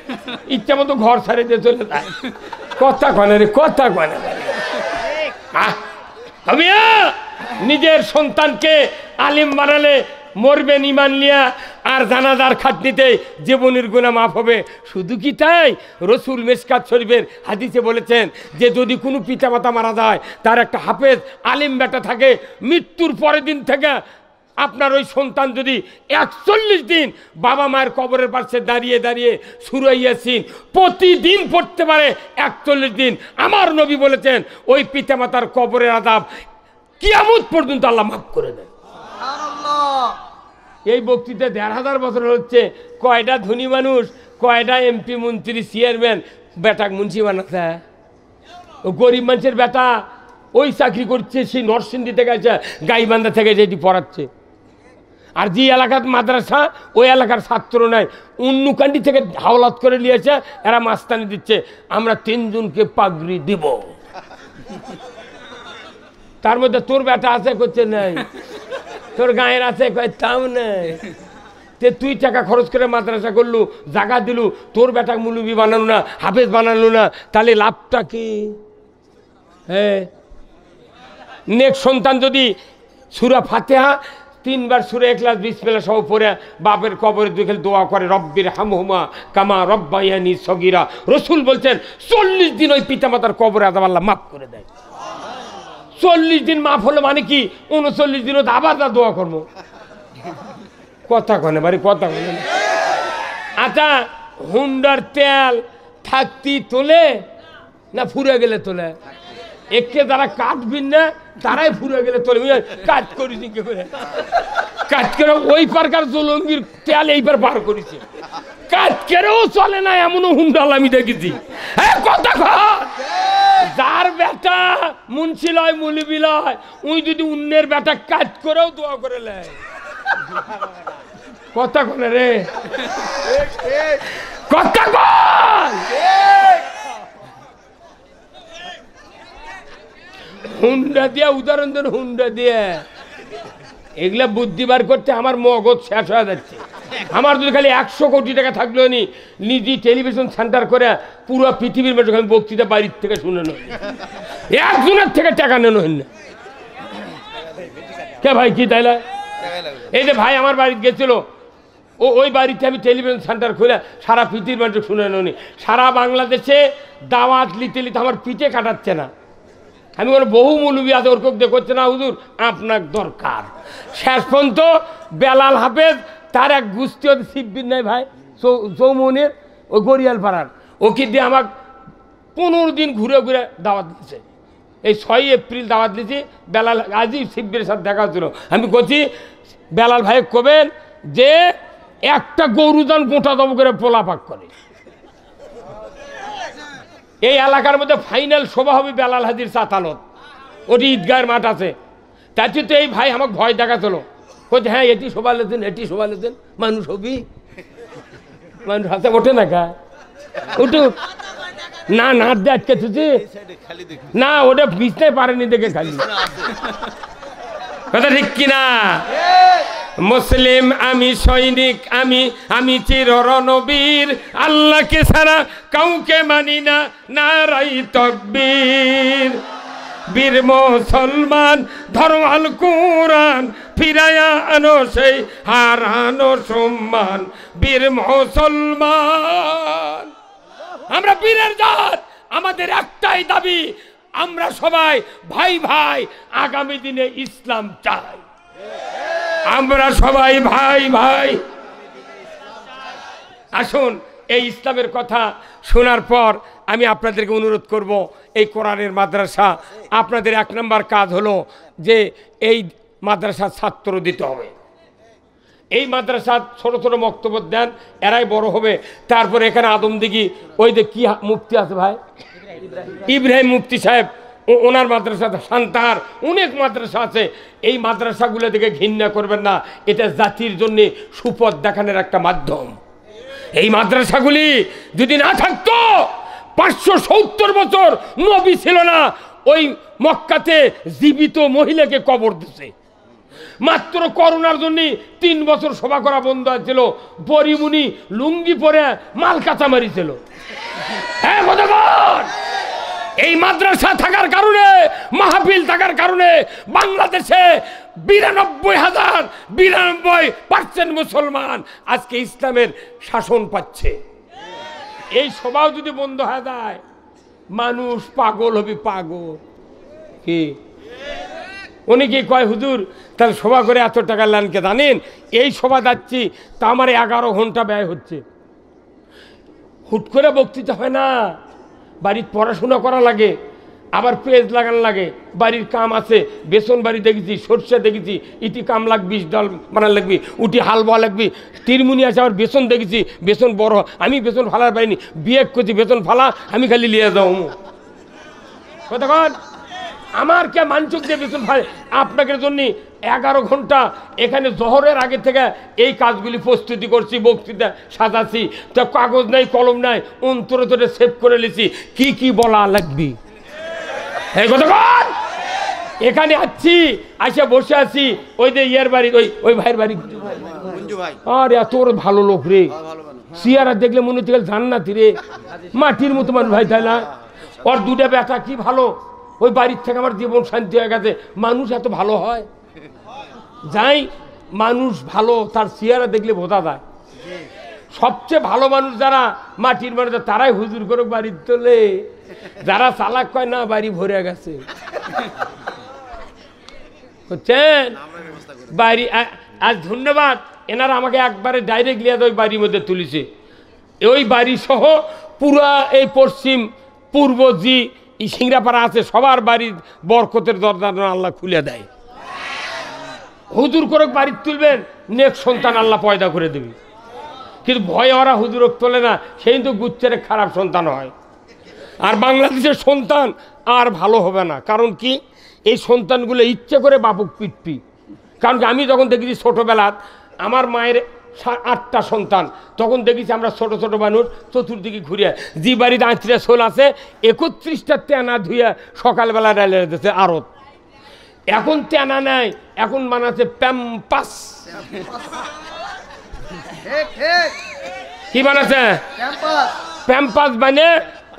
ইচ্ছা মতো ঘর ছাড়ে দিয়ে চলে যায়। কথা কনে রে, কথা কনে। আমি নিজের সন্তানকে আলিম বানালে মরবেন ইমান নিয়া, আর জানাজার খাটনিতে জীবনের গুনাহ মাফ হবে। শুধু কি তাই, রসুল মেশকাত শরীফের হাদিসে বলেছেন যে যদি কোনো পিতামাতা মারা যায়, তার একটা হাফেজ আলিম বেটা থাকে, মৃত্যুর পরের দিন থেকে আপনার ওই সন্তান যদি 41 দিন বাবা মায়ের কবরের পাশে দাঁড়িয়ে দাঁড়িয়ে সূরা ইয়াসিন প্রতিদিন পড়তে পারে 41 দিন, আমার নবী বলেছেন ওই পিতামাতার কবরের আযাব কিয়ামত পর্যন্ত আল্লাহ মাফ করে দেন। এই বক্তৃতা 1500 বছর হচ্ছে, কয়টা ধনী মানুষ, কয়টা এমপি মন্ত্রী চেয়ারম্যান বেটাক মুন্সি বানাচ্ছে। ও গরিব মানুষের বেটা ওই চাকরি করছে, সেই নরসিংদী থেকে আছে, গাইবান্ধা থেকে যেটি পড়াচ্ছে। আর যে এলাকার মাদ্রাসা ওই এলাকার ছাত্র নাই, উন্নুকান্ডি থেকে হাওলাত করে নিয়েছে, এরা মাস্তানি দিচ্ছে, আমরা 3 জনকে পাগড়ি দিব। তার মধ্যে তোর বেটা আছে, করছে নাই, তোর গায়ের আছে, কয় তাও নেই। তে তুই টাকা খরচ করে মাদ্রাসা করলু, জায়গা দিলু, তোর বেটা মুলুবি বানালো না, হাফেজ বানালো না, তাহলে লাভটা কি? হ্যাঁ, নেক্সট সন্তান যদি সূরা ফাতিহা 3 বার সূরা ইখলাস বিসমিল্লাহ সহ পড়ে বাপের কবরে দুখে দোয়া করে, রব্বির হামহুমা কামা রব্বায়ানি সগীরা, রাসূল বলছেন 40 দিন ওই পিতামাতার কবরে আযাব আল্লাহ মাফ করে দেয়। 40 দিন মাফ হলো মানে কি, 39 দিনও আবার তা দোয়া করবো। কথা কনে বাড়ি, কথা কনে। আচ্ছা, হুন্ডার তেল থাকতি তোলে না ফুরে গেলে তোলে? একে যারা কাটবিন না তারাই ফুরে গেলে তোলে, কাজ করিস কে করে, কাজ করে ওই পারকার জলঙ্গির তেল এইবার বার করেছে, কাজ করেও চলে না, এমনও হুন্ডাল আমি দেখেছি। হ্যাঁ, কথা কর, যার বেটা মুন্সি লয় মুলিবি লয়, উই যদি অন্যের বেটা কাজ করেও দোয়া করে লেয়। কথা কনে রে, কথা কন। হুন্ডা দিয়া উদাহরণ দেন, হুন্ডা দিয়ে এগুলা বুদ্ধি বার করতে আমার মগজ শেষ হয়ে যাচ্ছে। আমার যদি খালি 100 কোটি টাকা থাকলো নি, নিজে টেলিভিশন সেন্টার করে পুরো পৃথিবীর মধ্যে আমি বক্তৃতা বাড়ির থেকে শুনে নেই, একজনের থেকে টাকা নেন না। কে ভাই কি তাইলে? এই যে ভাই আমার বাড়িতে গেছিল, ওই বাড়িতে আমি টেলিভিশন সেন্টার খুলে সারা পৃথিবীর মধ্যে শুনে নি। সারা বাংলাদেশে দাওয়াত লিতে লিতে আমার পিঠে কাটাচ্ছে না। আমি কোনো বহু মৌলবি আছে, ওর কোক করছে না, হুজুর আপনার দরকার। শেষ পর্যন্ত বেলাল হাফেজ তার এক গুস্তি হতে শিববির নাই ভাই, চৌমনের ওই গড়িয়াল পাড়ার, ওকে দিয়ে আমাকে 15 দিন ঘুরে ঘুরে দাওয়াত দিচ্ছে। এই 6 এপ্রিল দাওয়াত দিয়েছি, বেলাল আজই শিববির সাথে দেখা হচ্ছিল। আমি বলছি বেলাল ভাই কবেন যে একটা গরুদান গোটা দম করে পোলা পাক করে। এই এলাকার মধ্যে ফাইনাল সভা হবে বেলাল হাজির চাতালত, ওটি ঈদগাহের মাঠ আছে। তার তো এই ভাই আমাকে ভয় দেখাচ্ছিল, বলছে হ্যাঁ এটি শোভা লেতেন, এটি শোভা লেতেন, মানুষ হবি, মানুষ হাতে ওঠে না, কা উঠুক না নাট দিয়ে আটকে থুছি না, ওটা বুঝতে পারেনি দেখে খালি কথা ঠিক কিনা? মুসলিম আমি, সৈনিক আমি, আমি চির রণবীর, আল্লাহকে ছাড়া কাউকে মানি না, নারাই তাকবীর। বীর মুসলমান ধরো আল কুরআন, ফিরায়া আনো সেই হারানো সম্মান। বীর মুসলমান আমরা বীরের জাত, আমাদের একটাই দাবি, আমরা সবাই ভাই ভাই, আগামী দিনে ইসলাম চাই। আমরা সবাই ভাই ভাই। আসুন এই ইসলামের কথা শোনার পর আমি আপনাদেরকে অনুরোধ করব, এই কোরআনের মাদ্রাসা আপনাদের 1 নম্বর কাজ হলো যে এই মাদ্রাসার ছাত্র দিতে হবে। এই মাদ্রাসা ছোট ছোট বক্তব্য দেন, এরাই বড় হবে। তারপরে এখানে আদমদিঘি ওই যে কি মুফতি আছে ভাই, ইব্রাহিম মুফতি সাহেব, ওনার মাদ্রাসা, শান্তাহার, অনেক মাদ্রাসা আছে। এই মাদ্রাসাগুলো থেকে ঘৃণা করবেন না, এটা জাতির জন্য সুপথ দেখানোর একটা মাধ্যম। এই মাদ্রাসাগুলি যদি না থাকতো, 570 বছর নবী ছিল না, ওই মক্কাতে জীবিত মহিলাকে কবর দিছে। মাত্র করোনার জন্য 3 বছর সভা করা বন্ধ হয়েছিল। পরিমুনি লুঙ্গি পরে মাল কাঁচা মারিছিল। হ্যাঁ ভগবান, এই মাদ্রাসা থাকার কারণে, মাহফিল থাকার কারণে বাংলাদেশে 92% মুসলমান আজকে ইসলামের শাসন পাচ্ছে। এই সভাও যদি বন্ধ হয়ে যায়, মানুষ পাগল হবে, পাগল। কি অনেকে কয় হুজুর তাহলে সভা করে এত টাকা লানকে জানেন, এই সভা যাচ্ছি তা আমার 11 ঘন্টা ব্যয় হচ্ছে। হুট করে বক্তৃতা হয় না, বাড়ির পড়াশোনা করা লাগে, আবার পেজ লাগানো লাগে, বাড়ির কাম আছে, বেসন বাড়ি দেখেছি, সরষে দেখেছি, ইটি কাম লাগবি, ডাল বানার লাগবি, উটি হাল বোয়া লাগবি, তিরমুনি আছে, আবার বেসন দেখেছি, বেসন বড়, আমি বেসন ফালার পাইনি, বিয়ে করছি বেসন ফালা, আমি খালি লিয়ে যাও কতক্ষণ আমার কে মানচুক দিয়ে বেসন ফালে। আপনাদের জন্য 11 ঘন্টা এখানে জহরের আগে থেকে এই কাজগুলি প্রস্তুতি করছি, বক্তৃতা সাজাচ্ছি, তো কাগজ নাই কলম নাই, অন্তরে তোরে সেভ করে নিয়েছি কি কি বলা লাগবি। এই কতক্ষণ এখানে আসছি, আসে বসে আছি, ওই যে ইয়ের বাড়ি, ওই ভাইয়ের বাড়ি, আর এত ভালো লোক রে, সিয়ারা দেখলে মনে হচ্ছে জান্নাতি রে, মাটির মতো মানুষ ভাই, তাই না? ওর 2টা বেটা কি ভালো, ওই বাড়ির থেকে আমার জীবন শান্তি হয়ে গেছে। মানুষ এত ভালো হয়, যাই মানুষ ভালো, তার চেহারা দেখলে বোঝা যায়। সবচেয়ে ভালো মানুষ যারা মাটির মানুষ, তারাই হুজুর করে বাড়ির তোলে। যারা চালাক কয় না, বাড়ি ভরে গেছে, বুঝছেন? বাড়ি আজ ধন্যবাদ, এনারা আমাকে একবারে ডাইরেক্ট লিয়ে ওই বাড়ির মধ্যে তুলেছে। ওই বাড়ি সহ পুরা এই পশ্চিম পূর্ব জি সিংড়াপাড়া আছে, সবার বাড়ির বরকতের দরজা আল্লাহ খুলে দেয়। হুজুর করে বাড়ির তুলবেন, নেক্সট সন্তান আল্লাহ পয়দা করে দেবে। কিন্তু ভয় ওরা হুজুরক তোলে না, সেই কিন্তু গুচ্ছের খারাপ সন্তান হয়। আর বাংলাদেশের সন্তান আর ভালো হবে না, কারণ কি এই সন্তানগুলো ইচ্ছে করে বাপুক পিটপি। কারণ কি আমি যখন দেখেছি ছোটোবেলাত, আমার মায়ের 8টা সন্তান, তখন দেখেছি আমরা ছোট ছোট মানুষ চতুর্দিকে ঘুরে, যে বাড়িতে 8টা শোল আছে 31টা তেনা ধুয়ে সকালবেলা রেলে দিতেছে আড়ত। এখন তেনা নাই, এখন বানাচ্ছে প্যাম্পাস। কি বানাচ্ছে? প্যাম্পাস বানিয়ে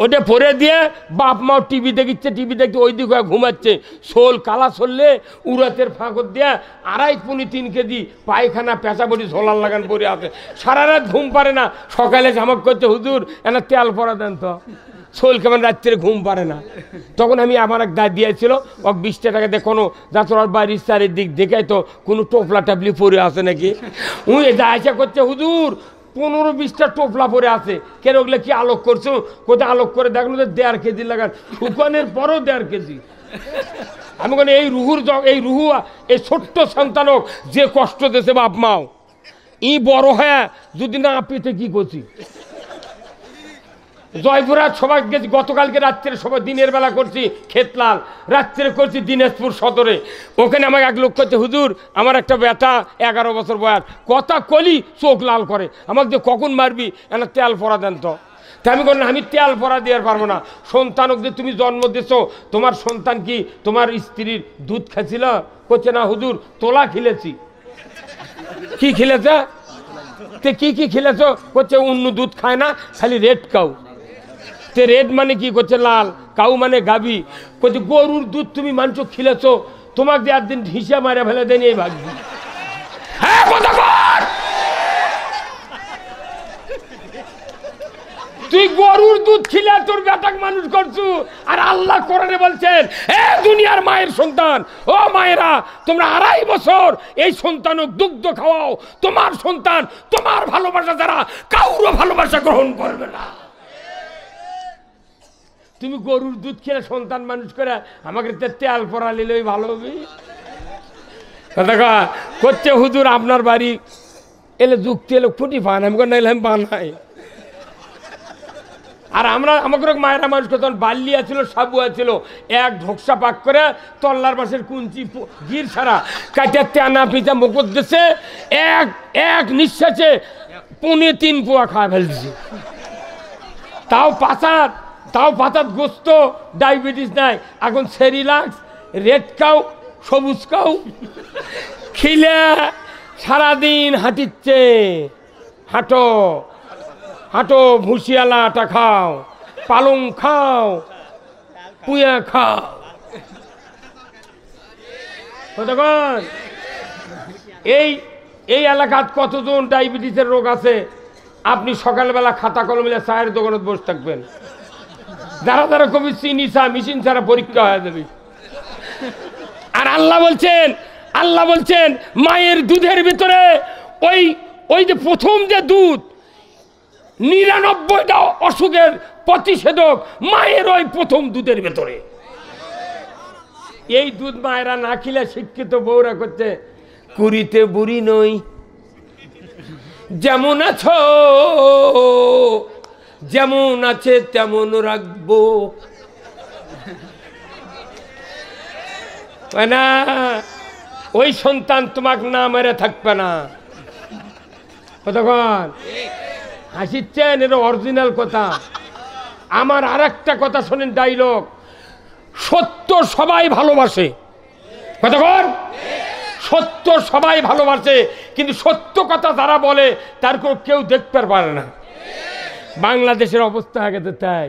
ওটা পরে দিয়ে বাপ মাও টিভি দেখিচ্ছে, টিভি দেখতে ওই দিকে ঘুমাচ্ছে। শোল কালা চললে উড়াতের ফাঁকর দিয়ে 2.5-3 কেজি পায়খানা পেঁচাবড়ি ঝোলার লাগান পরে আছে, সারা রাত ঘুম পারে না। সকালে ঝামক করছে, হুজুর এনা তেল পরা দেন তো, শোল কেমন রাত্রে ঘুম পারে না। তখন আমি আমার এক দায় দিয়েছিল, ও 20 টাকা দিয়ে কোনো যাতে ওর বাড়ির চারিদিক দেখাই তো কোনো টোপলা টাপলি পরে আছে নাকি। উই যা করছে, হুজুর 15-20টা টোপলা পরে আছে, কেন ওগুলো কি আলোক করছো? কোথায় আলোক করে দেখলো যে 1.5 কেজি লাগান, শুকানের পরও 1.5 কেজি। আমি বলি এই রুহু এই ছোট্ট সন্তানক যে কষ্ট দিয়েছে বাপ মাও, ই বড় হ্যাঁ যদি না পেতে কি করছি। জয়পুরহাট সবাই গেছি, গতকালকে রাত্রে সবাই দিনের বেলা করছি খেতলাল, রাত্রে করছি দিনাজপুর সদরে। ওখানে আমাকে এক লোক করছে, হুজুর আমার একটা বেটা 11 বছর বয়স, কথা কলি চোখ লাল করে, আমাকে যে কখন মারবি এনা তেল পরা দেন তো। তা আমি বললাম আমি তেল পরা দেওয়ার পারবো না। সন্তানক যে তুমি জন্ম দিছো, তোমার সন্তান কি তোমার স্ত্রীর দুধ খাচ্ছিল? করছে না হুজুর, তোলা খিলেছি। কি খিলেছে? তে কি কি খিলেছ? করছে অন্য দুধ খায় না, খালি রেড কাউ। তে রেড মানে কি? করছে লাল, কাউ মানে গাভী। করছে গরুর দুধ তুমি মাংস খিলেছ, তোমাকে যে একদিন ঢিসা মারে ফেলে দেন এই ভাগ্য। হ্যাঁ কথা কর, তুই গরুর দুধ খিলে তোর বেটাক মানুষ করছু, আর আল্লাহ কোরআনে বলছেন এ দুনিয়ার মায়ের সন্তান, ও মায়েরা তোমরা 2.5 বছর এই সন্তানক দুগ্ধ খাওয়াও। তোমার সন্তান তোমার ভালোবাসা ছাড়া কাউরও ভালোবাসা গ্রহণ করবে না। তুমি গরুর দুধ খেলে সন্তান মানুষ করে আমাকে তেল পরা নিলেই ভালো হবে। কথা করছে হুজুর আপনার বাড়ি এলে যুক্তি এলো ফুটি পান, আমি নাইলাম বানাই। আর আমরা আমাকে মায়েরা মানুষ তখন বাল্লিয়া ছিল, সাবুয়া ছিল, এক ঢোকসা পাক করে তল্লার বাসের কুঞ্চি গির ছাড়া কাটে তেনা পিতা মুকুট দিছে, এক নিঃশ্বাসে 3.25 পোয়া খাওয়া ফেলছে। তাও পাতাত গোস্ত, ডায়াবেটিস নাই। এখন সেরিলাক্স, রেড কাউ, সবুজ কাউ খিলে সারাদিন হাঁটিচ্ছে। হাঁটো হাঁটো, ভুসিয়ালা আটা খাও, পালং খাও, পুয়া খাও। কতক্ষণ এই এলাকাত কতজন ডায়াবেটিসের রোগ আছে? আপনি সকালবেলা খাতা কলম মিলে চায়ের দোকানে বসে থাকবেন, যারা কবি চিনি চা মেশিন ছাড়া পরীক্ষা হয়ে যাবে। আর আল্লাহ বলছেন মায়ের দুধের ভিতরে ওই যে প্রথম যে দুধ, 99টা অসুখের প্রতিষেধক মায়ের ওই প্রথম দুধের ভেতরে। এই দুধ মায়েরা না খেলে শিক্ষিত বউরা করছে কুড়িতে বুড়ি নই, যেমন আছো যেমন আছে তেমন রাখবো না। ওই সন্তান তোমাকে না মেরে থাকবে না। কতক্ষণ হাসিচ্ছেন? এটা অরিজিনাল কথা। আমার আর একটা কথা শোনেন, ডায়লগ। সত্য সবাই ভালোবাসে। কতক্ষণ? সত্য সবাই ভালোবাসে, কিন্তু সত্য কথা যারা বলে তার কেউ দেখতে পারে না। বাংলাদেশের অবস্থা হয়ে গেছে তাই।